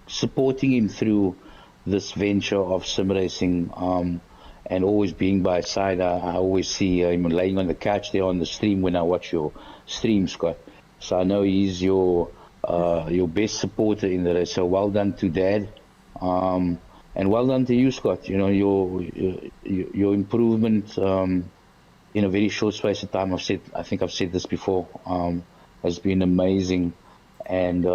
supporting him through this venture of sim racing, and always being by his side. I always see him laying on the couch there on the stream when I watch your stream, Scott. So I know he's your best supporter in the race. So well done to Dad, and well done to you, Scott. Your improvement in a very short space of time. I think I've said this before. Has been amazing, and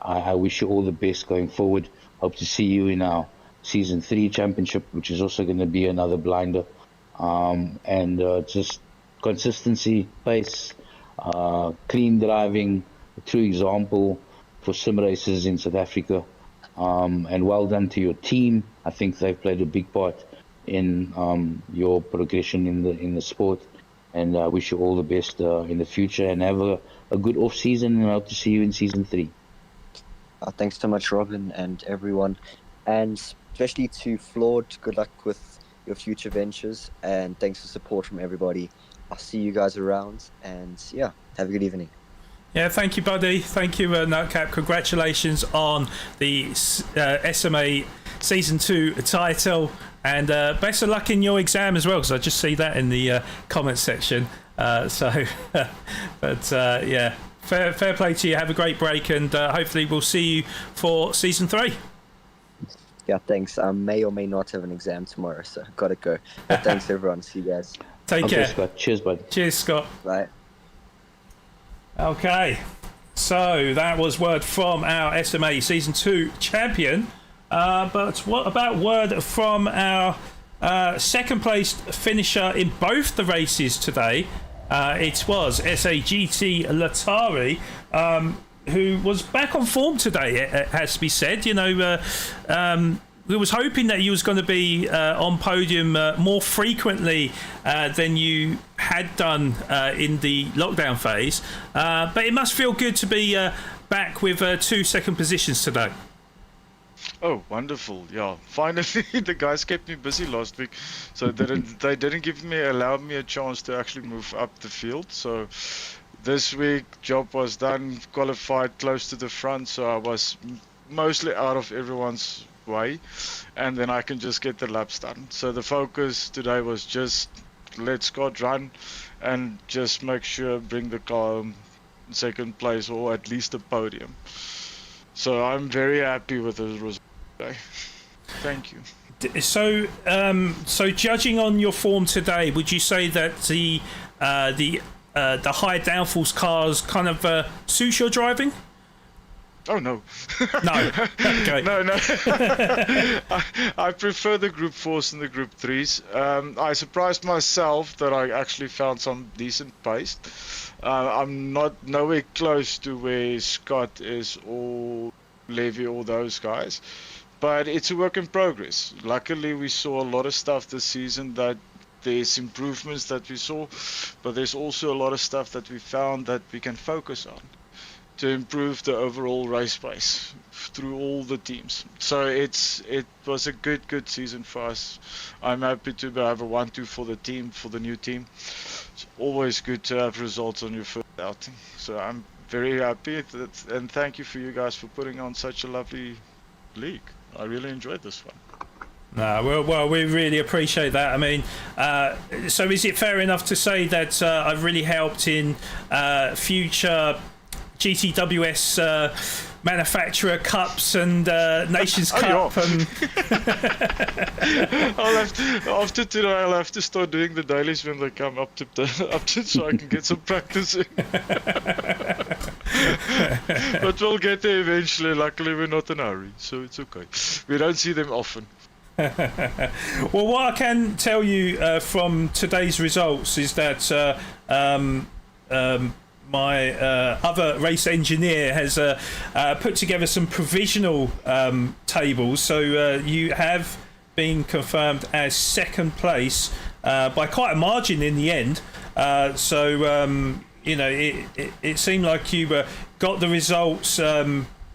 I wish you all the best going forward. Hope to see you in our Season 3 championship, which is also going to be another blinder. And just consistency, pace, clean driving, a true example for sim racers in South Africa. And well done to your team. I think they've played a big part in your progression in the sport. And I wish you all the best in the future, and have a good off season, and I hope to see you in Season 3. Thanks so much, Robin, and everyone. And especially to Flawed, good luck with your future ventures, and thanks for support from everybody. I'll see you guys around, and yeah, have a good evening. Yeah, thank you, buddy. Thank you, Nutcap. Congratulations on the SMA Season 2 title, and best of luck in your exam as well, because I just see that in the comments section. Yeah, fair play to you. Have a great break, and hopefully we'll see you for Season 3. Yeah, thanks. I may or may not have an exam tomorrow, so gotta go. But thanks, everyone. See you guys. Take care. Scott. Cheers, bud. Cheers, Scott. Bye. Okay, so that was word from our SMA Season 2 champion. But what about word from our second place finisher in both the races today? It was SAGT Latari, who was back on form today, it has to be said. We was hoping that he was going to be on podium more frequently than you had done in the lockdown phase. But it must feel good to be back with 2 second positions today. Oh, wonderful! Yeah, finally the guys kept me busy last week, so they didn't allow me a chance to actually move up the field. So this week job was done, qualified close to the front, so I was mostly out of everyone's way, and then I can just get the laps done. So the focus today was just let Scott run and just make sure bring the car home second place or at least a podium. So I'm very happy with the result today. Thank you. So, so judging on your form today, would you say that the high downforce cars kind of suits your driving? Oh no. No. Okay. No. I prefer the Group 4s and the Group 3s. I surprised myself that I actually found some decent pace. I'm not nowhere close to where Scott is or Levy or those guys, but it's a work in progress. Luckily, we saw a lot of stuff this season that there's improvements that we saw, but there's also a lot of stuff that we found that we can focus on to improve the overall race pace through all the teams. So it was a good season for us. I'm happy to have a 1-2 for the team, for the new team. It's always good to have results on your first outing. So I'm very happy, and thank you for you guys for putting on such a lovely league. I really enjoyed this one. No, well, we really appreciate that. I mean, so is it fair enough to say that I've really helped in future GTWS Manufacturer Cups and Nations Cup? And after today, I'll have to start doing the dailies when they come up to so I can get some practice in. But we'll get there eventually. Luckily, we're not in a hurry, so it's okay. We don't see them often. Well, what I can tell you from today's results is that my other race engineer has put together some provisional tables. So you have been confirmed as second place by quite a margin in the end. You know, it seemed like you got the results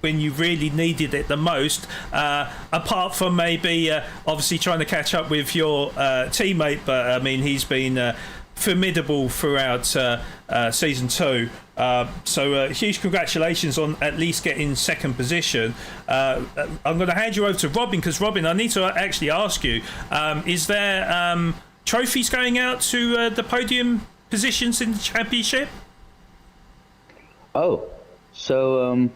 when you really needed it the most, apart from maybe obviously trying to catch up with your teammate, but I mean he's been formidable throughout season 2, so huge congratulations on at least getting second position. I'm going to hand you over to Robin, because Robin, I need to actually ask you, is there trophies going out to the podium positions in the championship? Oh, so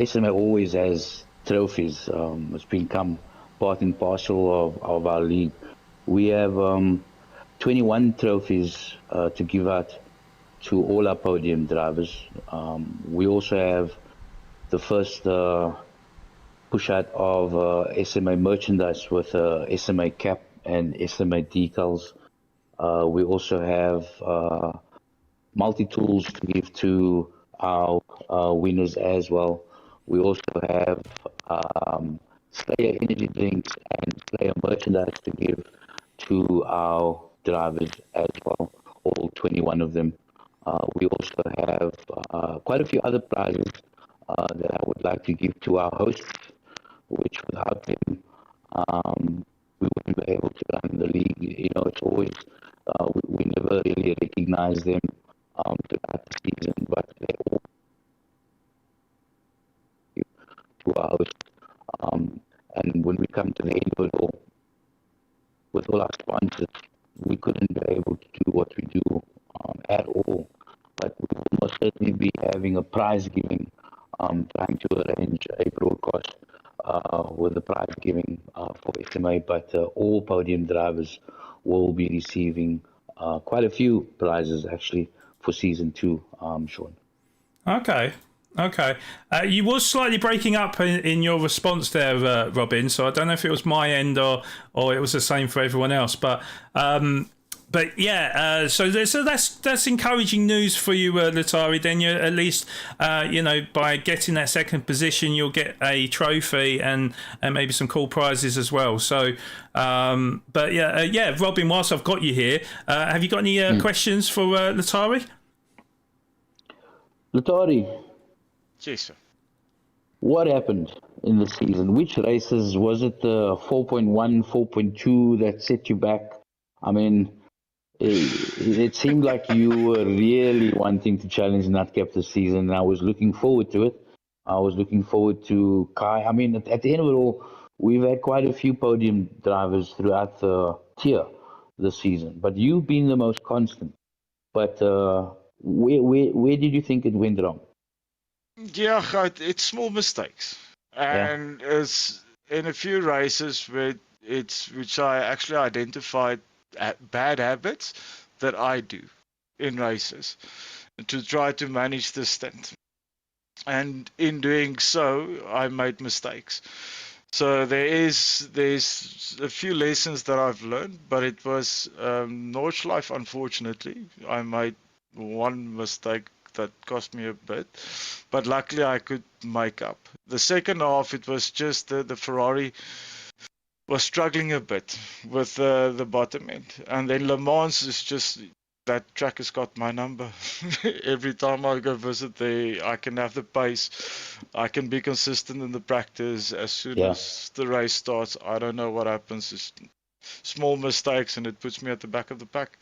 SMA always has trophies. It's become part and parcel of our league. We have 21 trophies to give out to all our podium drivers. We also have the first push out of SMA merchandise with SMA cap and SMA decals. We also have multi-tools to give to our winners as well. We also have Slayer energy drinks and Slayer merchandise to give to our drivers as well, all 21 of them. We also have quite a few other prizes that I would like to give to our hosts, which without them, we wouldn't be able to run the league. You know, it's always, we never really recognize them throughout the season, but they all to our hosts. And when we come to the end of it all, with all our sponsors, we couldn't be able to do what we do at all. But we will most certainly be having a prize giving, trying to arrange a broadcast with the prize giving for SMA. But all podium drivers will be receiving quite a few prizes actually for season 2, Sean. Okay. You was slightly breaking up in your response there, Robin. So I don't know if it was my end or it was the same for everyone else. But yeah, so that's encouraging news for you, Latari. Then you at least you know, by getting that second position, you'll get a trophy and maybe some cool prizes as well. So, but yeah, Robin. Whilst I've got you here, have you got any questions for Latari? Latari. Yes, sir. what happened in the season? Which races was it? The 4.1, 4.2 that set you back? I mean, it seemed like you were really wanting to challenge Nutcap this season, and I was looking forward to it. I was looking forward to Kai. I mean, at the end of it all, we've had quite a few podium drivers throughout the tier this season, but you've been the most constant. But where did you think it went wrong? Yeah, it's small mistakes, and it's in a few races which I actually identified bad habits that I do in races to try to manage the stint. And in doing so, I made mistakes. So there's a few lessons that I've learned, but it was Nordschleife, unfortunately. I made one mistake that cost me a bit, but luckily I could make up. The second half, it was just the Ferrari was struggling a bit with the bottom end. And then Le Mans is just, that track has got my number. Every time I go visit there, I can have the pace. I can be consistent in the practice. As soon as the race starts, I don't know what happens. It's small mistakes and it puts me at the back of the pack.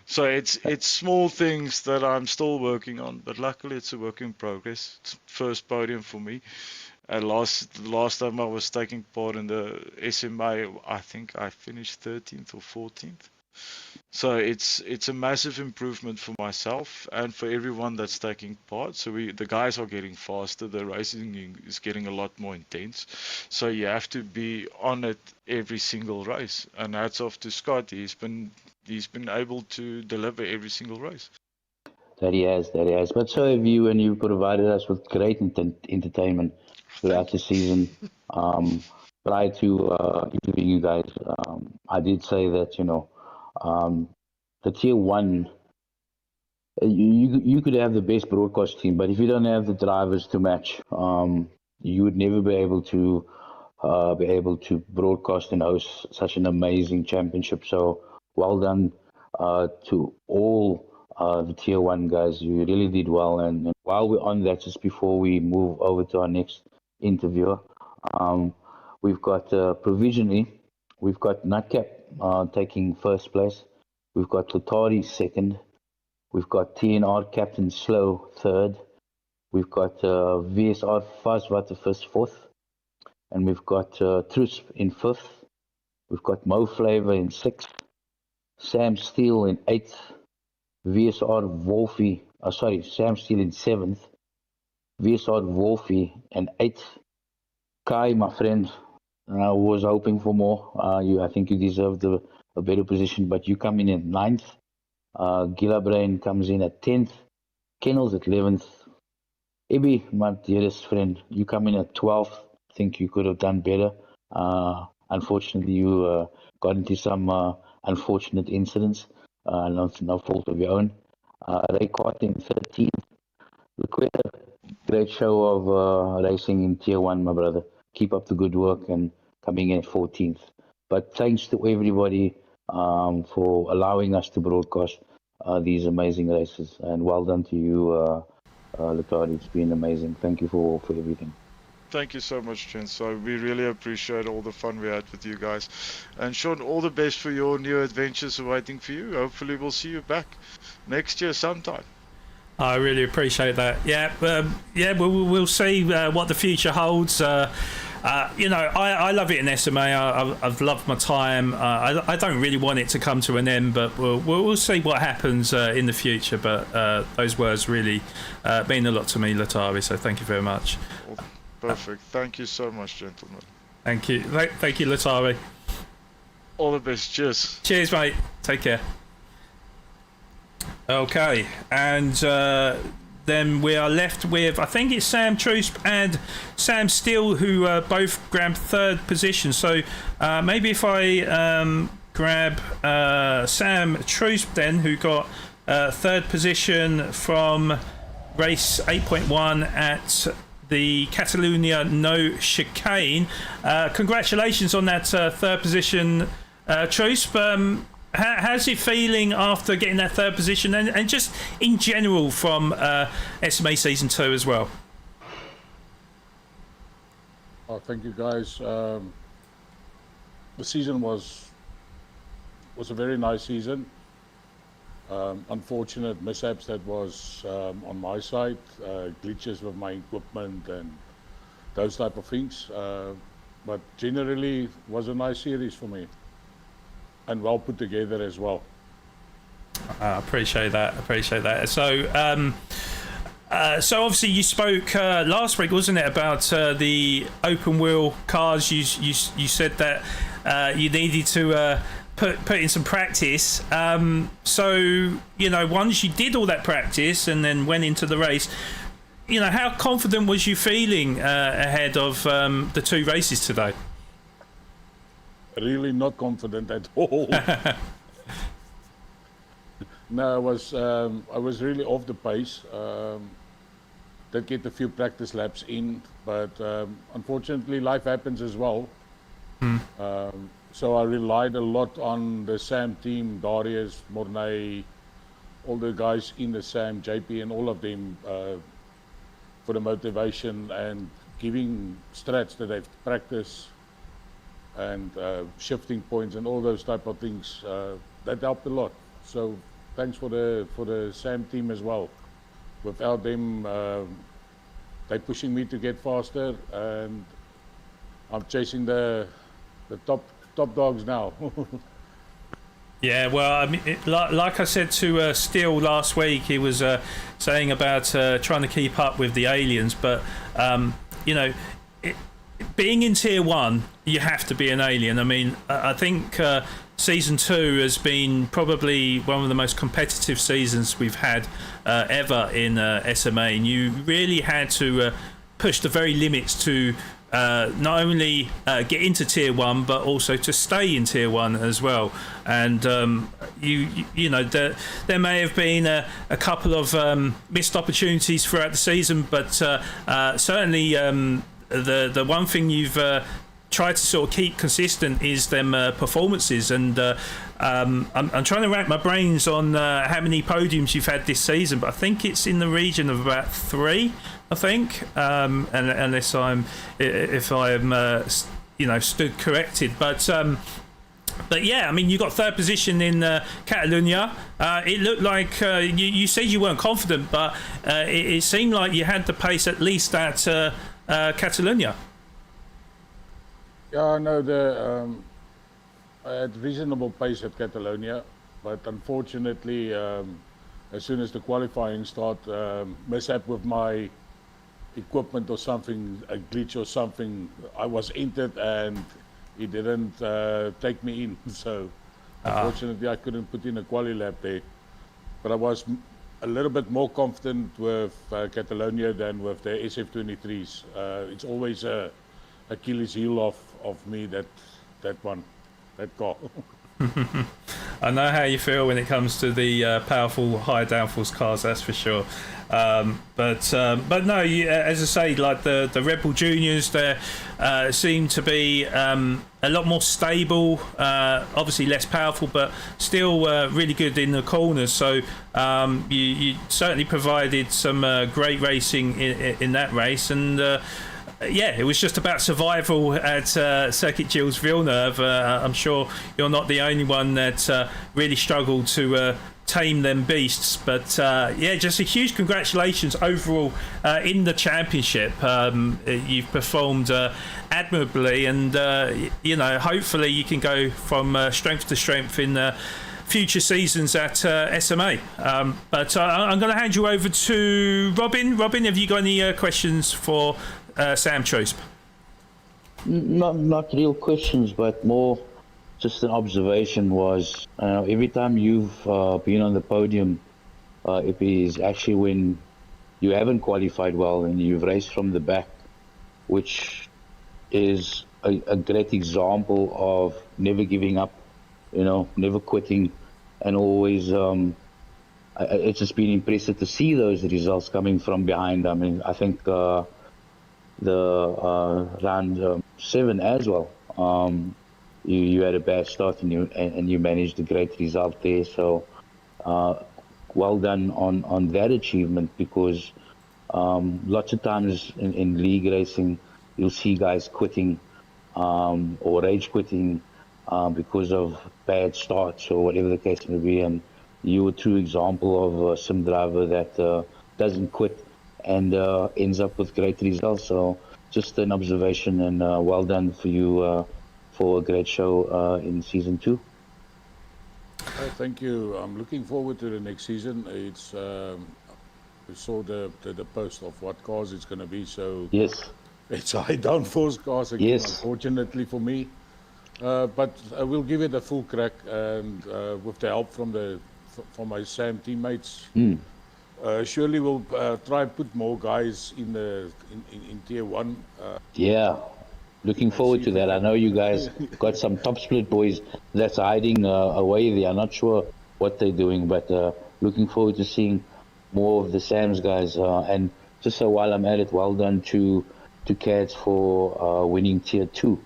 So it's small things that I'm still working on, but luckily it's a work in progress. It's first podium for me. Last time I was taking part in the SMA, I think I finished 13th or 14th. So it's a massive improvement for myself and for everyone that's taking part. So the guys are getting faster. The racing is getting a lot more intense. So you have to be on it every single race. And hats off to Scott. He's been able to deliver every single race. That he has. But so have you, and you've provided us with great entertainment throughout the season. Prior to interviewing you guys, I did say that, the tier one, you could have the best broadcast team, but if you don't have the drivers to match, you would never be able to broadcast and host such an amazing championship. So well done to all the tier one guys. You really did well. And while we're on that, just before we move over to our next interviewer, we've got provisionally, we've got Nutcap taking first place. We've got Lutari second. We've got TNR Captain Slow third. We've got VSR Fazwater fourth. And we've got Trusp in fifth. We've got Mo Flavor in sixth. Sam Steele in eighth. Sam Steele in seventh. VSR Wolfie in eighth. Kai, my friend, I was hoping for more. I think you deserved a better position, but you come in at ninth. Gillabrain comes in at 10th. Kennels at 11th. Ibi, my dearest friend, you come in at 12th. I think you could have done better. Unfortunately, you got into some unfortunate incidents. No fault of your own. Ray Carter in 13th. Lequeta, great show of racing in Tier 1, my brother. Keep up the good work and coming in at 14th. But thanks to everybody for allowing us to broadcast these amazing races. And well done to you, Lutari. It's been amazing. Thank you for everything. Thank you so much, Jen. So we really appreciate all the fun we had with you guys. And Sean, all the best for your new adventures awaiting for you. Hopefully we'll see you back next year sometime. I really appreciate that. We'll see what the future holds. I love it in SMA. I've loved my time. I don't really want it to come to an end, but we'll see what happens in the future. But those words really mean a lot to me, Lutari. So thank you very much. Perfect. Thank you so much, gentlemen. Thank you. Thank you, Lutari. All the best. Cheers. Cheers, mate. Take care. Okay, and then we are left with, I think it's Sam Trusp and Sam Steele, who both grabbed third position. So maybe if I grab Sam Trusp then, who got third position from race 8.1 at the Catalunya No Chicane. Congratulations on that third position, Trusp. How's it feeling after getting that third position and just in general from SMA Season 2 as well? Oh, thank you, guys. The season was a very nice season. Unfortunate mishaps that was on my side, glitches with my equipment and those type of things. But generally, was a nice series for me, and well put together as well. I appreciate that. Appreciate that. So, so obviously you spoke last week, wasn't it, about the open wheel cars? You said that you needed to put in some practice. So you know, once you did all that practice and then went into the race, you know, how confident was you feeling ahead of the two races today? Really not confident at all. No, I was really off the pace. Did get a few practice laps in, but unfortunately life happens as well. So I relied a lot on the SAM team, Darius, Mornay, all the guys in the SAM, JP and all of them for the motivation and giving strats that they've practiced and shifting points and all those type of things. That helped a lot. So thanks for the SAM team as well. Without them, they're pushing me to get faster, and I'm chasing the top dogs now. Yeah, well, I mean, like I said to Steele last week, he was saying about trying to keep up with the aliens, but you know, being in Tier 1, you have to be an alien. I mean, I think Season 2 has been probably one of the most competitive seasons we've had ever in SMA, and you really had to push the very limits to not only get into Tier 1 but also to stay in Tier 1 as well. And you know, there may have been a couple of missed opportunities throughout the season, but certainly the one thing you've tried to sort of keep consistent is them performances. And I'm trying to rack my brains on how many podiums you've had this season, but I think it's in the region of about 3, I think, and unless if I'm you know, stood corrected, but yeah, I mean, you got 3rd position in Catalunya. It looked like you said you weren't confident, but it seemed like you had the pace at least at Catalunya. Yeah, no, I had reasonable pace at Catalonia, but unfortunately, as soon as the qualifying start, mishap with my equipment or something, a glitch or something, I was entered and he didn't take me in. So unfortunately, I couldn't put in a quali lap there. But I was a little bit more confident with Catalonia than with the SF23s. It's always a Achilles heel of me, that car. I know how you feel when it comes to the powerful high downforce cars, that's for sure. But no, as I say, like the Red Bull Juniors, they seem to be a lot more stable, obviously less powerful, but still really good in the corners. So you certainly provided some great racing in that race, and yeah, it was just about survival at Circuit Gilles-Villeneuve. I'm sure you're not the only one that really struggled to tame them beasts, but yeah, just a huge congratulations overall in the championship. You've performed admirably, and you know, hopefully you can go from strength to strength in future seasons at SMA. But I'm going to hand you over to Robin. Robin, have you got any questions for Sam Trusp? Not real questions, but more just an observation. Was every time you've been on the podium, it is actually when you haven't qualified well and you've raced from the back, which is a great example of never giving up, you know, never quitting, and always it's just been impressive to see those results coming from behind. I mean, I think the round 7 as well, you had a bad start and you managed a great result there. So well done on that achievement, because lots of times in league racing you'll see guys quitting or rage quitting because of bad starts or whatever the case may be. And you're a true example of a sim driver that doesn't quit and ends up with great results. So just an observation, and well done for you for a great show in season 2. Thank you. I'm looking forward to the next season. It's we saw the post of what cars it's going to be. So yes, it's high downforce cars again, yes, unfortunately for me. But we'll give it a full crack, and with the help from my SAM teammates, surely we'll try and put more guys in tier 1. Yeah, looking forward to that. I know you guys got some top split boys that's hiding away there. I'm not sure what they're doing, but looking forward to seeing more of the Sam's guys. And just so while I'm at it, well done to Cats for winning tier 2.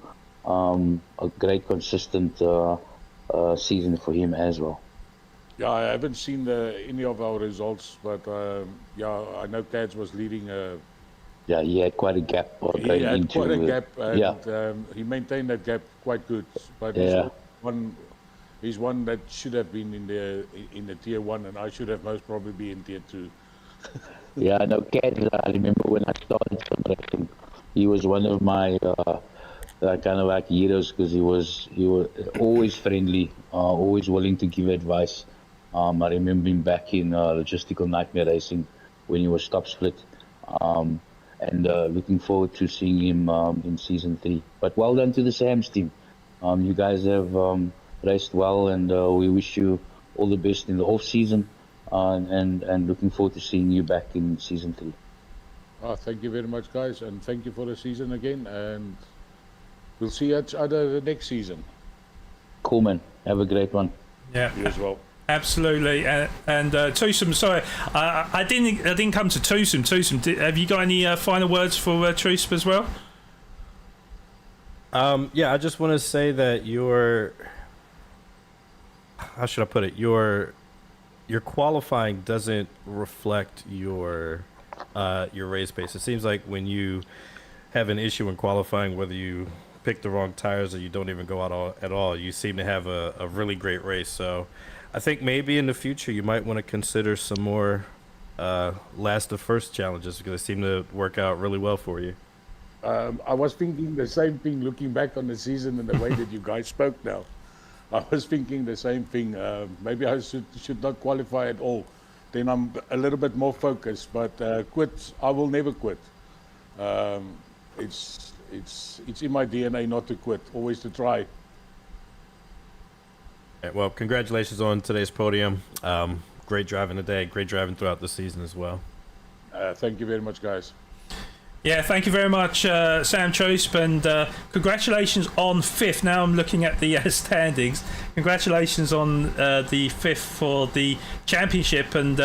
A great consistent season for him as well. Yeah, I haven't seen any of our results, but yeah, I know Cads was leading. Yeah, he had quite a gap. He had quite a gap, and he maintained that gap quite good. But he's one that should have been in the tier 1, and I should have most probably be in tier 2. Yeah, no, Cads. I remember when I started racing, he was one of my kind of like heroes, because he was always friendly, always willing to give advice. I remember him back in Logistical Nightmare Racing when he was top split, and looking forward to seeing him in season 3. But well done to the Sam's team. You guys have raced well, and we wish you all the best in the off season, and looking forward to seeing you back in season 3. Thank you very much, guys, and thank you for the season again, and we'll see each other the next season. Cool, man. Have a great one. Yeah. You as well. Absolutely. And Tusm, sorry, I didn't come to Tusm. Tusm, have you got any final words for Tusm as well? Yeah, I just want to say that how should I put it? Your qualifying doesn't reflect your race pace. It seems like when you have an issue in qualifying, whether you pick the wrong tires or you don't even go out at all, you seem to have a really great race. So I think maybe in the future you might want to consider some more last to first challenges, because they seem to work out really well for you. I was thinking the same thing looking back on the season and the way that you guys spoke now. I was thinking the same thing. Maybe I should not qualify at all. Then I'm a little bit more focused. But quit, I will never quit. It's in my DNA not to quit, always to try. Yeah, well, congratulations on today's podium. Great driving today, great driving throughout the season as well. Thank you very much, guys. Yeah, thank you very much, Sam Chosp, and congratulations on 5th. Now I'm looking at the standings. Congratulations on the 5th for the championship, and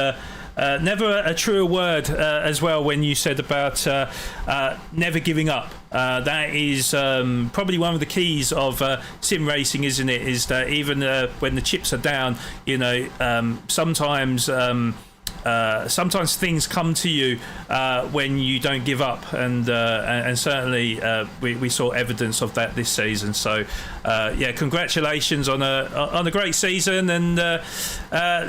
never a truer word as well when you said about never giving up. That is probably one of the keys of sim racing, isn't it? Is that even when the chips are down, you know, sometimes things come to you when you don't give up, and certainly we saw evidence of that this season. So yeah, congratulations on a great season, and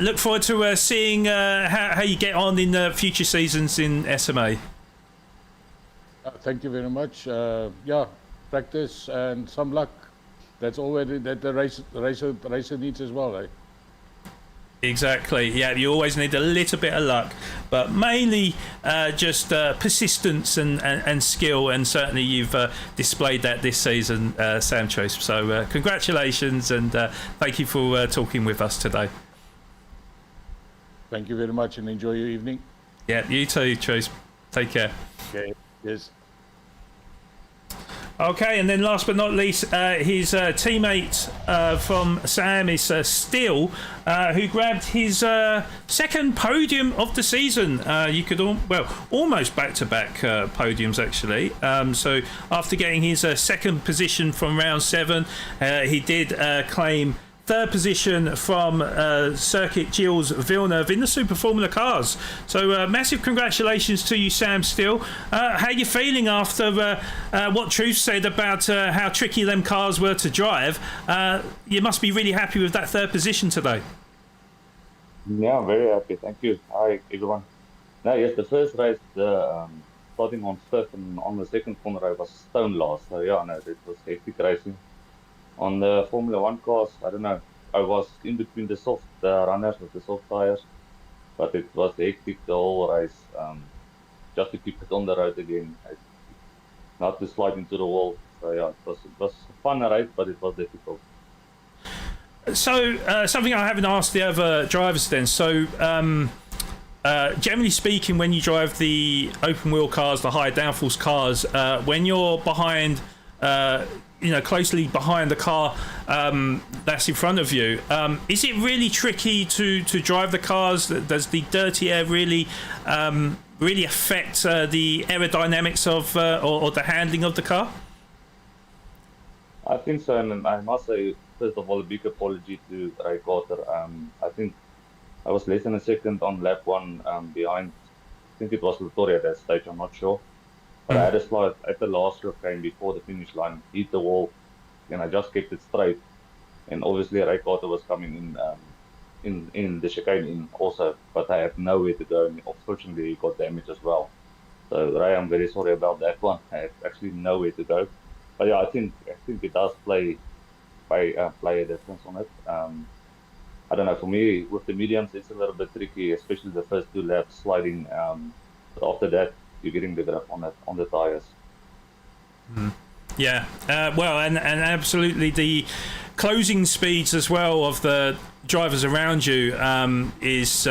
look forward to seeing how you get on in future seasons in SMA. Thank you very much. Yeah, practice and some luck. That's all that the racer needs as well, eh? Exactly. Yeah, you always need a little bit of luck, but mainly just persistence and skill, and certainly you've displayed that this season, Sam Chosp. So congratulations, and thank you for talking with us today. Thank you very much, and enjoy your evening. Yeah, you too, Chosp. Take care. Okay, yes. Okay, and then last but not least, his teammate from Sam is Steele, who grabbed his second podium of the season. You could almost back-to-back podiums, actually. So after getting his second position from round 7, he did claim third position from Circuit Gilles-Villeneuve in the Super Formula cars. So massive congratulations to you, Sam Steele. How are you feeling after what Truth said about how tricky them cars were to drive? You must be really happy with that third position today. Yeah, I'm very happy. Thank you. Hi, everyone. No, yes, the first race, starting on fifth and on the second corner, I was stone last. So yeah, no, it was hectic racing. On the Formula One cars, I don't know. I was in between the soft runners with the soft tires, but it was hectic the whole race. Just to keep it on the road again, not to slide into the wall. So yeah, it was a fun race, but it was difficult. So something I haven't asked the other drivers then. So generally speaking, when you drive the open wheel cars, the high downforce cars, when you're behind, closely behind the car that's in front of you, is it really tricky to drive the cars? Does the dirty air really affect the aerodynamics of or the handling of the car? I think so, and I must say, first of all, a big apology to Ray Carter. I think I was less than a second on lap one behind. I think it was Latoria at that stage. I'm not sure, but I had a slide at the last chicane before the finish line, hit the wall, and I just kept it straight. And obviously, Ray Carter was coming in the chicane in also, but I had nowhere to go. And unfortunately, he got damaged as well. So Ray, I'm very sorry about that one. I had actually nowhere to go. But yeah, I think it does play a difference on it. I don't know. For me, with the mediums, it's a little bit tricky, especially the first two laps sliding. But after that, you're getting the grip on the tires. Yeah, well, and absolutely the closing speeds as well of the drivers around you is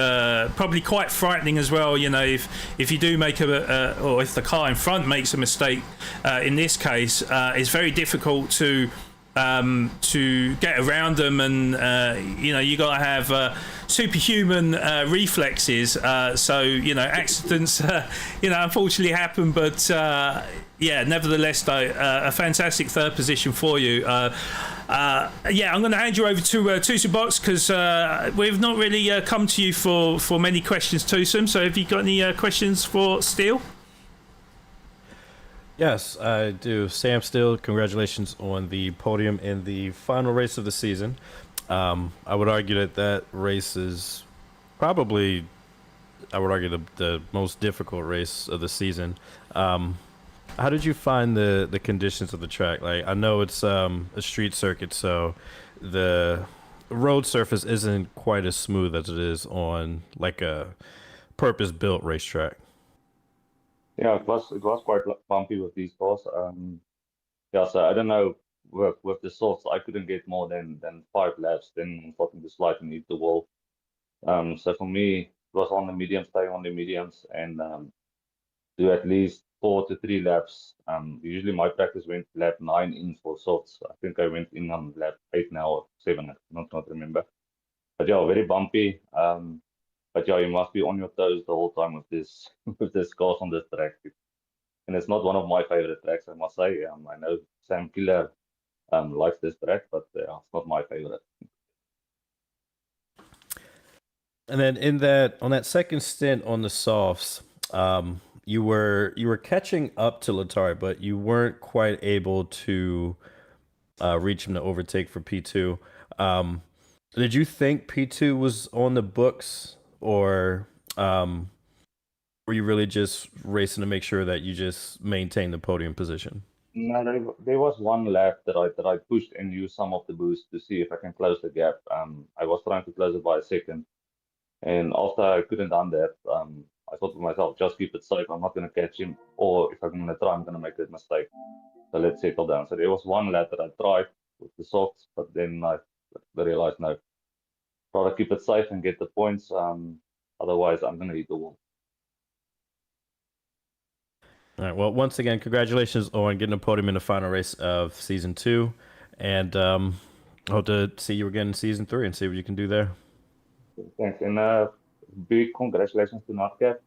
probably quite frightening as well. You know, if you do make or if the car in front makes a mistake, in this case, it's very difficult to get around them, and you got to have superhuman reflexes. So accidents, unfortunately happen, but nevertheless, though, a fantastic third position for you. I'm going to hand you over to Tusmbox because we've not really come to you for many questions, Tusm. So have you got any questions for Steele? Yes, I do. Sam Steele, congratulations on the podium in the final race of the season. I would argue that race is probably, the most difficult race of the season. How did you find the conditions of the track? Like, I know it's a street circuit, so the road surface isn't quite as smooth as it is on like a purpose-built racetrack. Yeah, it was quite bumpy with these cars. So I don't know, with the softs, I couldn't get more than 5 laps, then starting to slide and hit the wall. So for me, it was on the mediums, staying on the mediums, and do at least 4 to 3 laps. Usually my practice went lap 9 in for softs. I think I went in on lap 8 now, or 7, I not remember. But yeah, very bumpy. But yeah, you must be on your toes the whole time with this cars on this track. And it's not one of my favorite tracks, I must say. I know Sam Killer likes this track, but it's not my favorite. And then on that second stint on the softs, you were catching up to Latari, but you weren't quite able to reach him to overtake for P2. Did you think P2 was on the books, or were you really just racing to make sure that you just maintain the podium position? No, there was one lap that I pushed and used some of the boost to see if I can close the gap. I was trying to close it by a second, and after I couldn't done that, I thought to myself, just keep it safe. I'm not going to catch him, or if I'm going to try, I'm going to make a mistake. So let's settle down. So there was one lap that I tried with the softs, but then I realized, no, rather keep it safe and get the points. Otherwise, I'm going to hit the wall. All right. Well, once again, congratulations on getting a podium in the final race of season 2, and hope to see you again in season 3 and see what you can do there. Thanks, and big congratulations to Nutcap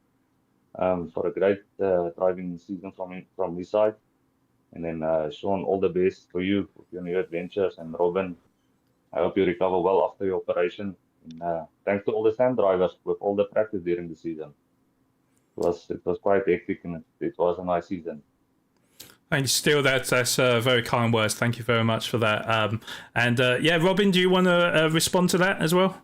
for a great driving season from his side. And then Sean, all the best for you with your new adventures, and Robin, I hope you recover well after your operation. And, thanks to all the sand drivers with all the practice during the season. It was quite hectic and it was a nice season. Thank you, Steele. That's very kind words. Thank you very much for that. Yeah, Robin, do you want to respond to that as well?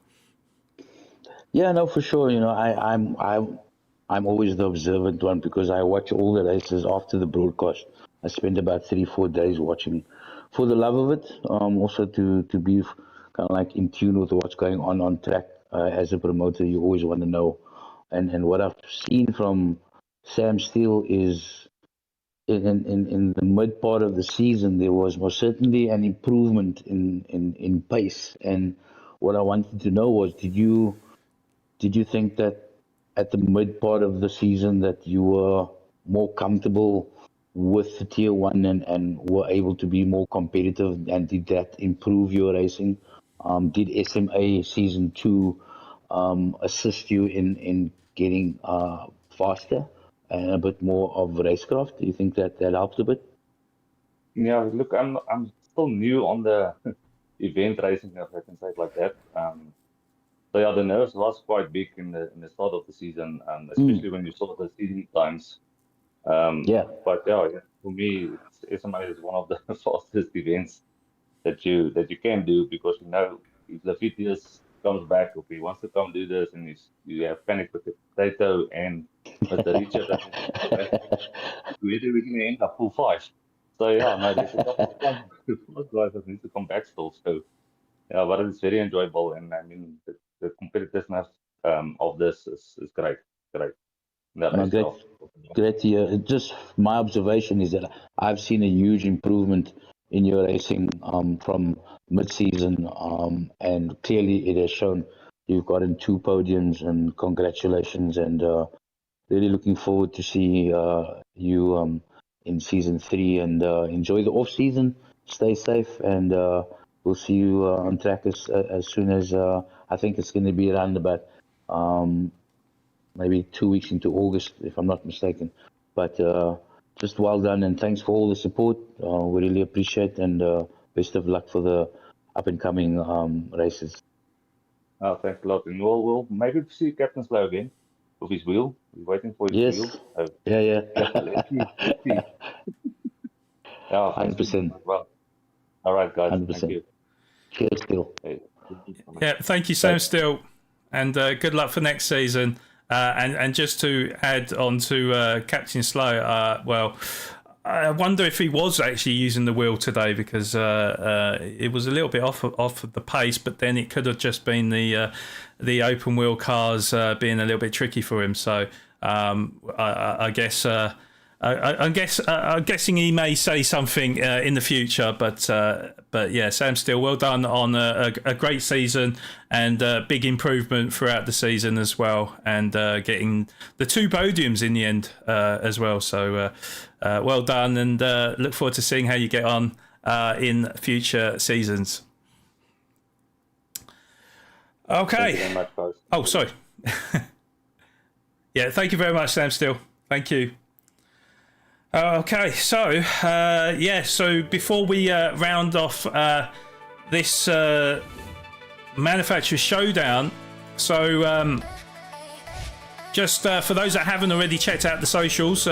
Yeah, no, for sure. You know, I'm always the observant one because I watch all the races after the broadcast. I spend about 3-4 days watching for the love of it. Also to be kind of like in tune with what's going on track. As a promoter, you always want to know. And what I've seen from Sam Steele is in the mid part of the season, there was most certainly an improvement in pace. And what I wanted to know was, did you think that at the mid part of the season that you were more comfortable with the tier 1 and were able to be more competitive, and did that improve your racing? Did SMA season 2 assist you in getting faster and a bit more of racecraft? Do you think that helped a bit? Yeah, look, I'm still new on the event racing, if I can say it like that. So yeah, the nerves was quite big in the start of the season, especially when you saw the season times. But yeah, for me, SMA is one of the fastest events that you can do, because you know if Lavitius comes back, if he wants to come do this, and you have panic with the potato and with the Richard, we're going to end up full 5. So yeah, no, there's a couple of guys that need to come back still. So yeah, but it's very enjoyable, and I mean the competitiveness of this is great. Great to hear. Just my observation is that I've seen a huge improvement in your racing from mid-season, and clearly it has shown. You've gotten 2 podiums, and congratulations, and really looking forward to see you in season 3, and enjoy the off season. Stay safe, and we'll see you on track as soon as I think it's going to be around about maybe 2 weeks into August, if I'm not mistaken. But just well done, and thanks for all the support. We really appreciate, and best of luck for the up and coming races. Oh, thanks a lot. And we'll maybe see Captain Slow again with his wheel. We're waiting for his wheel. So, Yeah. Let's see. Yeah, 100%. Well, all right, guys. 100%. Thank you. Cheers, Steele. Yeah, thank you, Sam Steele, and good luck for next season. And just to add on to Captain Slow, well, I wonder if he was actually using the wheel today, because it was a little bit off of the pace, but then it could have just been the open wheel cars being a little bit tricky for him. So I guess. I'm guessing he may say something in the future, but yeah, Sam Steele, well done on a great season, and big improvement throughout the season as well, and getting the 2 podiums in the end as well. So well done, and look forward to seeing how you get on in future seasons. Okay. Thank you very much, guys. Oh, sorry. Yeah, thank you very much, Sam Steele. Thank you. Okay, so so before we round off this Manufacturer Showdown, so just for those that haven't already checked out the socials,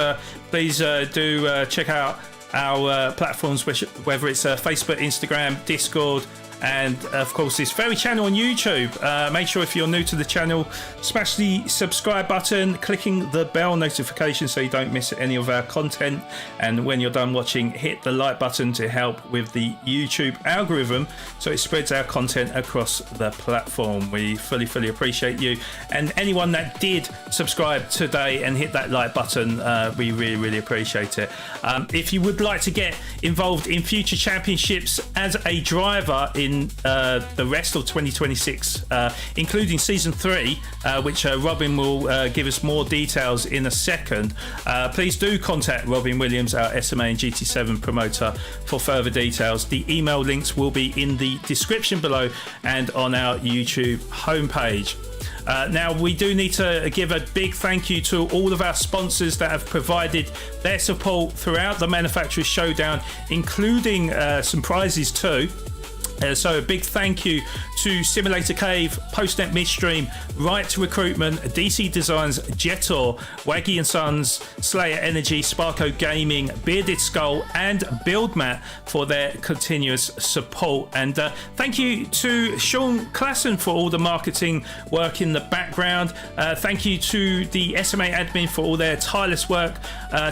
please do check out our platforms, whether it's Facebook, Instagram, Discord, and of course this very channel on YouTube. Make sure if you're new to the channel, smash the subscribe button, clicking the bell notification so you don't miss any of our content, and when you're done watching, hit the like button to help with the YouTube algorithm so it spreads our content across the platform. We fully appreciate you, and anyone that did subscribe today and hit that like button, we really appreciate it. If you would like to get involved in future championships as a driver in the rest of 2026, including season 3, which Robin will give us more details in a second, please do contact Robin Williams, our SMA and GT7 promoter, for further details. The email links will be in the description below and on our YouTube homepage. Now, we do need to give a big thank you to all of our sponsors that have provided their support throughout the Manufacturers Showdown, including some prizes too. So a big thank you to Simulator Cave, Postnet Midstream, Right to Recruitment, DC Designs, Jetor, Waggy and Sons, Slayer Energy, Sparko Gaming, Bearded Skull, and BuildMat for their continuous support. And thank you to Sean Klassen for all the marketing work in the background. Thank you to the SMA admin for all their tireless work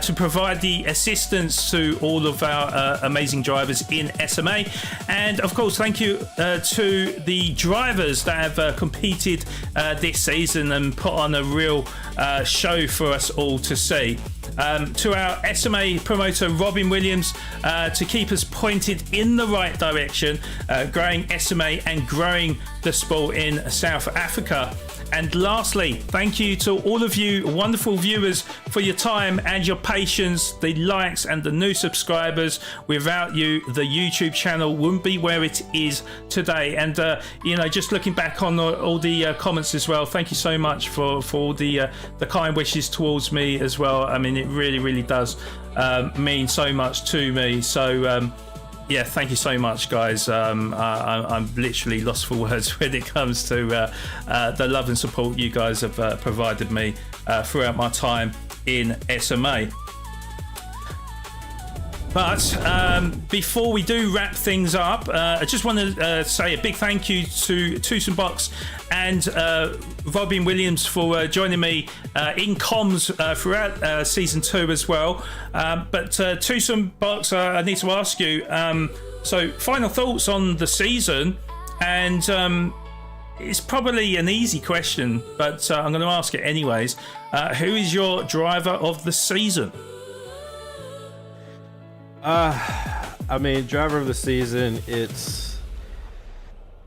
to provide the assistance to all of our amazing drivers in SMA. And of course, thank you to the drivers that have competed this season and put on a real show for us all to see. To our SMA promoter Robin Williams to keep us pointed in the right direction, growing SMA and growing the sport in South Africa. And lastly, thank you to all of you wonderful viewers for your time and your patience, the likes and the new subscribers. Without you, the YouTube channel wouldn't be where it is today. And, you know, just looking back on all the comments as well, thank you so much for all the kind wishes towards me as well. I mean, it really, really does mean so much to me. So, yeah, thank you so much, guys. I'm literally lost for words when it comes to the love and support you guys have provided me throughout my time in SMA. But before we do wrap things up, I just want to say a big thank you to Tusmbox and Robin Williams for joining me in comms throughout Season 2 as well. But Tusmbox, I need to ask you, so final thoughts on the season, and it's probably an easy question, but I'm going to ask it anyways. Who is your driver of the season? I mean, driver of the season, it's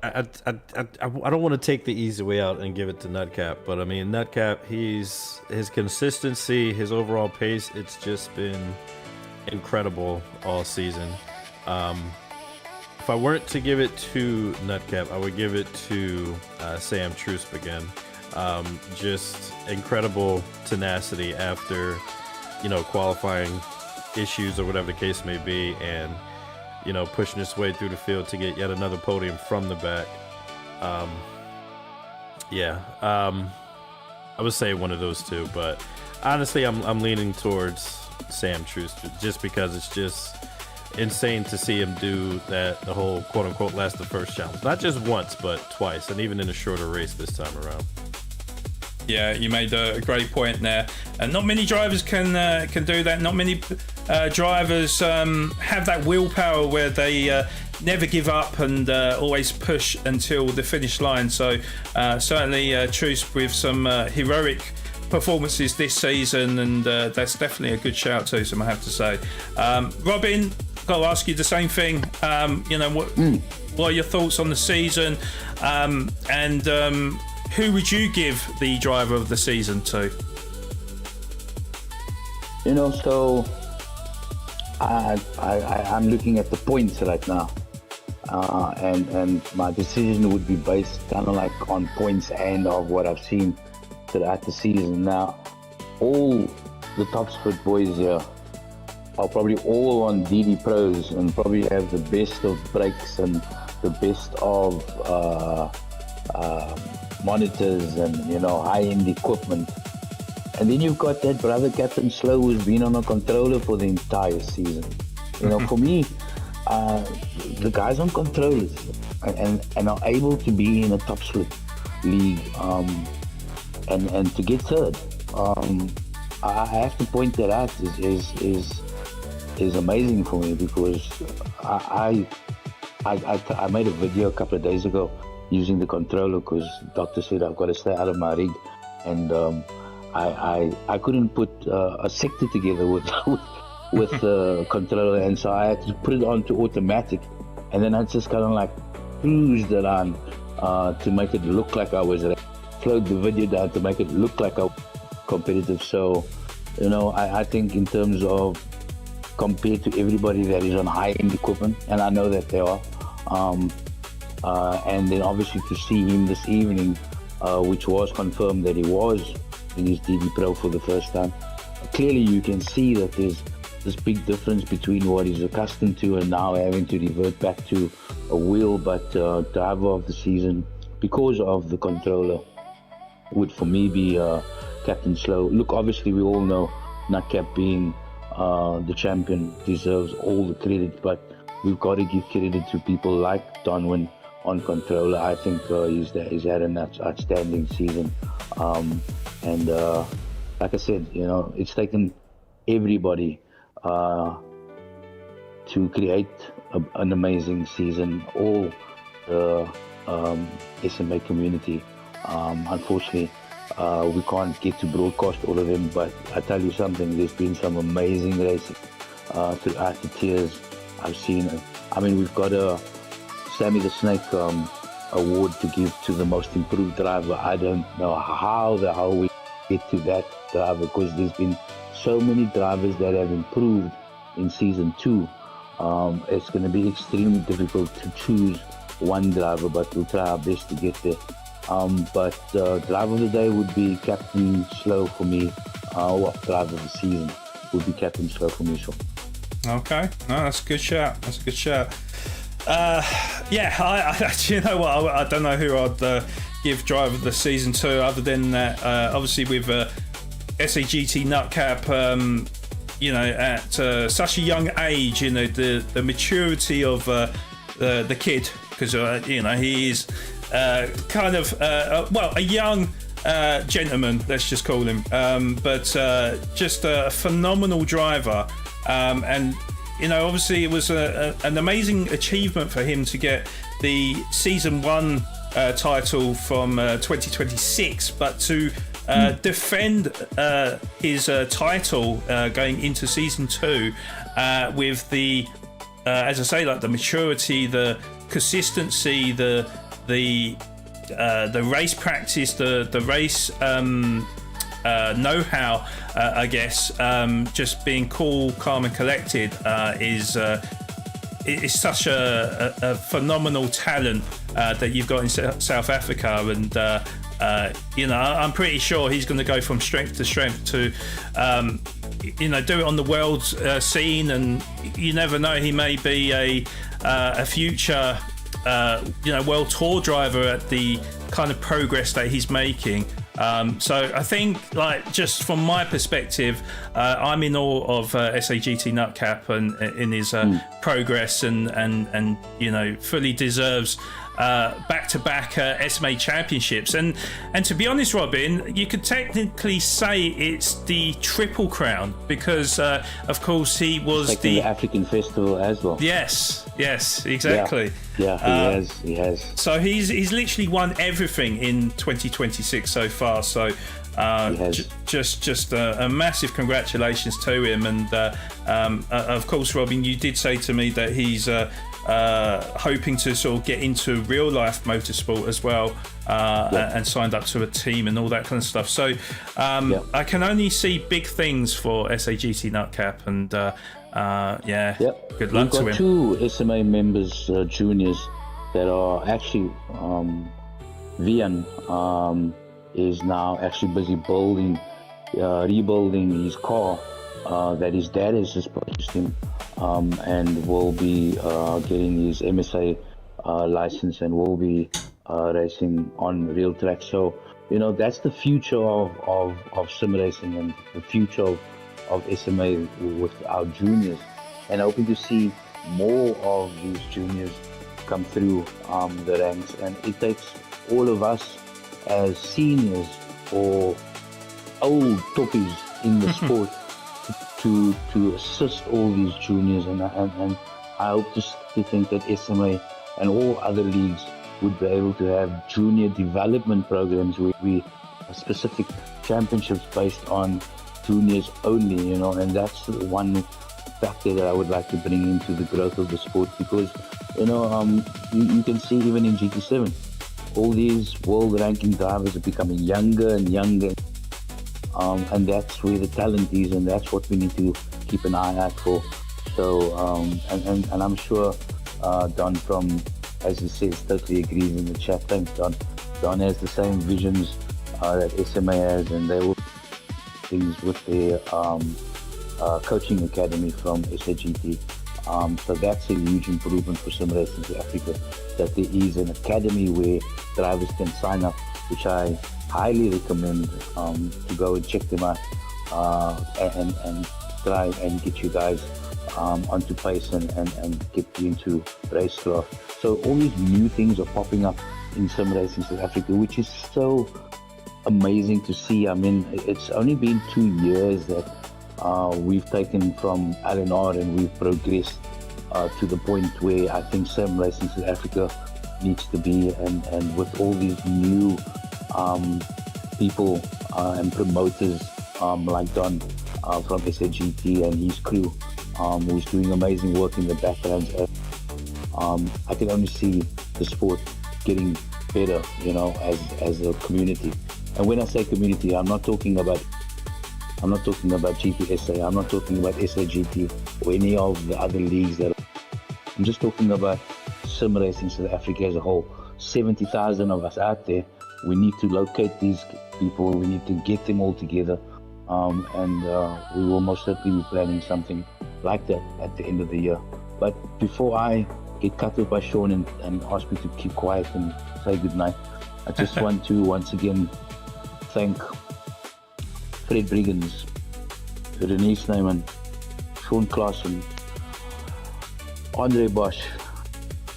I don't want to take the easy way out and give it to Nutcap, but I mean, Nutcap, his consistency, his overall pace, it's just been incredible all season. If I weren't to give it to Nutcap, I would give it to Sam Trusp again. Just incredible tenacity after, you know, qualifying issues or whatever the case may be, and, you know, pushing his way through the field to get yet another podium from the back. I would say one of those two, but honestly, I'm leaning towards Sam Trusp just because it's just insane to see him do that, the whole quote-unquote last the first challenge, not just once but twice, and even in a shorter race this time around. Yeah, you made a great point there, and not many drivers can do that. Not many drivers have that willpower where they never give up and always push until the finish line. So certainly Trusp with some heroic performances this season, and that's definitely a good shout to him, I have to say. Robin, got to ask you the same thing. You know, what are your thoughts on the season, and who would you give the driver of the season to? You know, so I'm looking at the points right now, and my decision would be based kind of like on points and of what I've seen throughout the season. Now, all the top split boys here are probably all on DD Pros and probably have the best of brakes and the best of monitors and, you know, high-end equipment. And then you've got that brother Captain Slow who's been on a controller for the entire season. You know, for me, the guys on controllers and are able to be in a top split league and to get third. I have to point that out is amazing for me, because I made a video a couple of days ago using the controller because the doctor said I've got to stay out of my rig, and I couldn't put a sector together with the controller, and so I had to put it onto automatic, and then I just kind of like cruised around to make it look like I was slowed the video down to make it look like I was competitive. So, you know, I think in terms of compared to everybody that is on high-end equipment, and I know that they are, and then obviously to see him this evening, which was confirmed that he was in his DD Pro for the first time, clearly you can see that there's this big difference between what he's accustomed to and now having to revert back to a wheel. But driver of the season, because of the controller, would for me be Captain Slow. Look, obviously we all know Nutcap being the champion deserves all the credit, but we've got to give credit to people like Donwin on controller. I think he's had an outstanding season, and like I said, it's taken everybody to create an amazing season. All the SMA community. Unfortunately, we can't get to broadcast all of them, but I tell you something, there's been some amazing racing throughout the tiers. I've seen it. I mean, we've got a Sammy the Snake award to give to the most improved driver. I don't know how the hell we get to that driver, because there's been so many drivers that have improved in season 2. It's going to be extremely difficult to choose one driver, but we'll try our best to get there. But driver of the day would be Captain Slow for me, or driver of the season would be Captain Slow for me, Sean. Okay, no, that's a good shout. That's a good shout. Yeah, I you know what? I don't know who I'd give driver of the season to, other than that. Obviously, with SAGT Nutcap, at such a young age, the maturity of the kid, because he is kind of a young gentleman, let's just call him, but just a phenomenal driver, and obviously it was an amazing achievement for him to get the season 1 title from 2026, but to defend his title going into season 2 with the as I say, like the maturity, the consistency, the race practice, the race know-how, I guess, just being cool, calm and collected is such a phenomenal talent that you've got in South Africa, and I'm pretty sure he's going to go from strength to strength to do it on the world scene, and you never know, he may be a future world tour driver at the kind of progress that he's making. So I think, just from my perspective, I'm in awe of SAGT Nutcap and in his progress, and fully deserves back-to-back SMA championships, and to be honest, Robin, you could technically say it's the triple crown, because of course he was the African festival as well. Yes, exactly. Yeah, he has. So he's literally won everything in 2026 so far. So just a massive congratulations to him, and of course, Robin, you did say to me that he's hoping to sort of get into real life motorsport as well, and signed up to a team and all that kind of stuff. So I can only see big things for SAGT Nutcap, and good luck to him. We've got 2 SMA members, juniors, that are actually Vian is now actually busy rebuilding his car that his dad has just purchased him, and will be getting his MSA license, and will be racing on real tracks. So that's the future of sim racing, and the future of SMA with our juniors, and hoping to see more of these juniors come through the ranks. And it takes all of us as seniors or old toppies in the sport to assist all these juniors, and I hope to think that SMA and all other leagues would be able to have junior development programs where we specific championships based on juniors only, and that's one factor that I would like to bring into the growth of the sport, because you can see even in GT7 all these world ranking drivers are becoming younger and younger, and that's where the talent is, and that's what we need to keep an eye out for. So and I'm sure Don, from, as he says, totally agrees in the chat. Thanks, Don. Don has the same visions that SMA has, and they will things with their coaching academy from SAGT. So that's a huge improvement for sim racing in Africa, that there is an academy where drivers can sign up, which I highly recommend to go and check them out and try and get you guys onto pace and get you into racecraft. So all these new things are popping up in sim racing South Africa, which is so amazing to see. I mean, it's only been 2 years that we've taken from LNR and we've progressed to the point where I think sim racing South Africa needs to be, and with all these new people and promoters like Don from SAGT and his crew, who's doing amazing work in the background. I can only see the sport getting better, you know, as a community. And when I say community, I'm not talking about GPSA, I'm not talking about SAGT or any of the other leagues I'm just talking about sim racing South Africa as a whole. 70,000 of us out there. We need to locate these people, we need to get them all together, and we will most certainly be planning something like that at the end of the year. But before I get cut off by Sean and ask me to keep quiet and say goodnight, I just want to once again thank Fred Briggins, Renee Snyman, Sean Claassen, Andre Bosch.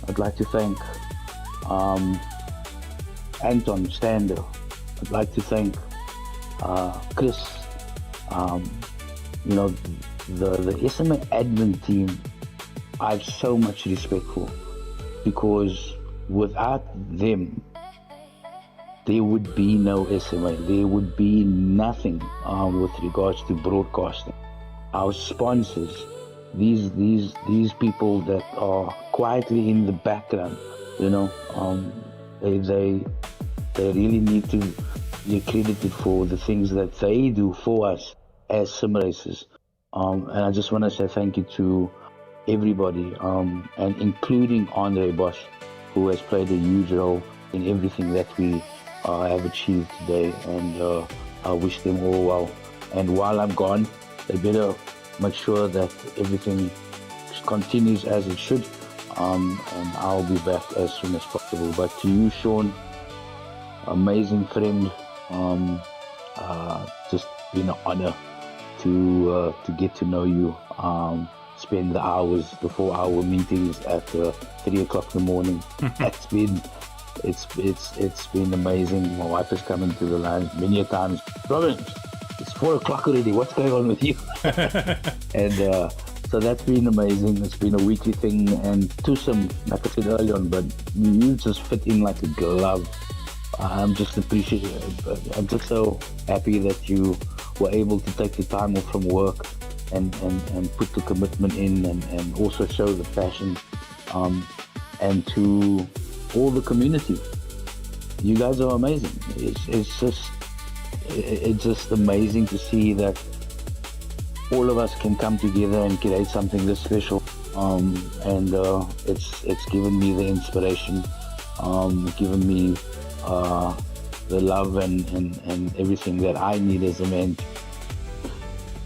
I'd like to thank Anton Stander. I'd like to thank Chris. You know, the SMA admin team, I have so much respect for, because without them, there would be no SMA. There would be nothing with regards to broadcasting. Our sponsors, these people that are quietly in the background, you know, they really need to be credited for the things that they do for us as sim racers. And I just want to say thank you to everybody, and including Andre Bosch, who has played a huge role in everything that we have achieved today, and I wish them all well. And while I'm gone, they better make sure that everything continues as it should, and I'll be back as soon as possible. But to you, Sean, amazing friend, just been an honor to get to know you, spend the hours, the 4-hour meetings at 3 o'clock in the morning. It's been amazing. My wife has come into the line many a times. Robin, it's 4 o'clock already. What's going on with you? And so that's been amazing. It's been a weekly thing, and Tusm, like I said earlier on, but you just fit in like a glove. I'm just appreciative. I'm just so happy that you were able to take the time off from work and put the commitment in, and also show the passion, and to all the community. You guys are amazing. It's just amazing to see that all of us can come together and create something this special. And it's given me the inspiration, given me the love and everything that I need as a man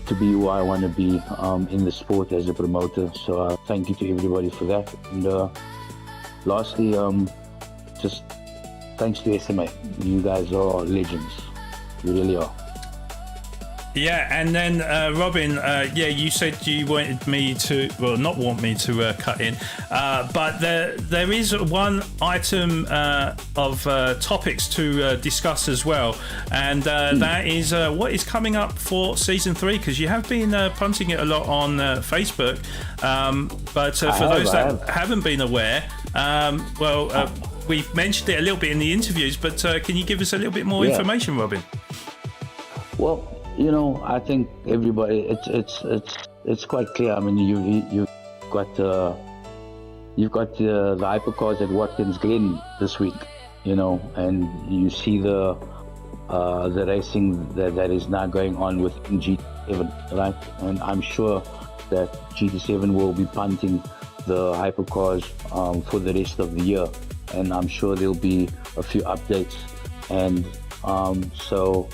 to be who I want to be in the sport as a promoter. So thank you to everybody for that. And lastly, just thanks to SMA. You guys are legends. You really are. Yeah, and then Robin, you said you wanted me to, well, not want me to cut in, but there is one item of topics to discuss as well, and that is what is coming up for season 3, because you have been punting it a lot on Facebook, but for those that haven't been aware, we've mentioned it a little bit in the interviews, but can you give us a little bit more information, Robin? Well, you know, I think everybody, it's quite clear. I mean, you've got the hypercars at Watkins Glen this week, you know, and you see the racing that is now going on with GT7, right? And I'm sure that GT7 will be punting the hypercars for the rest of the year, and I'm sure there'll be a few updates, and so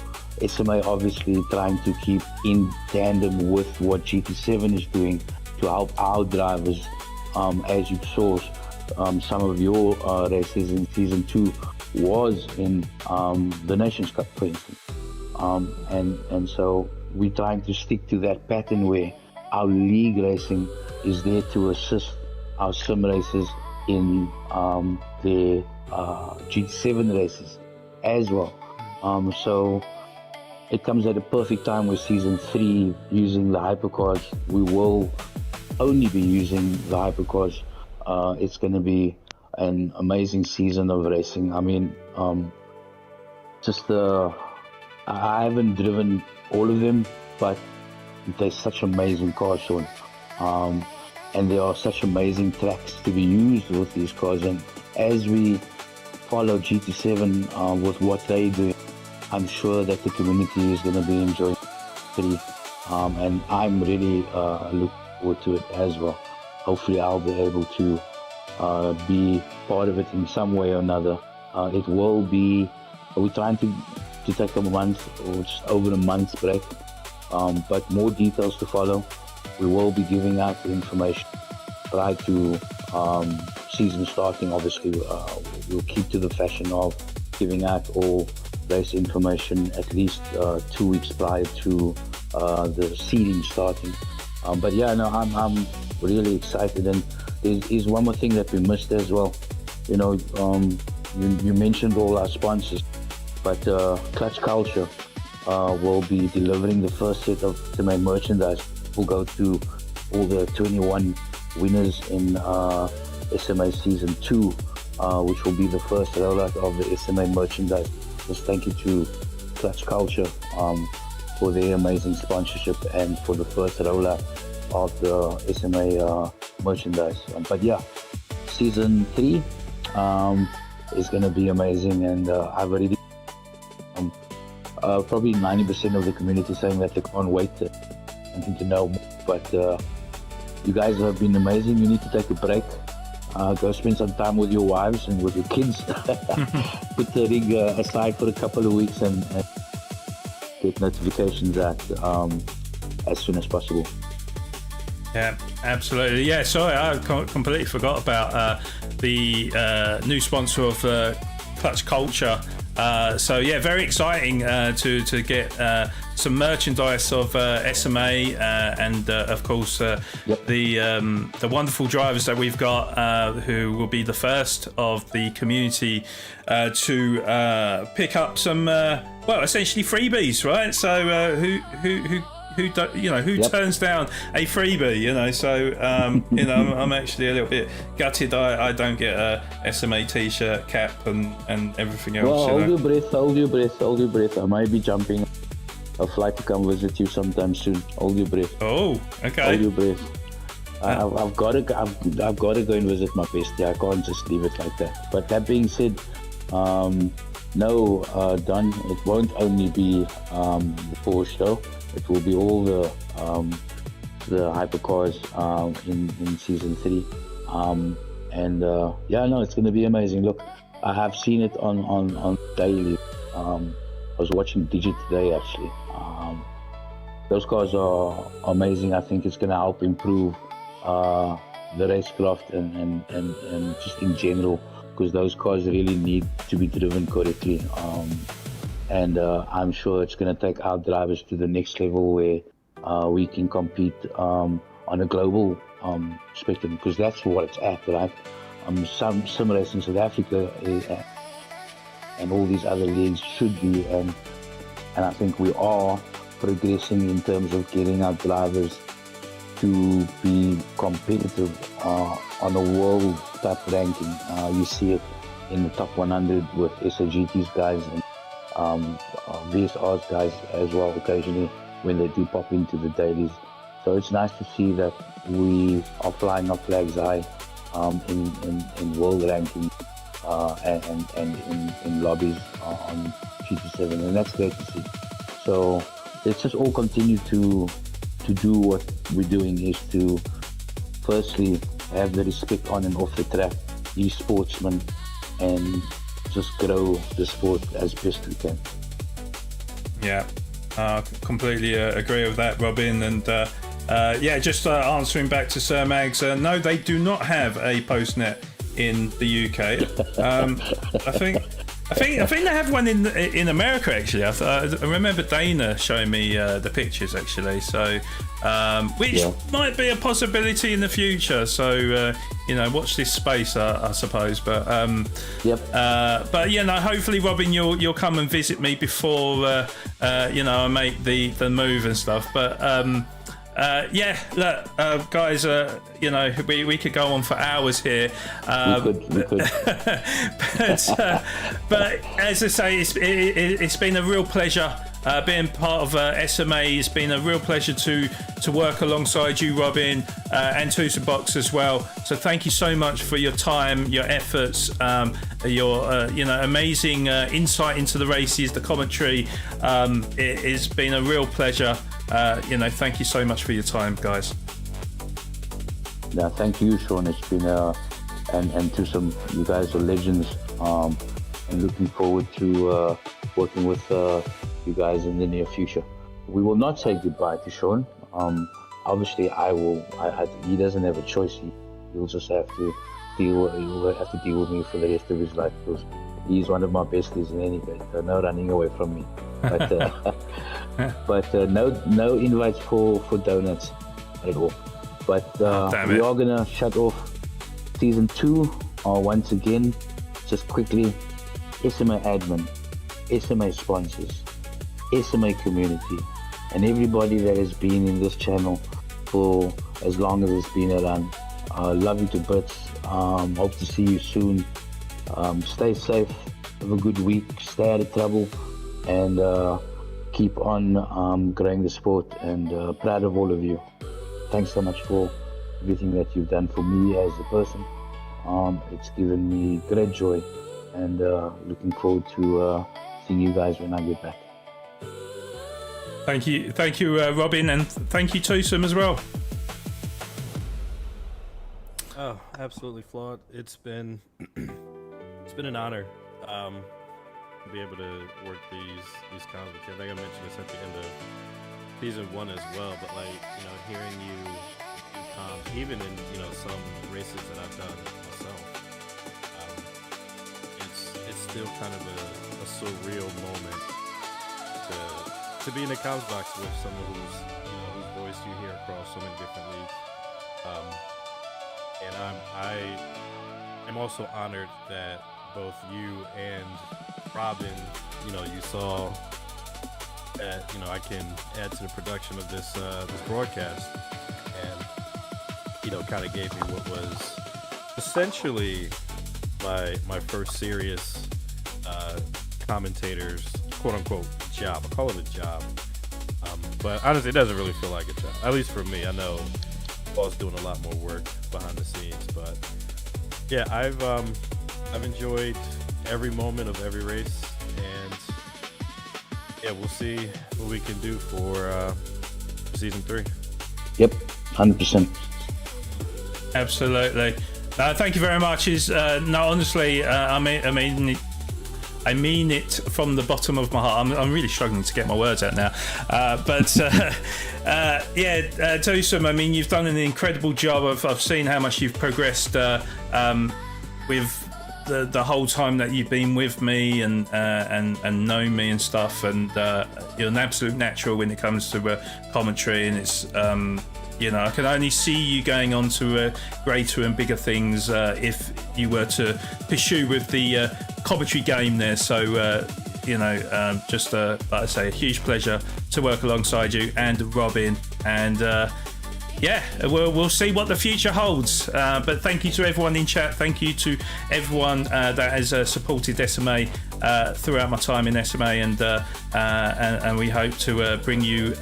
SMA obviously trying to keep in tandem with what GT7 is doing to help our drivers. As you saw, some of your races in Season 2 was in the Nations Cup, for instance. And so we're trying to stick to that pattern where our league racing is there to assist our sim racers in their GT7 races as well. So it comes at a perfect time with Season 3 using the hypercars. We will only be using the hypercars. It's going to be an amazing season of racing. I mean, I haven't driven all of them, but they're such amazing cars, Sean. And there are such amazing tracks to be used with these cars. And as we follow GT7 with what they do, I'm sure that the community is going to be enjoying it. And I'm really looking forward to it as well. Hopefully I'll be able to be part of it in some way or another. It will be, we're trying to take a month or just over a month's break, but more details to follow. We will be giving out the information prior to season starting. Obviously, we'll keep to the fashion of giving out all race information at least 2 weeks prior to the seeding starting. But yeah, no, I'm really excited. And there's one more thing that we missed as well. You know, you mentioned all our sponsors, but Clutch Culture will be delivering the first set of SMA merchandise. We'll go to all the 21 winners in SMA Season 2, which will be the first rollout of the SMA merchandise. Just thank you to Clutch Culture for their amazing sponsorship and for the first rollout of the SMA merchandise. But yeah, Season 3 is going to be amazing, and I've already probably 90% of the community saying that they can't wait to know more. But you guys have been amazing. You need to take a break. Go spend some time with your wives and with your kids. Put the rig aside for a couple of weeks and get notifications out as soon as possible. Yeah, absolutely. Yeah, sorry, I completely forgot about the new sponsor of Clutch Culture. So yeah, very exciting to get some merchandise of SMA and of course the wonderful drivers that we've got who will be the first of the community to pick up some well, essentially freebies, right? So who turns down a freebie, you know? So I'm actually a little bit gutted I don't get a SMA t-shirt, cap and everything else. Well, hold your breath. I might be jumping a flight to come visit you sometime soon. Hold your breath. Oh, okay. Hold your breath. I've got to go and visit my bestie. I can't just leave it like that. But that being said, no, Don, it won't only be the Porsche show. It will be all the hypercars in Season 3. It's going to be amazing. Look, I have seen it on daily. I was watching Digit today, actually. Those cars are amazing. I think it's going to help improve the racecraft and just in general, because those cars really need to be driven correctly. I'm sure it's going to take our drivers to the next level where we can compete on a global spectrum, because that's what it's at, right? Some sim race in South Africa and all these other leagues should be, and I think we are progressing in terms of getting our drivers to be competitive on a world top ranking. You see it in the top 100 with SAGT's guys and VSR's guys as well occasionally when they do pop into the dailies. So it's nice to see that we are flying our flags high in world ranking and in lobbies on GT7, and that's great to see. So let's just all continue to do what we're doing, is to firstly have the respect on and off the track, be sportsmen, and just grow the sport as best we can. Yeah, completely agree with that, Robin. And just answering back to Sir Mags, no, they do not have a postnet in the UK. I think they have one in America actually. I remember Dana showing me the pictures actually. So, which might be a possibility in the future. So watch this space, I suppose. But but hopefully, Robin, you'll come and visit me before I make the move and stuff. But look, guys, we could go on for hours here. We could. but as I say, it's been a real pleasure being part of SMA. It's been a real pleasure to work alongside you, Robin, and Tusmbox as well. So thank you so much for your time, your efforts, your amazing insight into the races, the commentary. It's been a real pleasure. Thank you so much for your time, guys. Yeah, thank you, Sean. It's been and to some, you guys are legends. And looking forward to working with you guys in the near future. We will not say goodbye to Sean. Obviously, he doesn't have a choice. He'll just have to deal. He will have to deal with me for the rest of his life because he's one of my besties in any case. So no running away from me. But no invites for donuts at all. But we are gonna shut off season 2 once again. Just quickly, SMA admin, SMA sponsors, SMA community, and everybody that has been in this channel for as long as it's been around. Love you to bits. Hope to see you soon. Stay safe. Have a good week. Stay out of trouble, and keep on growing the sport. And proud of all of you. Thanks so much for everything that you've done for me as a person. It's given me great joy, and looking forward to seeing you guys when I get back. Thank you, Robin, and thank you, Tusm, as well. Oh, absolutely, Flawed. It's been an honor to be able to work these comments with you. I think I mentioned this at the end of season 1 as well, but hearing you do comms, even in some races that I've done myself, it's still kind of a surreal moment to be in the comms box with someone whose voice you hear across so many different leagues. And I'm also honored that both you and Robin, you saw that I can add to the production of this broadcast, and kind of gave me what was essentially my first serious commentator's quote unquote job. I call it a job, but honestly, it doesn't really feel like a job. At least for me, I know Paul's doing a lot more work behind the scenes, but yeah, I've enjoyed every moment of every race, and yeah, we'll see what we can do for season 3. Yep, 100%. Absolutely. Thank you very much. Honestly, I mean it from the bottom of my heart. I'm really struggling to get my words out now. Tusm, I mean, you've done an incredible job. I've seen how much you've progressed with the whole time that you've been with me and known me and stuff. And you're an absolute natural when it comes to commentary, and it's I can only see you going on to greater and bigger things if you were to pursue with the commentary game there. So, just like I say, a huge pleasure to work alongside you and Robin. And we'll see what the future holds. But thank you to everyone in chat. Thank you to everyone that has supported SMA throughout my time in SMA, and we hope to bring you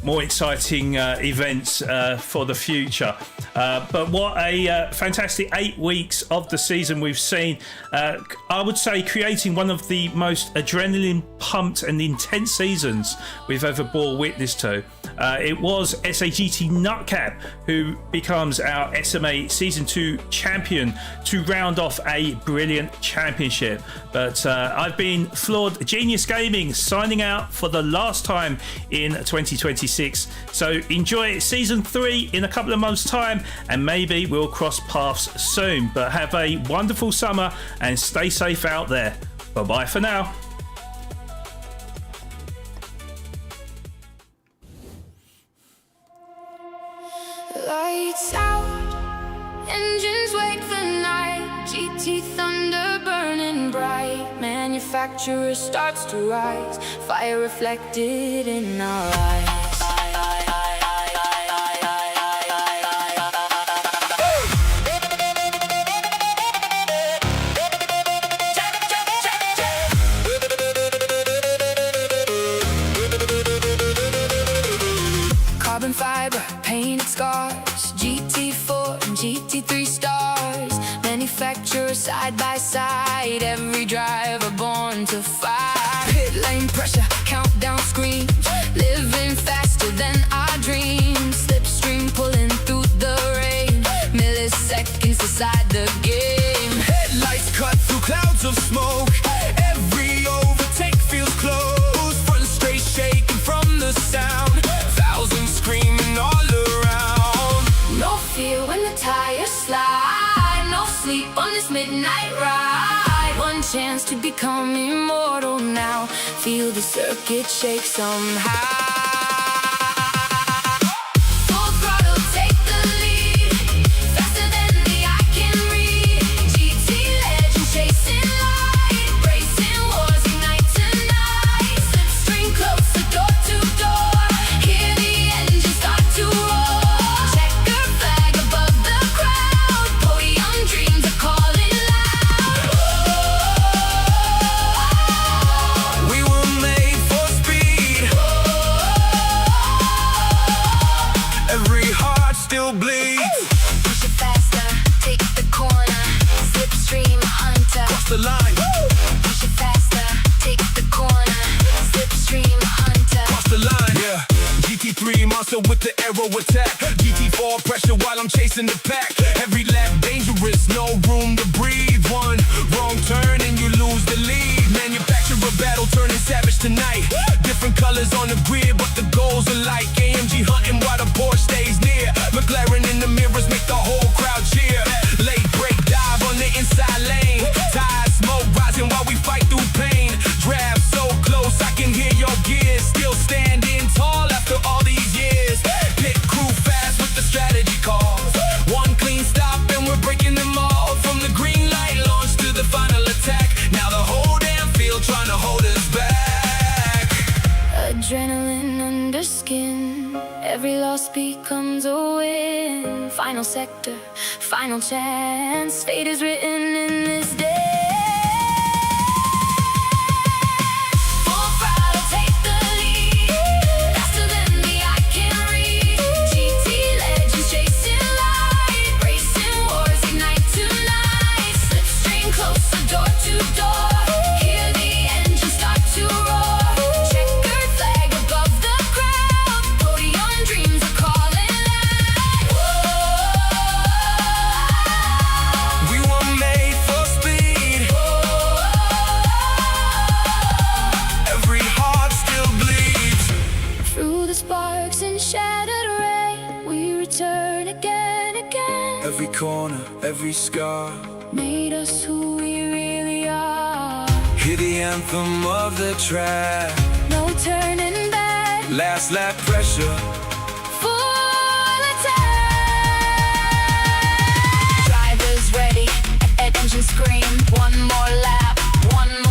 more exciting events for the future. But what a fantastic 8 weeks of the season we've seen. I would say creating one of the most adrenaline pumped and intense seasons we've ever bore witness to. It was SAGT Nutcap, who becomes our SMA Season 2 champion to round off a brilliant championship. But I've been Flawed Genius Gaming, signing out for the last time in 2026. So enjoy Season 3 in a couple of months' time, and maybe we'll cross paths soon. But have a wonderful summer and stay safe out there. Bye-bye for now. Lights out, engines wake the night, GT thunder burning bright, manufacturer starts to rise, fire reflected in our eyes. Carbon fiber, painted scars, GT4 and GT3 stars, manufacturer side by side, every driver born to fight. Pit lane pressure, countdown screams, living faster than our dreams, slipstream pulling through the rain, milliseconds decide the game. Headlights cut through clouds of smoke, every overtake feels close, front straight shaking from the sound, thousands screaming all around. No fear when the tires slide, no sleep on this midnight ride. One chance to become immortal now, feel the circuit shake somehow. Full throttle, take the lead, faster than the eye can read. GT legends chasing light, racing wars ignite tonight. Slipstream closer, door to door, hear the engine start to roar. Checker flag above the crowd, podium dreams are calling loud. We were made for speed, every heart still bleeds. Push it faster, take the corner, slipstream hunter. Cross the line, Push it faster, take the corner, slipstream hunter. cross the line. Yeah, GT3 monster with the aero attack, GT4 pressure while I'm chasing the pack. Every lap dangerous, no room to breathe. One wrong turn and you lose the lead. Manufacturer battle turning savage tonight. Different colors on the grid, but the goals are like AMG hunting while the Porsche stays near. McLaren in the mirrors make the whole crowd cheer. Late break dive on the inside lane. Tires smoke rising while we fight through pain. Draft so close I can hear your gears. Still standing tall after all these years. Pit crew fast with the strategy calls. One clean stop and we're breaking them all. From the green light launch to the final attack. Now the whole damn field trying to hold us back. Adrenaline under skin, every loss becomes a win. Final sector, final chance, fate is written in this day. Full throttle, take the lead, faster than the eye can read. GT legends chasing light, racing wars ignite tonight. Slipstream closer, door to door, hear the engine start to roar. Checkered flag above the crowd, podium dreams are calling out. We were made for speed, every heart still bleeds. Through the sparks and shattered rain, we return again, again. Every corner, every scar, Made us who we really are. hear the anthem of the track. No turning back, Last lap pressure, full attack. Drivers ready, engine scream. One more lap, one more